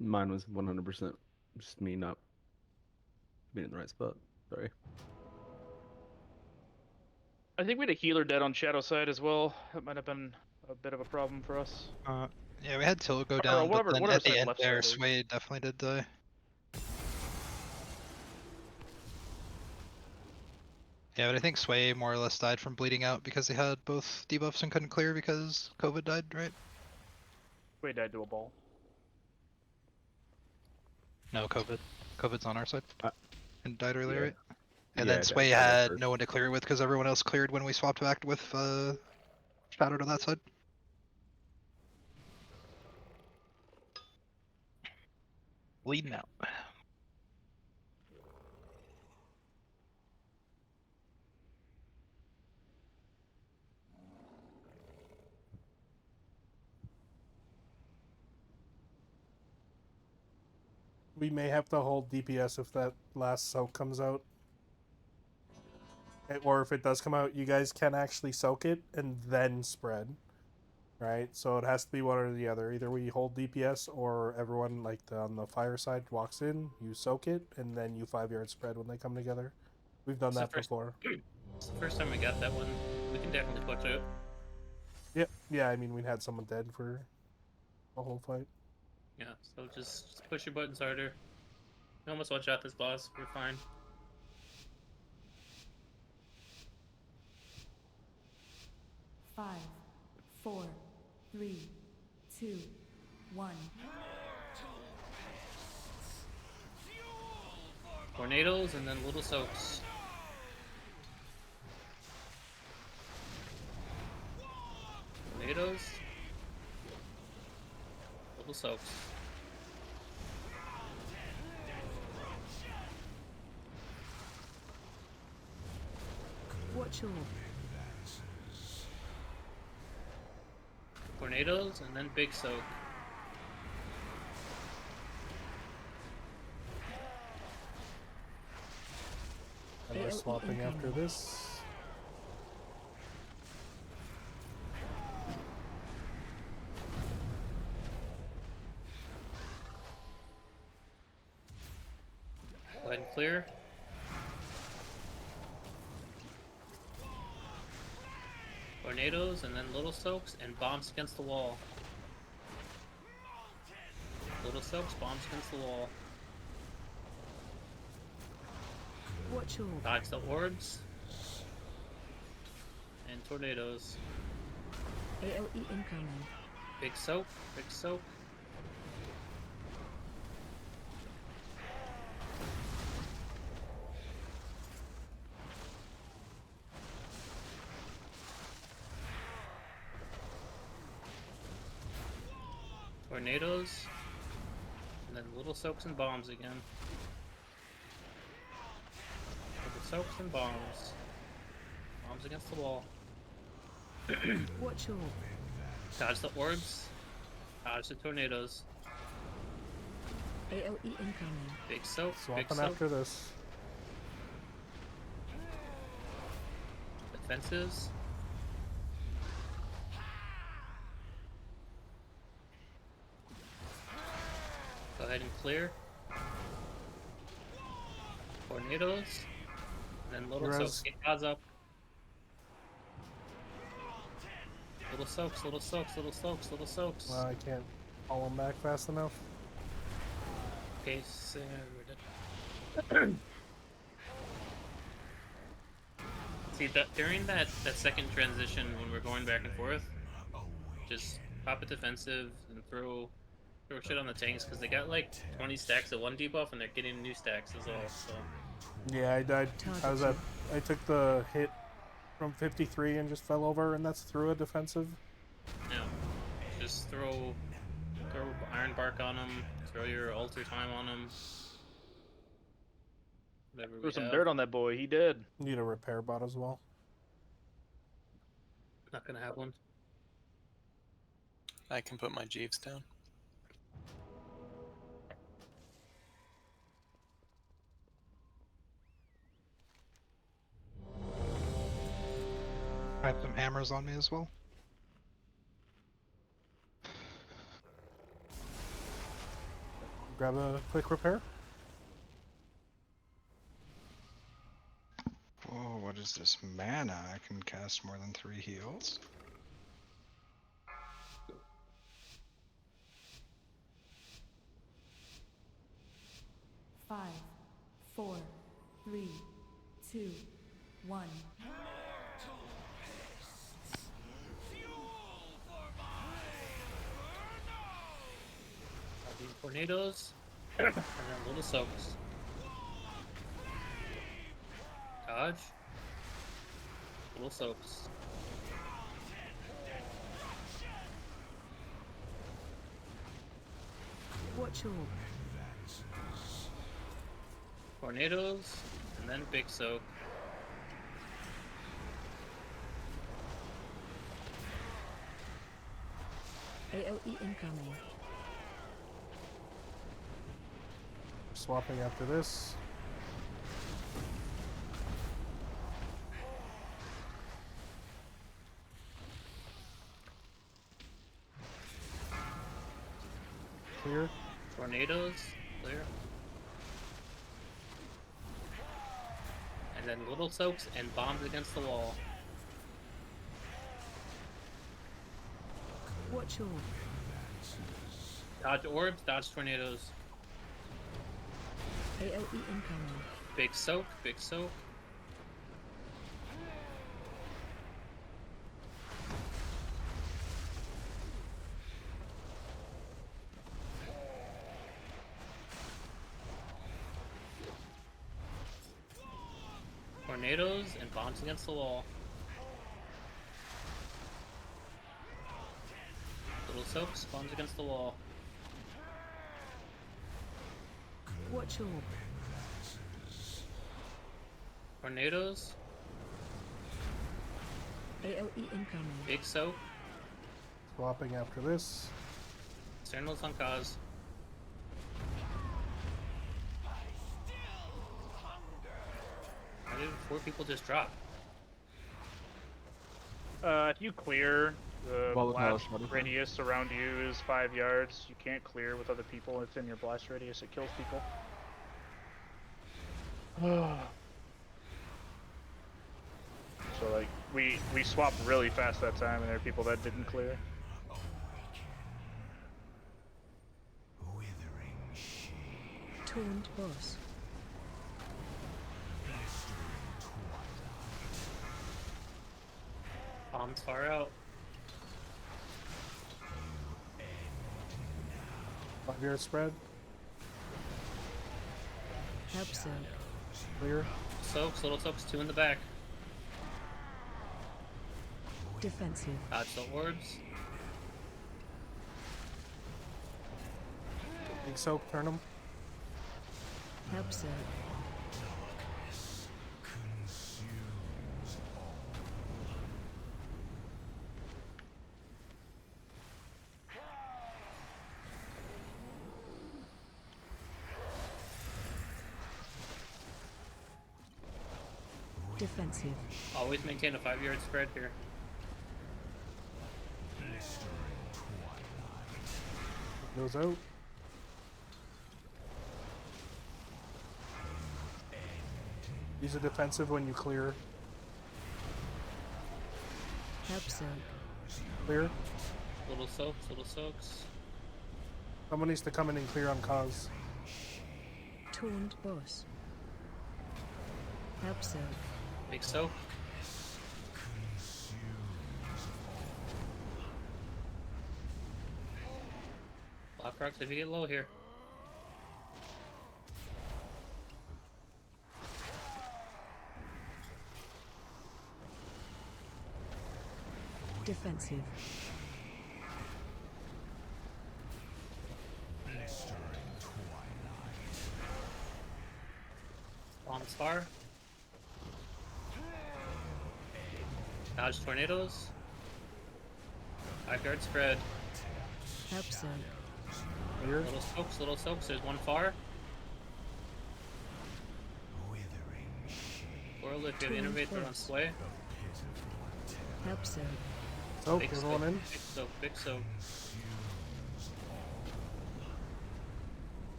Mine was 100% just me not being in the right spot. Sorry. I think we had a healer dead on Shadow side as well. That might have been a bit of a problem for us. Yeah, we had Till go Or down, whatever- but then whatever at the side end left there, side is. Sway definitely did die. Yeah, but I think Sway more or less died from bleeding out because he had both debuffs and couldn't clear because COVID died, right? We died to a ball. No, COVID. COVID's on our side. And died earlier, yeah. right? And Yeah, then I Sway died had first. no one to clear with because everyone else cleared when we swapped back with Shadow to that side. Bleeding out. We may have to hold DPS if that last soak comes out. Or if it does come out, you guys can actually soak it and then spread. Right? So it has to be one or the other. Either we hold DPS or everyone like on the fire side walks in, you soak it, and then you 5-yard spread when they come together. We've done that before. It's the first time we got that one. We can definitely push it. Yep. Yeah, I mean we had someone dead for the whole fight. Yeah, so just push your buttons harder. We almost one-shot this boss. We're fine. Five, 4, 3, 2, 1. Tornadoes and then little soaks. Tornadoes. Little soaks. Watch orb. Tornadoes and then big soak. We're AoE swapping after incoming. this. Go ahead and clear. Tornadoes and then little soaks and bombs against the wall. Little soaks, bombs against the wall. Watch your Dodge the orbs. And tornadoes. AoE incoming. Big soak, big soak. Tornadoes. And then little soaks and bombs again. Little soaks and bombs. Bombs against the wall. Watch your Dodge the orbs. Dodge the tornadoes. AoE incoming. Big soak, big Swapping soak. after this. Defenses. Go ahead and clear. Tornadoes. And then little Heroes. soaks. Get odds up. Little soaks, little soaks, little soaks, little soaks. I can't haul them back fast enough. Okay, so we're done. See, during that second transition when we're going back and forth, just pop a defensive and throw shit on the tanks because they got like 20 stacks of one debuff and they're getting new stacks as well. So Yeah, I died. I took the hit from 53 and just fell over, and that's through a defensive. yeah, just throw Iron Bark on them, throw your alter time on them. Whatever we Threw some have. dirt on that boy. He did. Need a repair bot as well. Not gonna have one. I can put my Jeeves down. I have some hammers on me as well. Grab a quick repair. Oh, what is this mana? I can cast more than 3 heals. Five, 4, 3, 2, 1. Tornadoes and then little soaks. Dodge. Little soaks. Watch your Tornadoes and then big soak. AoE incoming. Swapping after this. Clear. Tornadoes. Clear. And then little soaks and bombs against the wall. Watch your Dodge orbs, dodge tornadoes. AoE incoming. Big soak, big soak. Tornadoes and bombs against the wall. Little soaks, bombs against the wall. Watch your Tornadoes, AoE incoming. big soak, Swapping after this. externals on cause. Ready to 4 people just drop? If you clear, the Volatile blast shot, okay. radius around you is 5 yards. You can't clear with other people. It's in your blast radius. It kills people. So like we swapped really fast that time, and there are people that didn't clear. Taunt boss. Bombs far out. 5-yard spread. Help soak. Clear. Soaks, little soaks, 2 in the back. Defensive. Dodge the orbs. Big soap, turn them. Help soak. Defensive. Always maintain a 5-yard spread here. Goes out. Use a defensive when you clear. Help soak. Clear. Little soaks, little soaks. Someone needs to come in and clear on cause. Taunt boss. Help soak. Big soak. Block rocks if you get low here. Defensive. Bombs far. Dodge tornadoes. 5-yard spread. Help soak. Clear. Little soaks. There's one far. Whirl if you have innovator on sway. Help soak. Soak, Big everyone soak, in. Big soak, big soak.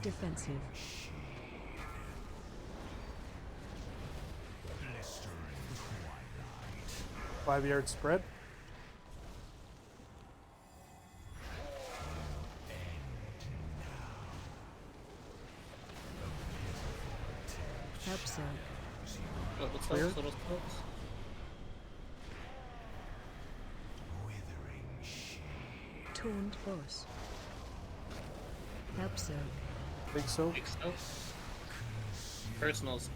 Defensive. 5-yard spread. Help soak. Little Clear. soaks, little soaks. Taunt boss. Help soak. Big soap. Big soak. Personals.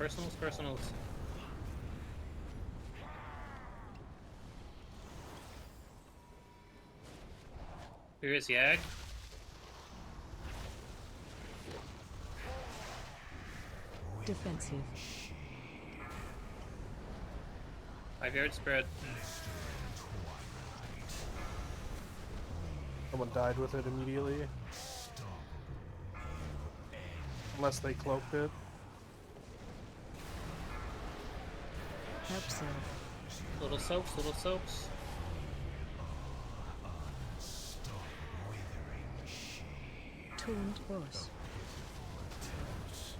Here is Yag. Defensive. 5-yard spread. Someone died with it immediately. Unless they cloaked it. Help soak. Little soaks. Taunt boss.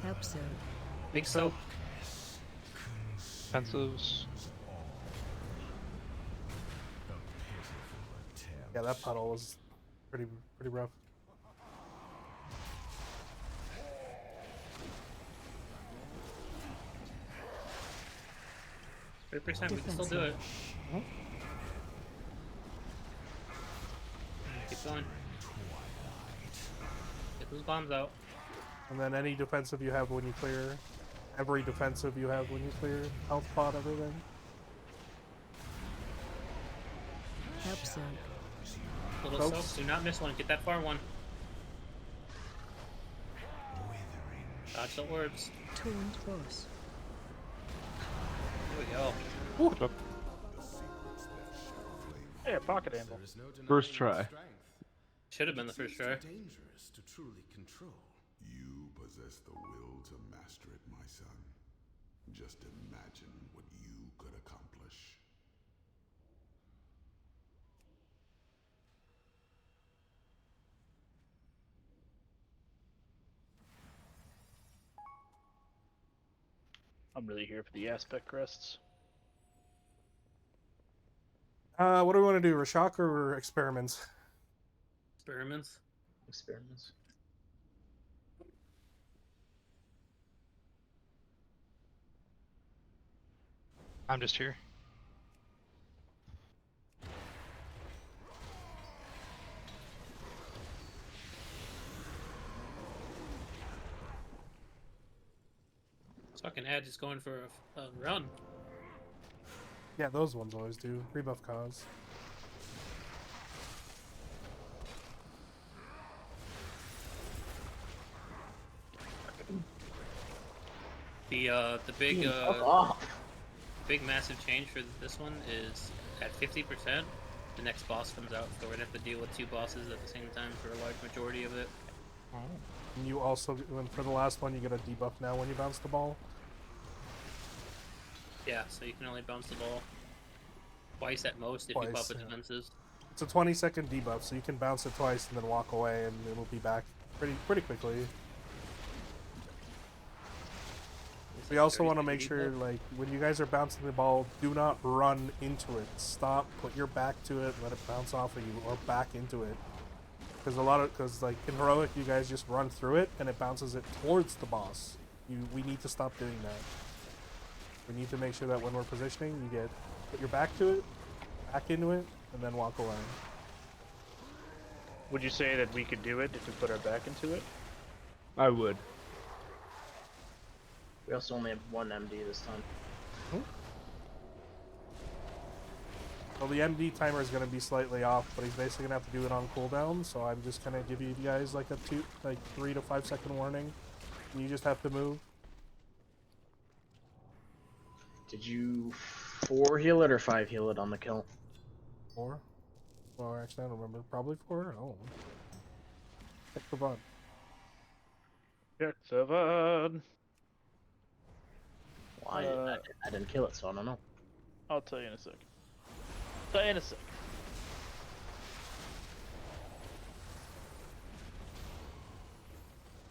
Help soak. Big soak. Defensives. Yeah, that puddle was pretty rough. 3%, we can still do it. Keep going. Get those bombs out. And then any defensive you have when you clear. Every defensive you have when you clear. Health pot, everything. Help soak. Little Folks. soaks, do not miss one. Get that far one. Dodge the orbs. Taunt boss. Here we go. Yeah, pocket handle. First try. Should have been the first try. Dangerous to truly control. You possess the will to master it, my son. Just imagine what you could accomplish. I'm really here for the aspect crests. What do we want to do? Rashok or experiments? Experiments. Experiments. I'm just here. Fucking Ad is going for a run. Yeah, those ones always do. Rebuff cause. The big off. big massive change for this one is at 50%. The next boss comes out, so we're gonna have to deal with 2 bosses at the same time for a large majority of it. And you also, for the last one, you get a debuff now when you bounce the ball. Yeah, so you can only bounce the ball twice at most if you pop the defenses. It's a 20-second debuff, so you can bounce it twice and then walk away, and it'll be back pretty quickly. We also want to make sure, like, when you guys are bouncing the ball, do not run into it. Stop, put your back to it, let it bounce off of you, or back into it. Because like in heroic, you guys just run through it and it bounces it towards the boss. We need to stop doing that. We need to make sure that when we're positioning, you put your back to it, back into it, and then walk away. Would you say that we could do it if we put our back into it? I would. We also only have 1 MD this time. Well, the MD timer is going to be slightly off, but he's basically going to have to do it on cooldown, so I'm just going to give you guys like a 3 to 5 second warning. And you just have to move. Did you 4 heal it or 5 heal it on the kill? 4? Well, actually, I don't remember. Probably 4? Oh. Check the VOD. Check the VOD. Well, I didn't kill it, so I don't know. I'll tell you in a second. Tell you in a second.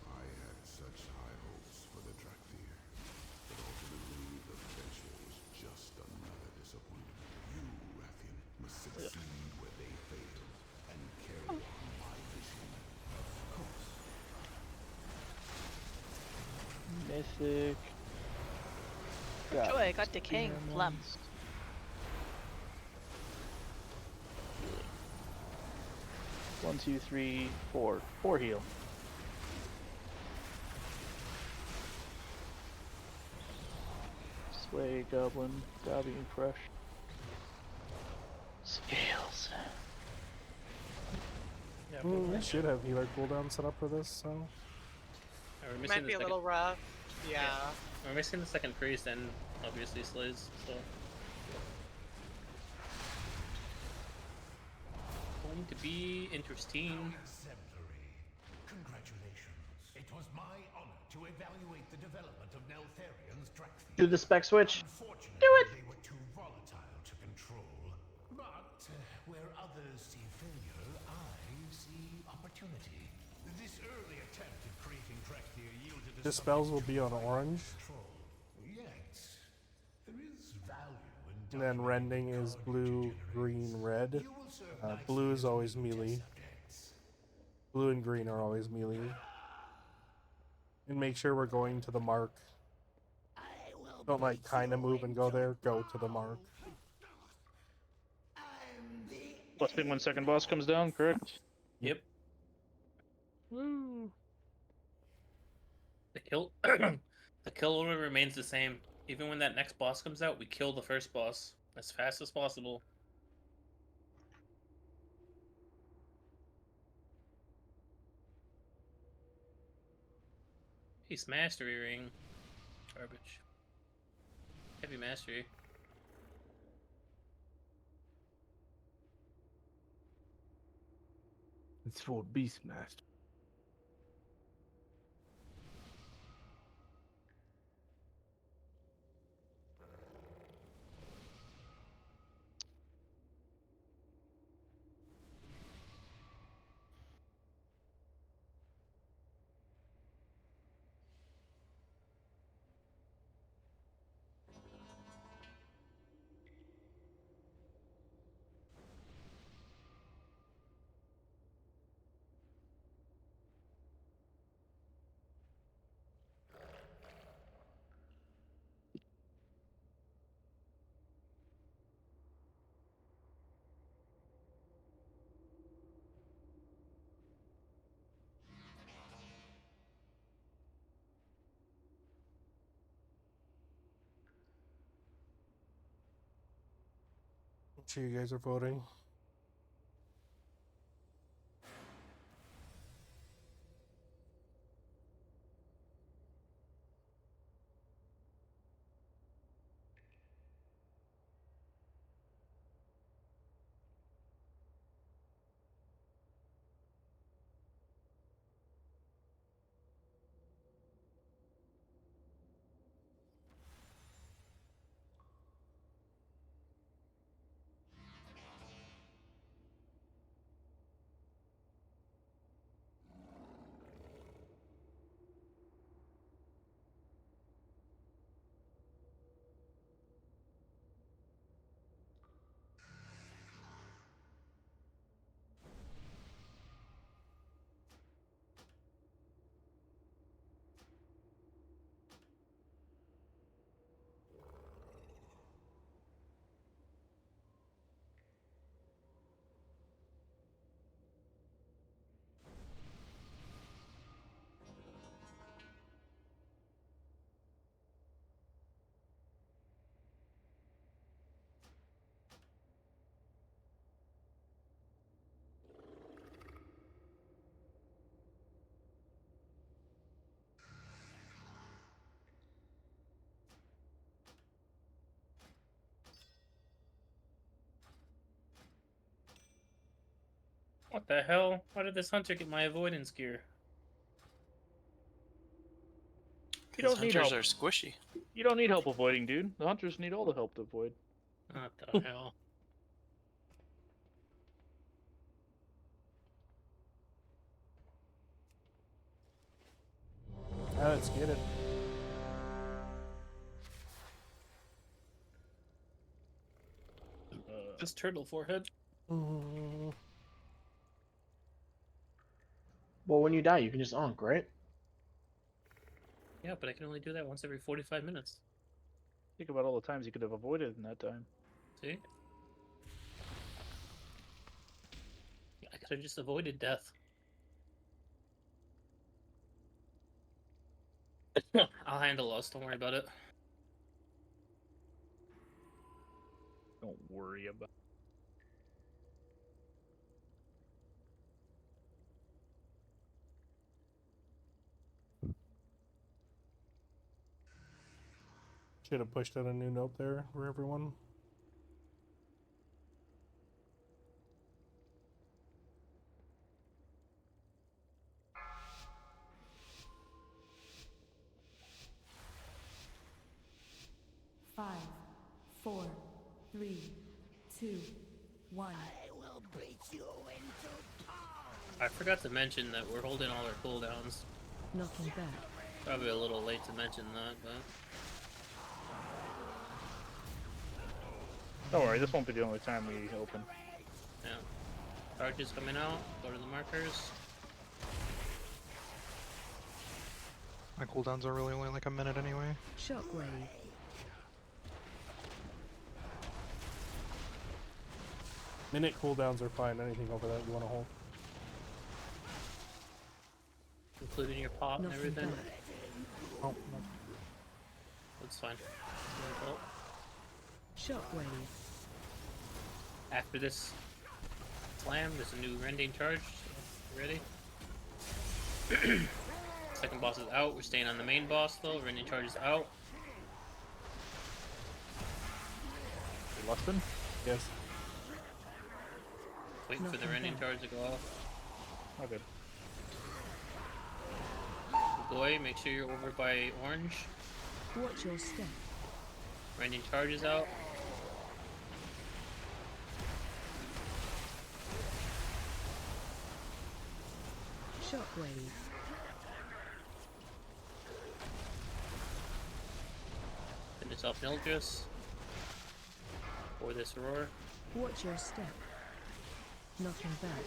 I had such high hopes for the Reclear, but ultimately the venture was just another disappointment. You, Rathian, must succeed where they failed and carry on my vision. Of course. Mythic. Joy, I got decaying phlegms. One, two, three, 4. 4 heal. Sway, Goblin, Dobby, and Crush. Scales. Yeah, We should have healer cooldown set up for this, so... We're missing Might the be a second... little rough. Yeah. We're missing the second priest and obviously Slays, so... Going to be interesting. Congratulations. It was my honor to evaluate the development of Neltharion's Dracthi. Do the spec switch. Do it! They were too volatile to control. But where others see failure, I see opportunity. This early attempt at creating Dracthi yielded a Dispels will be on orange. Yet, there is value in And then rending is blue, green, red. Blue is always melee. Blue and green are always melee. And make sure we're going to the mark. Don't like kind of move and go there. Go to the mark. Plus thing when second boss comes down, correct? Yep. Woo. The kill order remains the same. Even when that next boss comes out, we kill the first boss as fast as possible. Ace Mastery Ring. Garbage. Heavy Mastery. It's for Beastmaster. Make sure you guys are voting. What the hell? Why did this hunter get my avoidance gear? You These don't need help. hunters are squishy. You don't need help avoiding, dude. The hunters need all the help to avoid. What the hell? Let's get it. This turtle forehead. Well, when you die, you can just onk, right? Yeah, but I can only do that once every 45 minutes. Think about all the times you could have avoided in that time. See? I could have just avoided death. I'll handle us, don't worry about it. Don't worry about Should have pushed out a new note there for everyone. Five, 4, 3, 2, 1. I forgot to mention that we're holding all our cooldowns. Knocking back. Probably a little late to mention that, but... Don't worry, this won't be the only time we open. Yeah. Charges coming out, go to the markers. My cooldowns are really only like a minute anyway. Shockwave. Minute cooldowns are fine. Anything over that you want to hold. Including your pot and everything. Oh, no. That's fine. Shockwave. After this slam, there's a new rending charge. So ready? Second boss is out. We're staying on the main boss though. Rending charge is out. You lusting? Yes. Waiting for the rending charge to go off. All good. Boy, make sure you're over by orange. Watch your step. Raining charges out. Shockwave. Finish off Mildress. For this roar. Watch your step. Knocking back.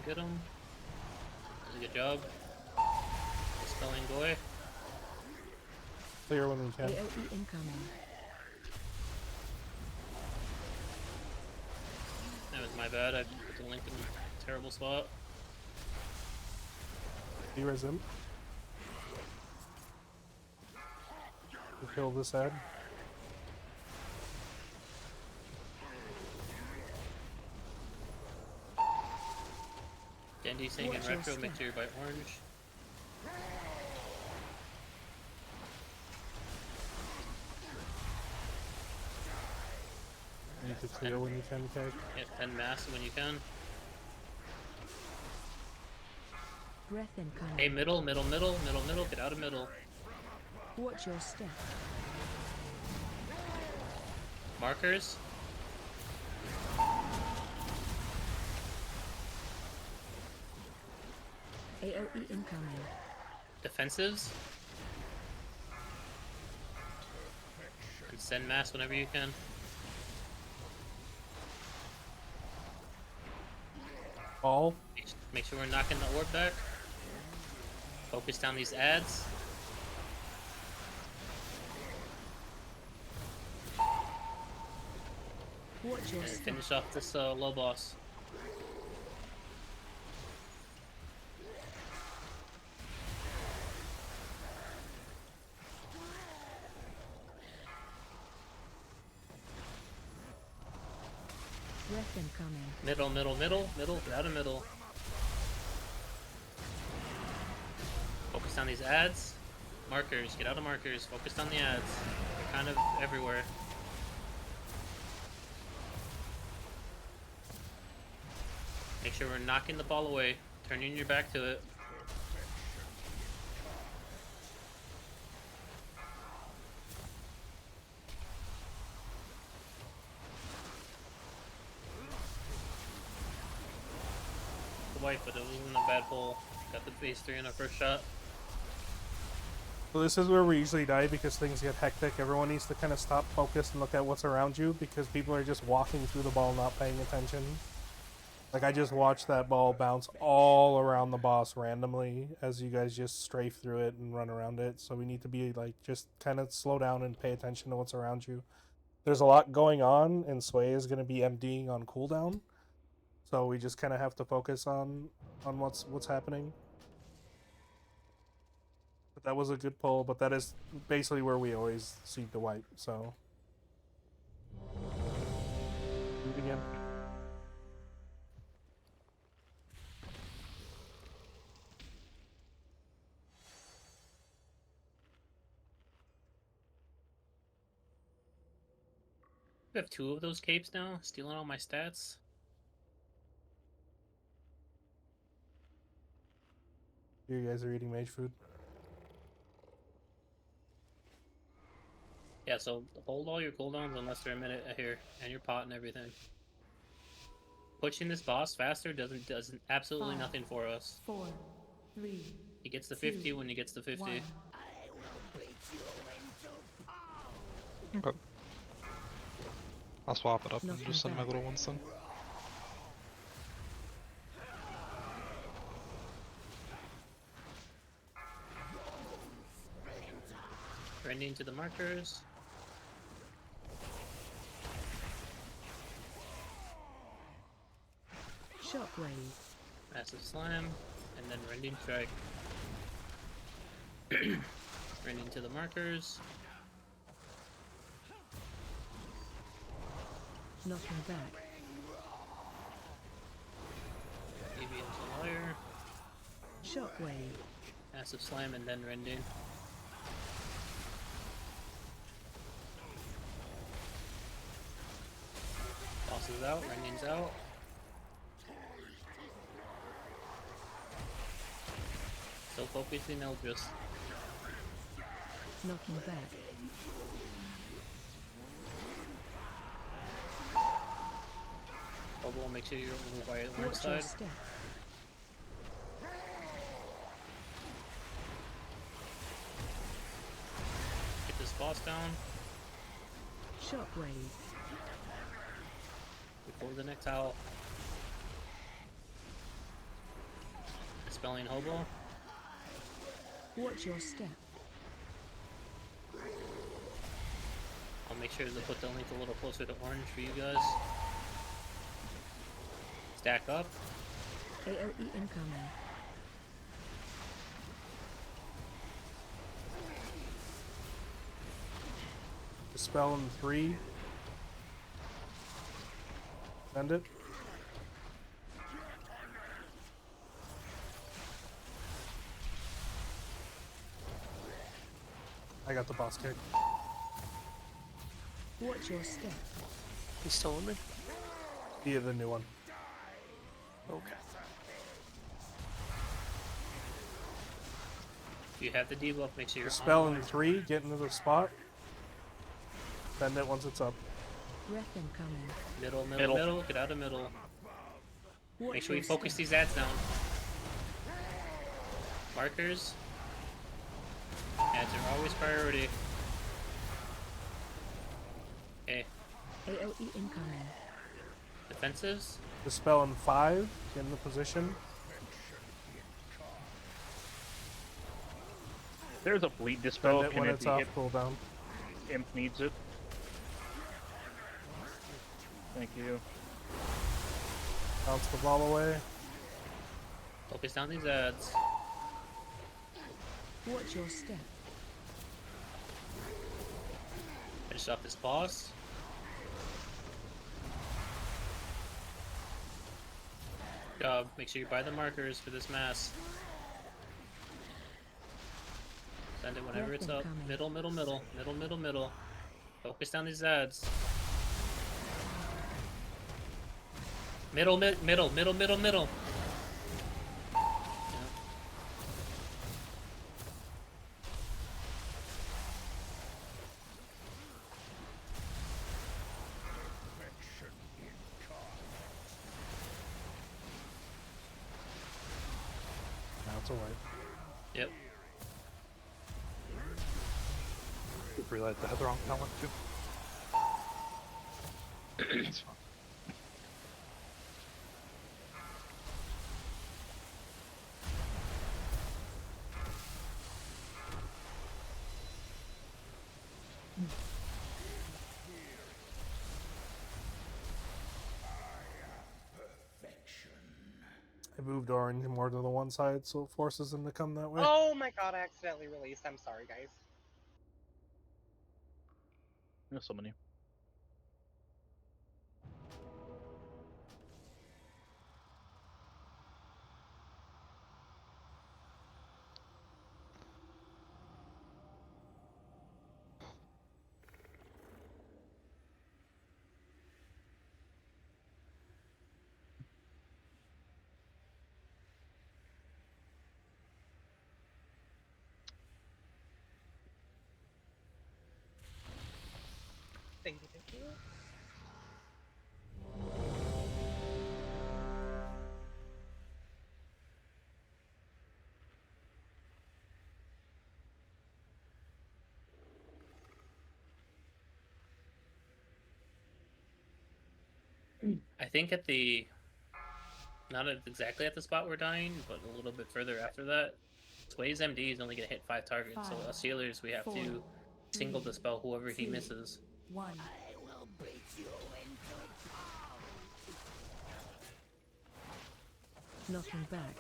Get him. Does a good job. Dispelling Goy. Clear when we can. AoE incoming. That was my bad. I put the link in a terrible spot. Res him. We kill this ad. Dandy saying in retro, make sure you're by orange. You need to clear when you can, Keg. Yeah, 10 mass when you can. Breath incoming. Hey, middle. Get out of middle. Watch your step. Markers. AoE incoming. Defensives. And send mass whenever you can. Ball. Make sure we're knocking the orb back. Focus down these ads. Watch your And step. finish off this low boss. Breath incoming. Middle, get out of middle. Focus on these ads. Markers, get out of markers. Focus on the ads. They're kind of everywhere. Make sure we're knocking the ball away. Turning your back to it. White, but it wasn't a bad pull. Got the phase 3 in our first shot. So this is where we usually die because things get hectic. Everyone needs to kind of stop, focus, and look at what's around you because people are just walking through the ball, not paying attention. Like, I just watched that ball bounce all around the boss randomly as you guys just strafe through it and run around it. So we need to be, like, just kind of slow down and pay attention to what's around you. There's a lot going on, and Sway is going to be MDing on cooldown. So we just kind of have to focus on what's happening. But that was a good pull, but that is basically where we always seem to wipe, so. Do it again. We have 2 of those capes now, stealing all my stats. You guys are eating mage food. Yeah, so hold all your cooldowns unless they're a minute here, and your pot and everything. Pushing this boss faster does absolutely 5, nothing for us. 4, 3. He gets the 50 when he gets the 50. 1. Okay. I'll swap it up and Nothing just send my bad. little ones then. Rending to the markers. Shockwave. Massive slam. And then rending strike. Rending to the markers. Knocking back. Avian's Liar. Shockwave. Massive slam and then rending. Boss is out, rending's out. Still focusing Eldris. Knocking back. Bubble, make sure you're over by the orange Watch your side. step. Get this boss down Shockwave. before the next owl. Dispelling Hobo. Watch your step. I'll make sure to put the link a little closer to orange for you guys. Stack up. AOE incoming. Dispel in 3. Send it. I got the boss kick. Watch your step. He's still on me? Via the new one. Okay. If you have the debuff, make sure you're Dispel on in 3, get into the spot. Send it once it's up. Breath incoming. middle. Get out of middle. Watch Make sure you your focus step. these ads down. Markers. Ads are always priority. Okay. AOE incoming. Defensives. Dispel in 5, get in the position. There's a bleed dispel. Send it when it's off cooldown. Imp needs it. Thank you. Bounce the ball away. Focus down these ads. Watch your step. Finish off this boss. Make sure you buy the markers for this mass. Send it whenever it's up. Middle. Focus down these ads. Middle. Yeah. Now it's alright. Yep. Realized I had the wrong talent too. It's fine. I moved orange more to the one side, so it forces him to come that way. Oh my god, I accidentally released. I'm sorry, guys. There's so many. Thank you. I think at the exactly at the spot we're dying, but a little bit further after that. Sway's MD is only gonna hit 5 targets, so us healers we have to single dispel whoever he misses. 1. Knocking back.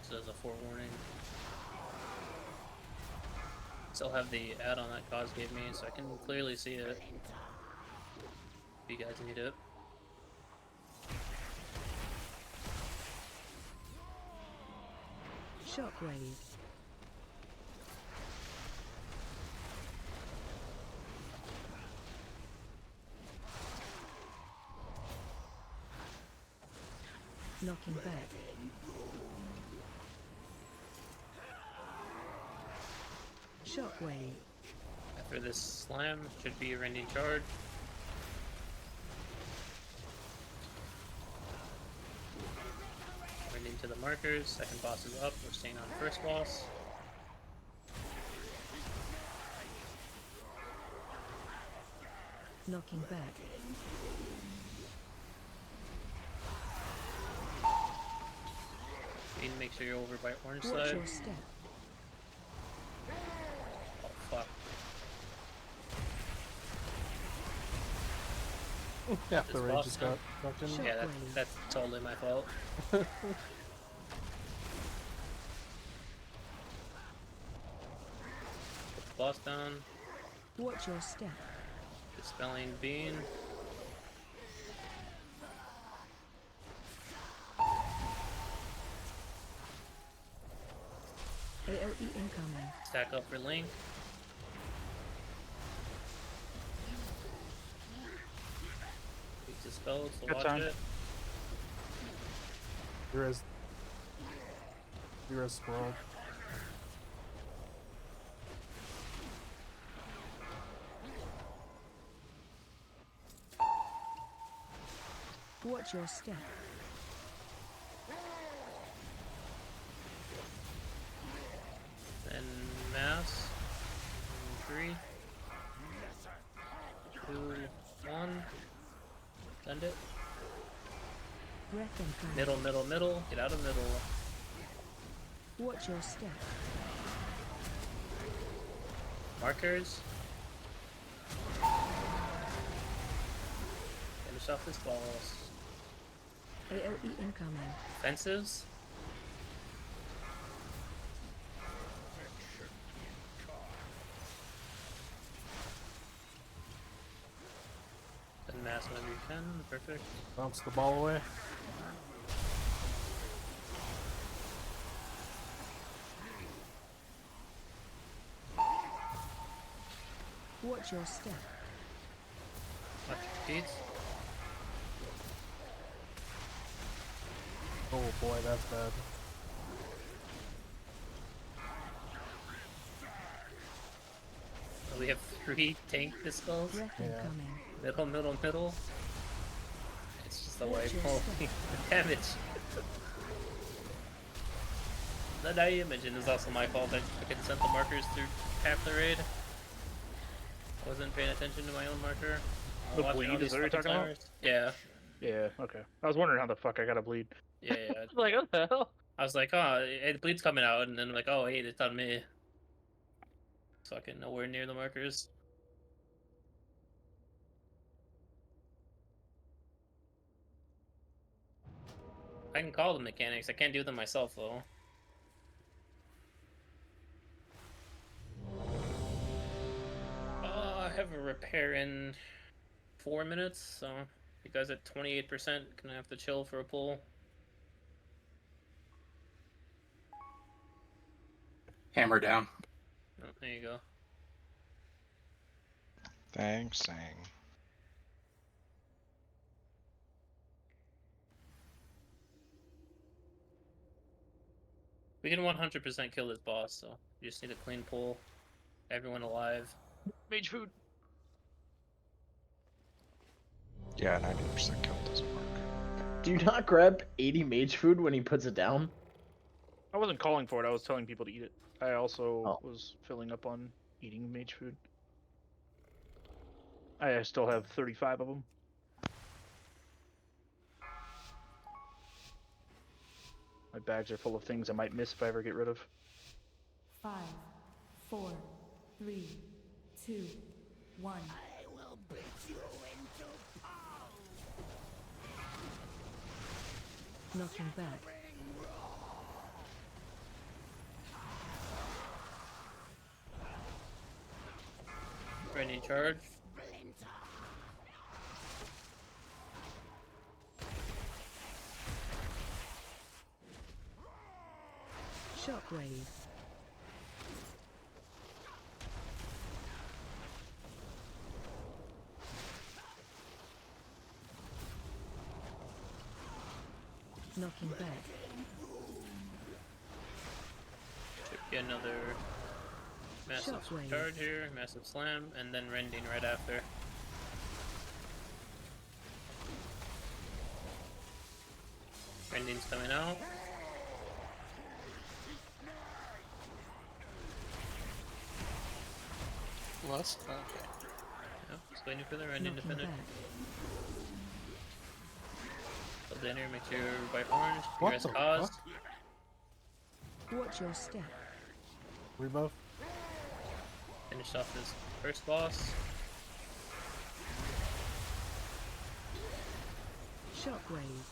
So as a forewarning. Still have the add-on that Cause gave me, so I can clearly see it. If you guys need it. Shockwave. Knocking back. Shockwave. After this slam, should be a rending charge. Rending to the markers. Second boss is up. We're staying on first boss. Knocking back. You need to make sure you're over by orange Watch side. your step. Oh fuck. Half the This rage boss just now. got knocked in. Yeah, that's totally my fault. Put the boss down. Watch your step. Dispelling beam. AOE incoming. Stack up for Link. He's dispelled, so Good watch time. it. You're a squirrel. Watch your step. Then mass. 3, 2, 1. Send it. Breath incoming. Middle, middle, middle. Get out of middle. Watch your step. Markers. Finish off this boss. AOE incoming. Fences. Then mass whenever you can. Perfect. Bounce the ball away. Watch your step. Watch your feet. Oh boy, that's bad. Oh, we have 3 tank dispels. Breath incoming. Middle, middle, middle. It's just the way Watch your holy step. damage. The damage is also my fault. I fucking sent the markers through half the raid. I wasn't paying attention to my own marker. The Watching all bleed, these is that what you're fucking talking about? timers. Yeah. Yeah, okay. I was wondering how the fuck I got a bleed. Yeah, yeah. Like, what the hell? I was like, oh, the bleed's coming out, and then I'm like, oh, wait, it's on me. It's fucking nowhere near the markers. I can call the mechanics. I can't do them myself, though. I have a repair in 4 minutes, so you guys at 28%, gonna have to chill for a pull. Hammer down. Oh, there you go. Thanks, Sang. We can 100% kill this boss, so you just need a clean pull. Everyone alive. Mage food. Yeah, 90% kill doesn't work. Do you not grab 80 mage food when he puts it down? I wasn't calling for it, I was telling people to eat it. I also was filling up on eating mage food. I still have 35 of them. My bags are full of things I might miss if I ever get rid of. 5, 4, 3, 2, 1. I will beat you into pulp. Knocking back. Ready to charge. Shockwave. Knocking back. Should be another Massive Shockwave. charge here, massive slam, and then rending right after. Rending's coming out. What? Okay. Yep, just waiting for the rending to finish. So dinner, make sure by orange, What progress the caused. Watch your step. Rebuff. Finish off this first boss. Shockwave.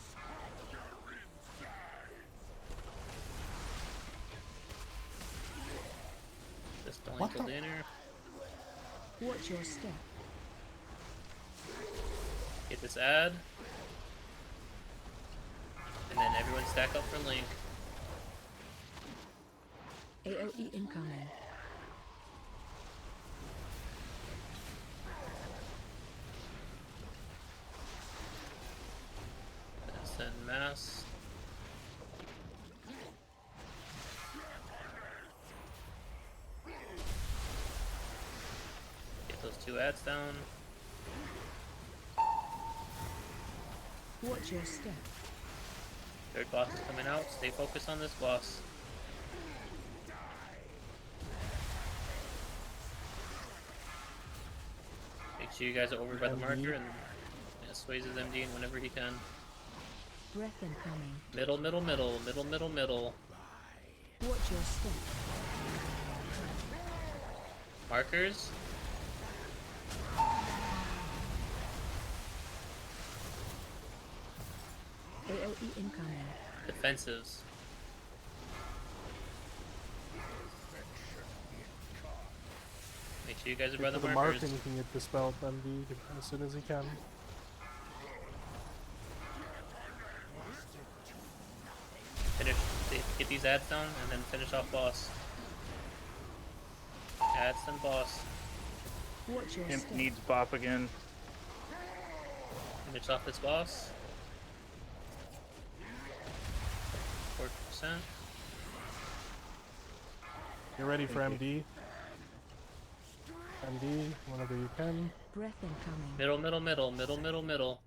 Just don't What kill the- dinner. Watch your step. Get this ad. And then everyone stack up for Link. AOE incoming. And send mass. Get those 2 ads down. Watch your step. Third boss is coming out. Stay focused on this boss. Make sure you guys are over by the marker and Sways is MDing whenever he can. Breath incoming. Middle, middle, middle, middle, middle, middle. Watch your step. Markers. AOE incoming. Defensives. Make sure you guys are by Get the to the markers. mark and you can get dispelled MD as soon as you can. Finish. Get these ads down and then finish off boss. Ads and boss. Watch your Imp step. needs bop again. Finish off this boss. 40%. Get ready for MD. MD whenever you can. Breath incoming. Middle, middle, middle, middle, middle, middle.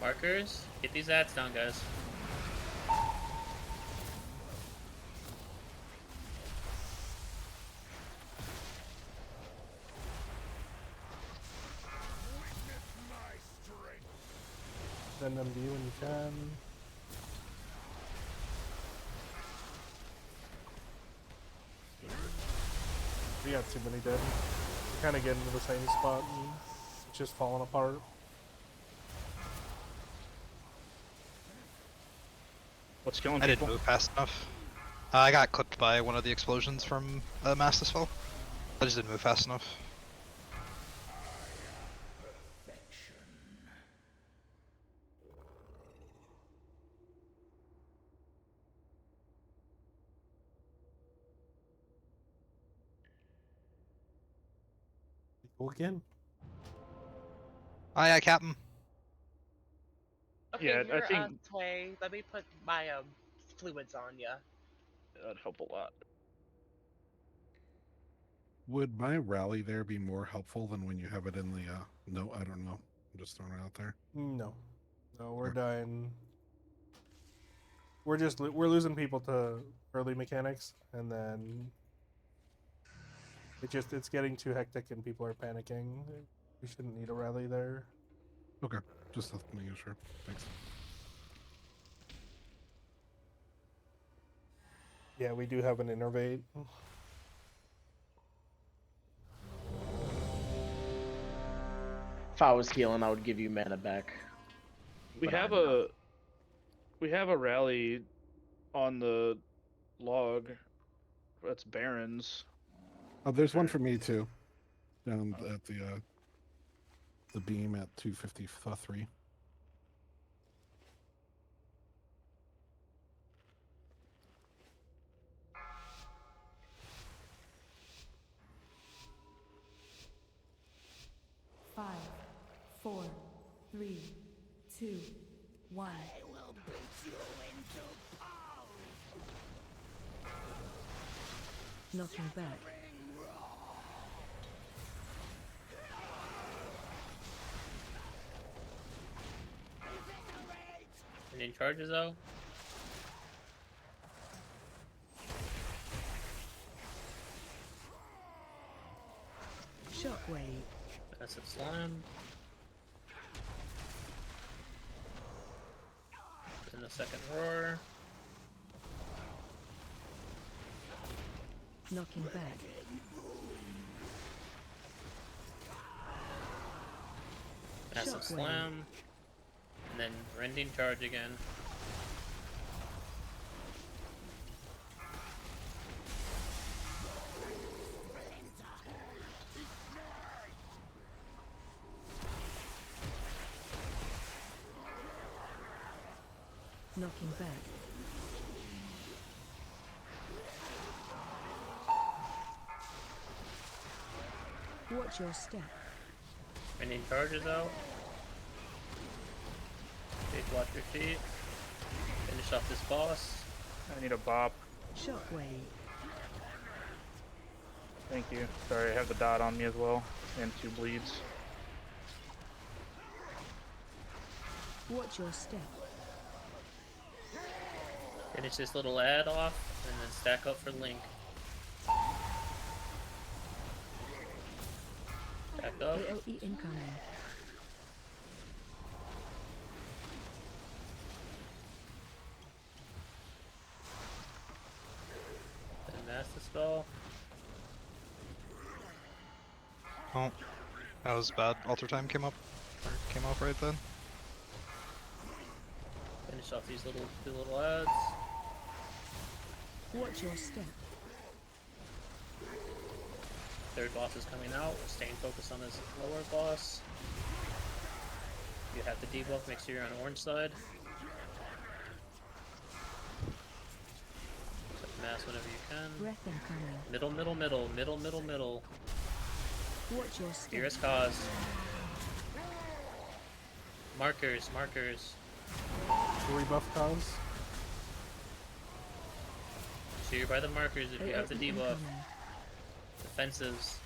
Markers. Get these ads down, guys. Send MD when you can. We got too many dead. Kind of getting to the same spot and it's just falling apart. What's killing I people? didn't move fast enough. I got clipped by one of the explosions from Master Spell. I just didn't move fast enough. Go again. Aye, aye, Captain. Okay, Yeah, I here, think- Sway, let me put my fluids on ya. That'd help a lot. Would my rally there be more helpful than when you have it in the no, I don't know. I'm just throwing it out there. No. No, we're dying. We're just we're losing people to early mechanics, and then it's getting too hectic and people are panicking. We shouldn't need a rally there. Okay. Just making sure. Thanks. Yeah, we do have an innervate. If I was healing, I would give you mana back. We But have I'm a rally on the log. That's Barons. Oh, there's one for me too. Down at the beam at 253. Five, 4, 3, 2, 1. Knocking back. Any charges though? Shockwave. Massive slam. Then the second roar. Knocking back. Massive Shockwave. slam. And then rending charge again. Knocking back. Watch your step. Rending charges out. Stage watch your feet. Finish off this boss. I need a bop. Shockwave. Thank you. Sorry, I have the dot on me as well. And 2 bleeds. Watch your step. Finish this little ad off, and then stack up for Link. Stack up. AOE incoming. Then master spell. Oh, that was bad. Alter time came up. Or came off right then. Finish off these little 2 little ads. Watch your step. Third boss is coming out. We're staying focused on this lower boss. You have the debuff, make sure you're on the orange side. Set mass whenever you can. Breath incoming. Middle, middle, middle, middle, middle, middle. Watch your step. Dearest cause. Markers, markers. Rebuff cause. Cheer by the markers if you have the AOE debuff. incoming. Defensives.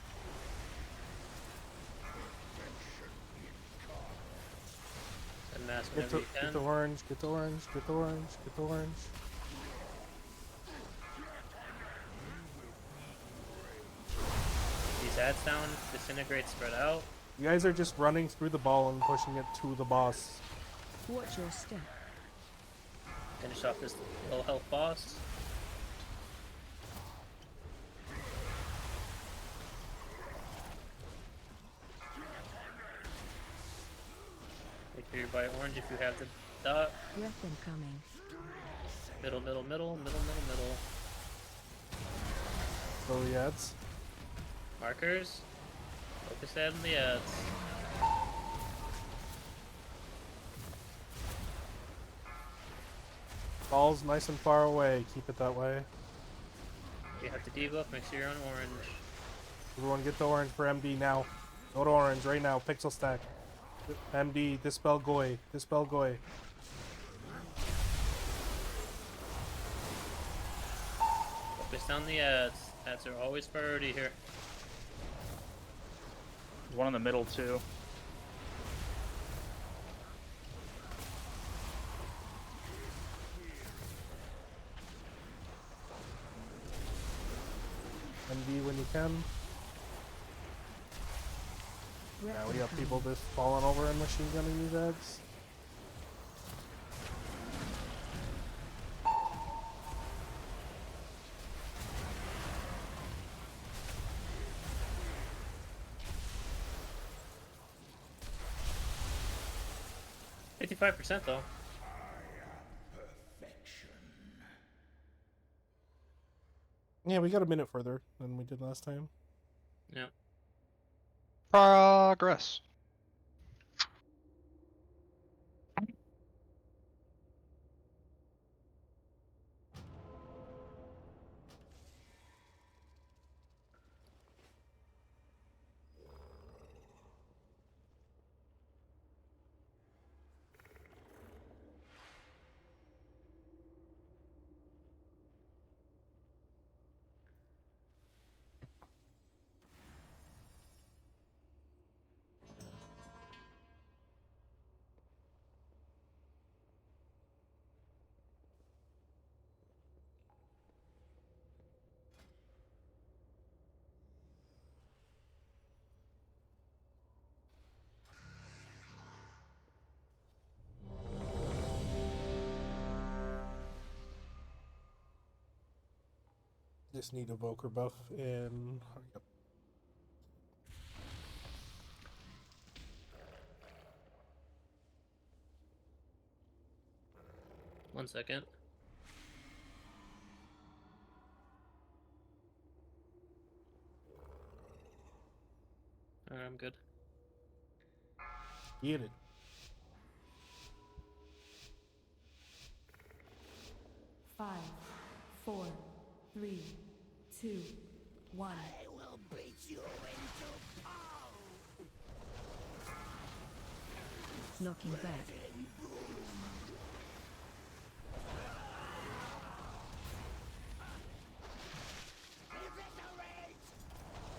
Set mass Get whenever the, you can. get the orange, get the orange, get the orange, get the orange. These ads down, disintegrate, spread out. You guys are just running through the ball and pushing it to the boss. Watch your step. Finish off this low health boss. Make sure you buy orange if you have the dot. Breath incoming. Middle, middle, middle, middle, middle, middle. Throw the ads. Markers. Focus ad on the ads. Ball's nice and far away. Keep it that way. If you have the debuff, make sure you're on orange. Everyone get the orange for MD now. Go to orange right now. Pixel stack. MD, dispel Goy. Dispel Goy. Focus down the ads. Ads are always priority here. There's one in the middle too. MD when you can. Breath Yeah, we have incoming. people just falling over and machine gunning these ads. %55 though. Yeah, we got a minute further than we did last time. Yeah. Progress. Just need Evoker buff and yep. 1 second. Alright, I'm good. Get it. Five, 4, 3, 2, 1. I will beat you into Knocking back.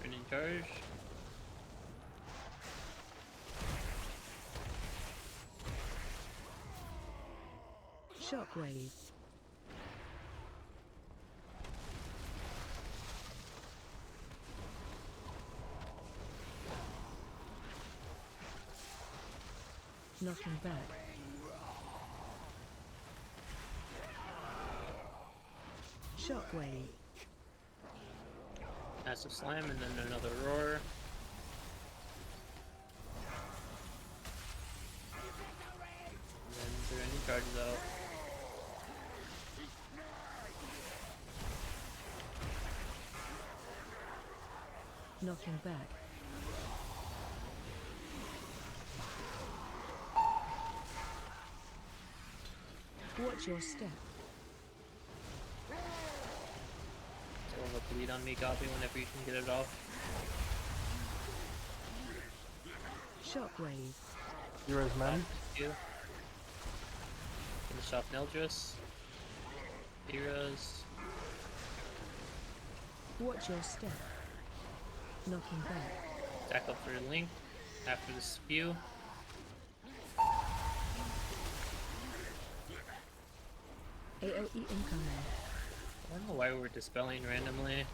Running charge. Shockwave. Knocking back. Shockwave. Massive slam and then another roar. And then Serenity charges out. Knocking back. Watch your step. So a bleed on me, copy whenever you can get it off. Shockwave. Heroes man. You. Finish off Neldris. Heroes. Watch your step. Knocking back. Attack up for Link. After the spew. AoE incoming. I don't know why we're dispelling randomly.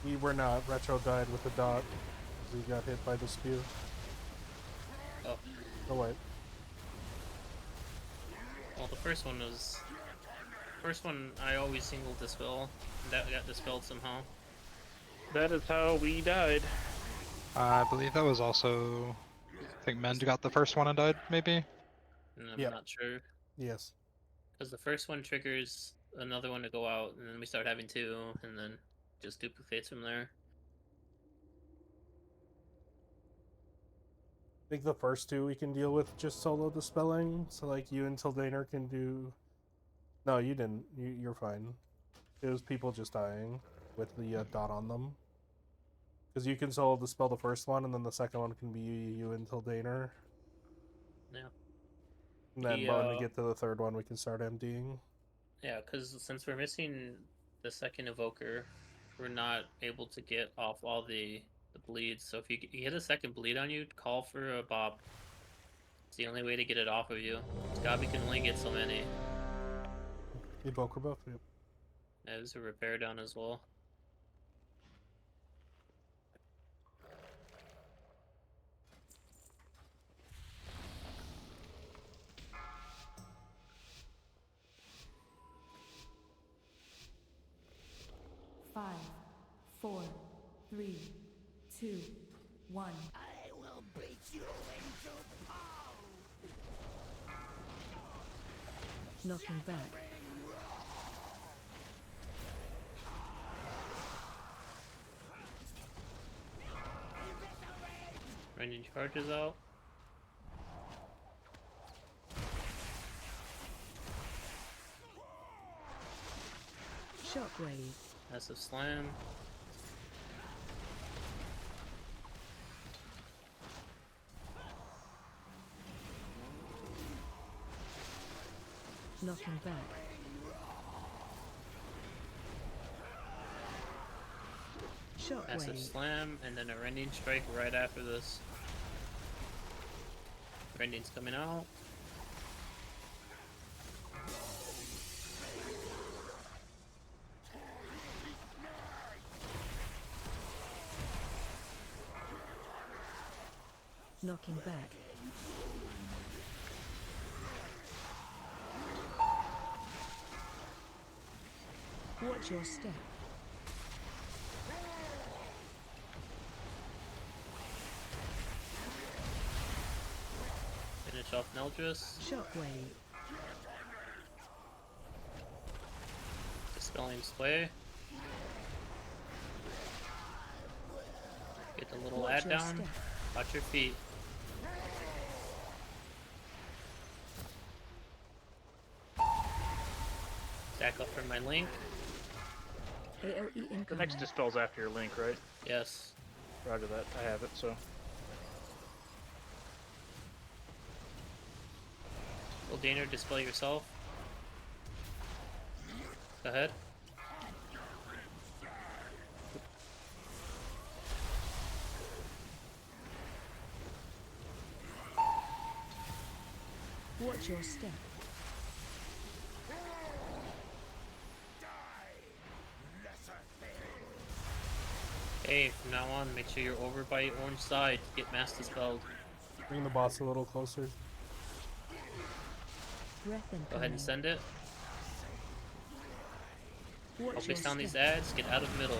We were not. Retro died with a dot. He got hit by the spew. Oh. Oh wait. Well, the first one was... First one, I always single dispel. That got dispelled somehow. That is how we died. I believe that was also... I think Mend got the first one and died, maybe? And I'm Yep. not sure. Yes. Because the first one triggers another one to go out, and then we start having two, and then just duplicates from there. I think the first two we can deal with just solo dispelling. So like you and Tildaner can do. No, you didn't. You're fine. It was people just dying with the dot on them. Because you can solo dispel the first one, and then the second one can be you and Tildaner. Yeah. And then when we get to the third one, we can start emptying. Yeah, because since we're missing the second evoker, we're not able to get off all the bleeds. So if you get a second bleed on you, call for a Bob. It's the only way to get it off of you. Scobby can only get so many. Evoker buff, yep. Yeah, there's a repair down as well. Five, 4, 3, 2, 1. I will beat you into Knocking back. Ranging charges out. Shockwave. Massive slam. Knocking back. Massive Shockwave. slam, and then a rending strike right after this. Rending's coming out. Knocking back. Watch your step. off Neldris. Shockwave. Dispelling Sway. Get the little Watch ad your down. step. Watch your feet. Stack up for my link. AOE The incoming. next dispel's after your link, right? Yes. Roger that. I have it, so. Eldaner, dispel yourself. Go ahead. Watch your step. Hey, from now on, make sure you're over by orange side to get mass dispelled. Bring the boss a little closer. Breath incoming. Go ahead and send it. Watch Focus your down these step. ads, get out of middle.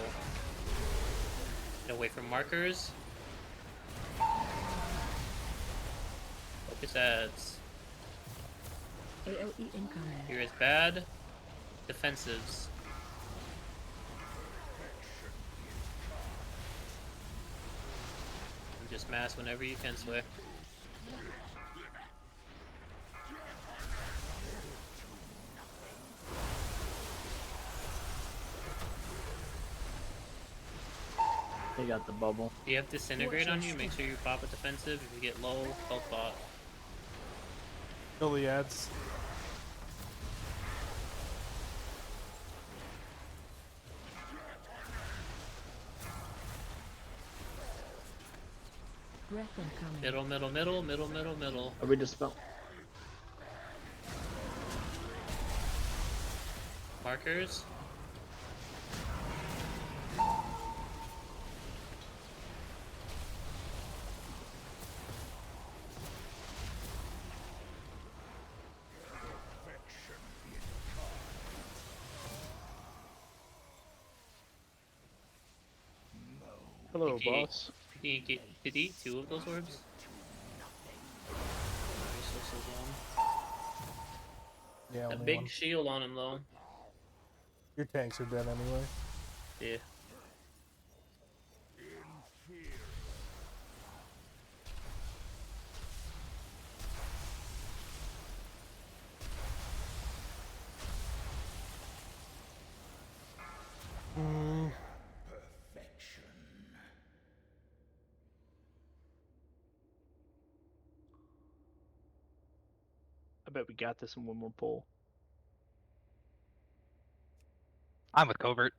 Get away from markers. Focus ads. AOE incoming. Here is bad. Defensives. And just mass whenever you can, Sway. They got the bubble. If you have Disintegrate on you, make sure you pop a defensive. If you get low, health bot. Kill the ads. Breath incoming. Middle, middle, middle, middle, middle, middle. Are we dispel? Markers. Hello, Can you- boss. Can you get did he eat 2 of those orbs? Resources on. Yeah, A only big one. shield on him though. Your tanks are dead anyway. Yeah. I bet we got this in one more pull. I'm with Covert.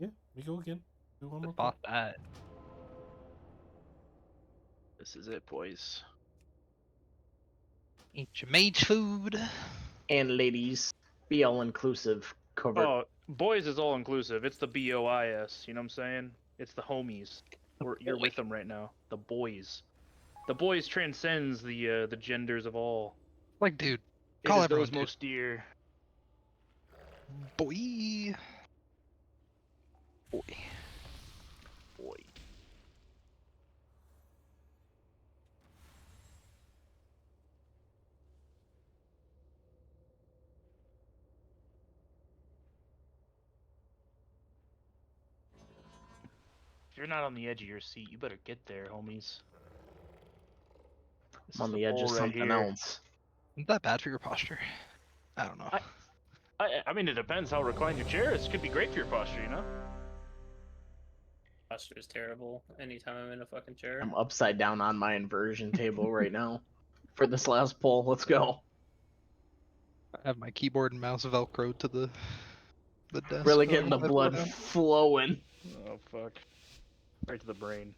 Yeah, we go again. Do one more. Boss that. This is it, boys. Eat your mage food. And ladies, be all inclusive. Cover. Oh, boys is all inclusive. It's the BOIS. You know what I'm saying? It's the homies. You're with them right now. The boys. The boys transcends the genders of all. Like, dude, It call is everyone those dude. most dear. Boy. Boy. Boy. If you're not on the edge of your seat, you better get there, homies. This I'm on is the edge pull of right something here. else. Isn't that bad for your posture? I don't know. I mean, it depends how reclined your chair is. It could be great for your posture, you know? Posture is terrible anytime I'm in a fucking chair. I'm upside down on my inversion table right now. For this last pull, let's go. I have my keyboard and mouse velcroed to the desk. Really so getting the I don't blood know. flowing. Oh, fuck. Right to the brain.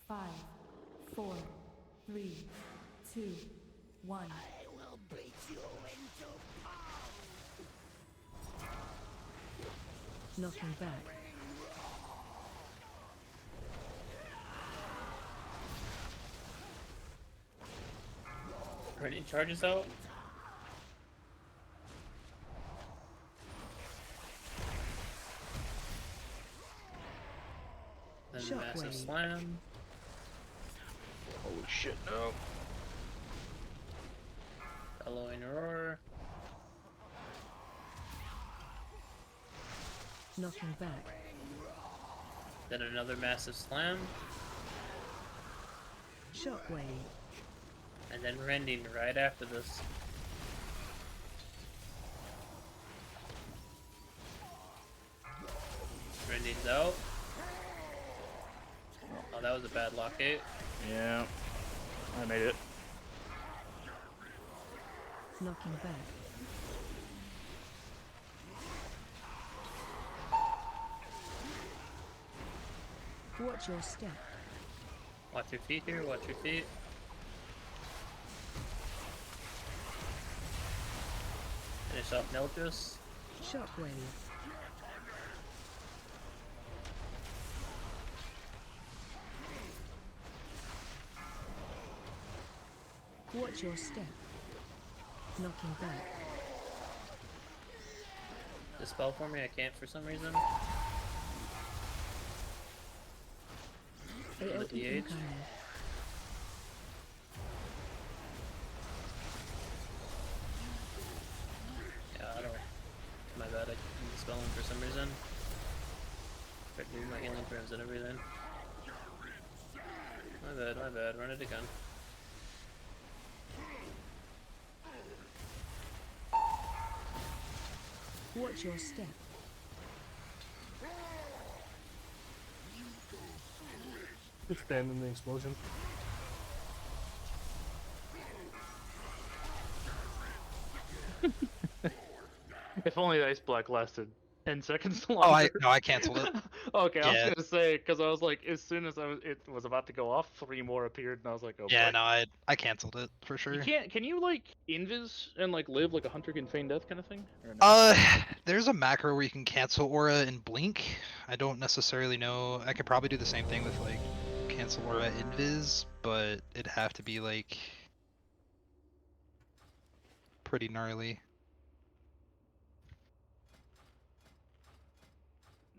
5, 4, 3, 2, 1. Knocking back. Are any charges out? Then massive Shockwave. slam. Holy shit, no. Bellowing roar. Knocking back. Then another massive slam. Shockwave. And then rending right after this. Rending's out. Oh, that was a bad lock 8. Yeah, I made it. Knocking back. Watch your step. Watch your feet here, watch your feet. Finish off Nelgus. Shockwave. Watch your step. Knocking back. Dispel for me, I can't for some reason. The AOE DH. incoming. Yeah, I don't. My bad, I'm dispelling for some reason. Tried doing my healing frames and everything. My bad, run it again. Watch your step. Just stand in the explosion. If only the ice block lasted 10 seconds longer. Oh, I canceled it. Okay, I was Yeah. gonna say, because I was like, as soon as it was about to go off, 3 more appeared, and I was like, oh Yeah, boy. no, I canceled it for sure. Can you like invis and like live like a hunter can feign death kind of thing? Or no? There's a macro where you can cancel aura and blink. I don't necessarily know. I could probably do the same thing with like cancel aura invis, but it'd have to be like pretty gnarly.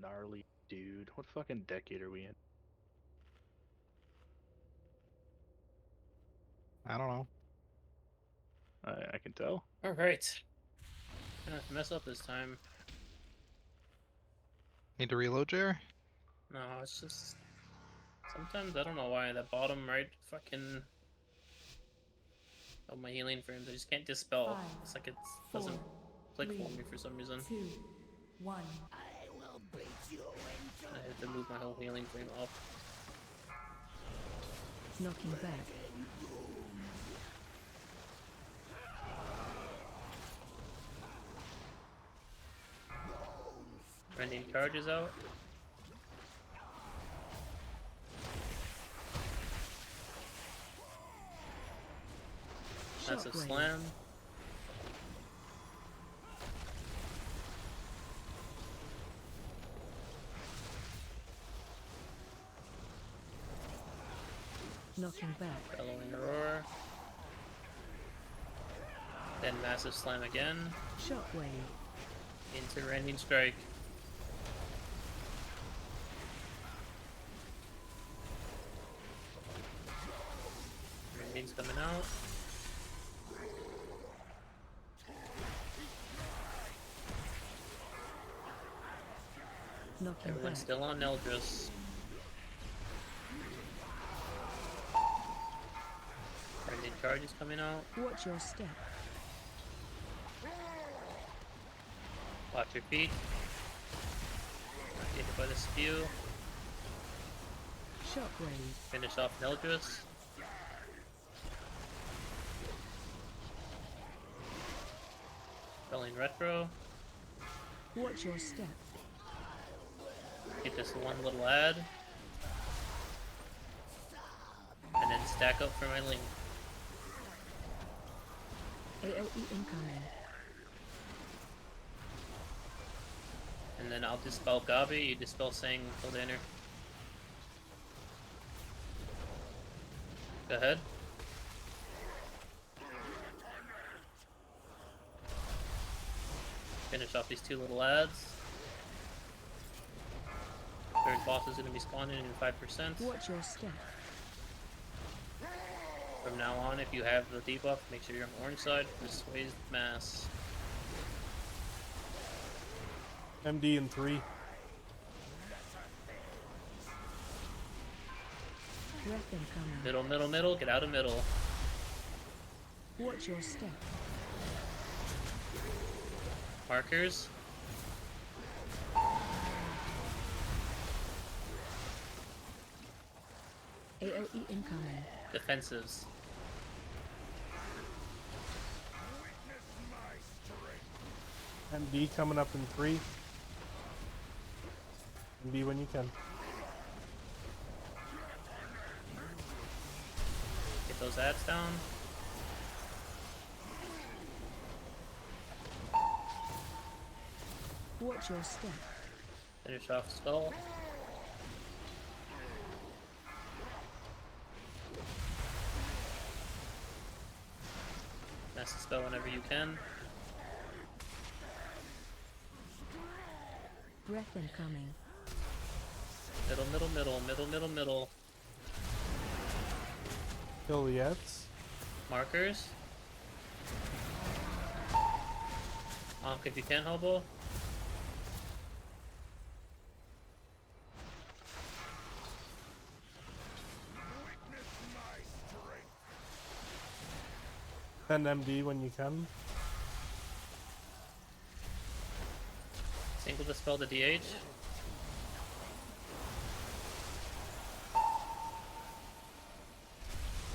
Gnarly dude. What fucking decade are we in? I don't know. I can tell. Alright. Gonna have to mess up this time. Need to reload, Jer? No, it's just... Sometimes, I don't know why, that bottom right fucking... of my healing frames, I just can't dispel. 5, It's like it doesn't click for me for some reason. 2, 1. I have to move my whole healing frame up. Knocking back. Rending charges out. Massive Shockwave. slam. Knocking back. Bellowing roar. Then massive slam again. Shockwave. Into rending strike. Rending's coming out. Knocking Everyone's back. still on Eldris. Rending charge is coming out. Watch your step. Watch your feet. Not hit by the spew. Shockwave. Finish off Eldris. Spelling retro. Watch your step. Get this one little ad. And then stack up for my link. AOE incoming. And then I'll dispel Gabi, you dispel Sang Kildana. Go ahead. Finish off these 2 little ads. Third boss is going to be spawning in 5%. Watch your step. From now on, if you have the debuff, make sure you're on the orange side for Sway's Mass. MD in 3. Breath incoming. Middle, middle, middle. Get out of middle. Watch your step. Markers. AOE incoming. Defensives. MD coming up in 3. MD when you can. Get those ads down. Watch your step. Finish off spell. Mass the spell whenever you can. Breath incoming. Middle, middle, middle, middle, middle, middle. Kill the Eds. Markers. If you can, hobo. Send MD when you can. Single dispel the DH.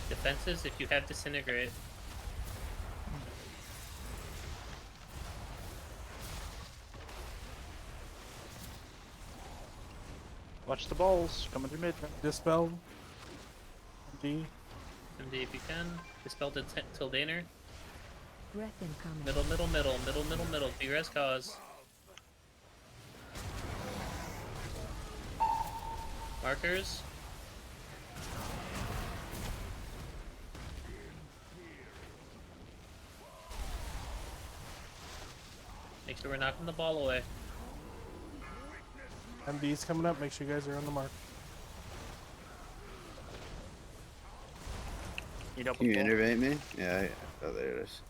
Defenses if you have disintegrate. Watch the balls coming through mid. Dispel. MD. MD if you can. Dispel the Tildaner. Breath incoming. Middle, middle, middle, middle, middle, middle. Be res cause. Markers. Make sure we're knocking the ball away. MD's coming up. Make sure you guys are on the mark. Can you innervate me? Yeah, oh, there it is.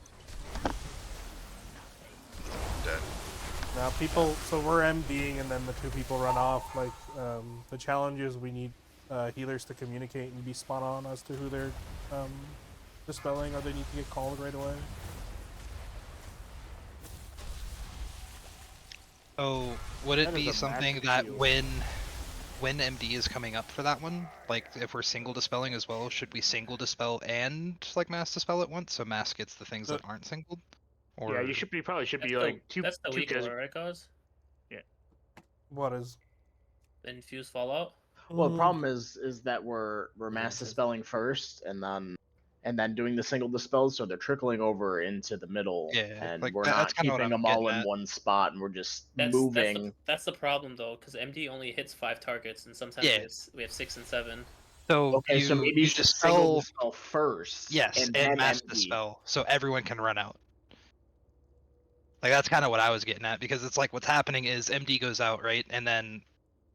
Dead. Now people, so we're MDing and then the 2 people run off. Like, the challenge is we need healers to communicate and be spot on as to who they're dispelling, or they need to get called right away. Oh, would it That be is a something massive that deal. when MD is coming up for that one, like if we're single dispelling as well, should we single dispel and like mass dispel at once, so mass gets the things that aren't singled? Or Yeah, you probably should be That's like two. That's the two weak guys. aura, right, cause? Yeah. What is? The infuse fallout. Well, the problem is that we're mass dispelling first, and then doing the single dispels, so they're trickling over into the middle, Yeah, and like, we're that's not kinda what keeping I'm them all getting in at. one spot, and we're just That's moving. that's the problem though, because MD only hits 5 targets, and sometimes Yeah. we have 6 and 7. So Okay, so maybe you should single dispel first. Yes, and and then mass MD. dispel, so everyone can run out. Like that's kind of what I was getting at, because it's like what's happening is MD goes out, right, and then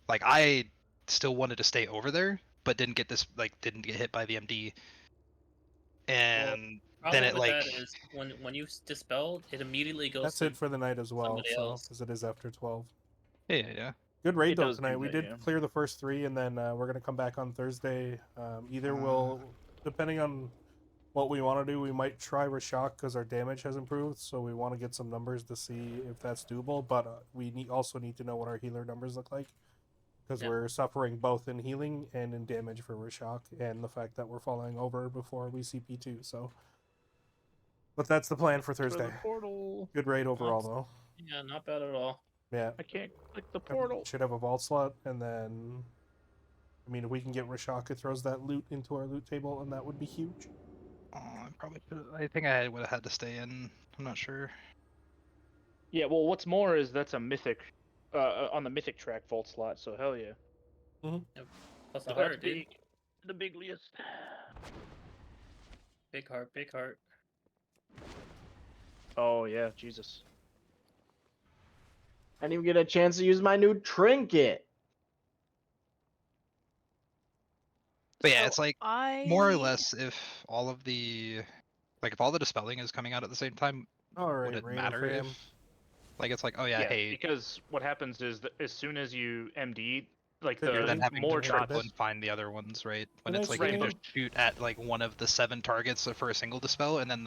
like I still wanted to stay over there, but didn't get didn't get hit by the MD, and then Problem it with like that is when you dispel, it immediately goes That's to it for the night as well, somebody so else. because it is after 12. yeah. Good raid It though does do tonight. We that, did yeah. clear the first 3, and then we're gonna come back on Thursday. Either we'll, depending on what we want to do, we might try Rashok because our damage has improved, so we want to get some numbers to see if that's doable. But we also need to know what our healer numbers look like, because Yeah. we're suffering both in healing and in damage for Rashok, and the fact that we're falling over before we CP2. So, but that's the plan for Thursday. Portal. Good raid overall though. Yeah, not bad at all. Yeah. I can't click the portal. Should have a vault slot, and then, I mean, if we can get Rashok, it throws that loot into our loot table, and that would be huge. I probably I think I would have had to stay in. I'm not sure. Yeah, well, what's more is that's a mythic, on the mythic track vault slot. So hell yeah. Plus a That's heart, dude. big. The bigliest. Big heart, big heart. Oh yeah, Jesus. I didn't even get a chance to use my new trinket. But yeah, So it's like more or less if all of the if all the dispelling is coming out at the same time, All would right, it Rainer matter fam. if it's like, oh yeah, hey, because what happens is that as soon as you MD, like You're you're then the having more to triple shots. and find the other ones, right? When Can I it's like you say- can just shoot at like one of the 7 targets for a single dispel, and then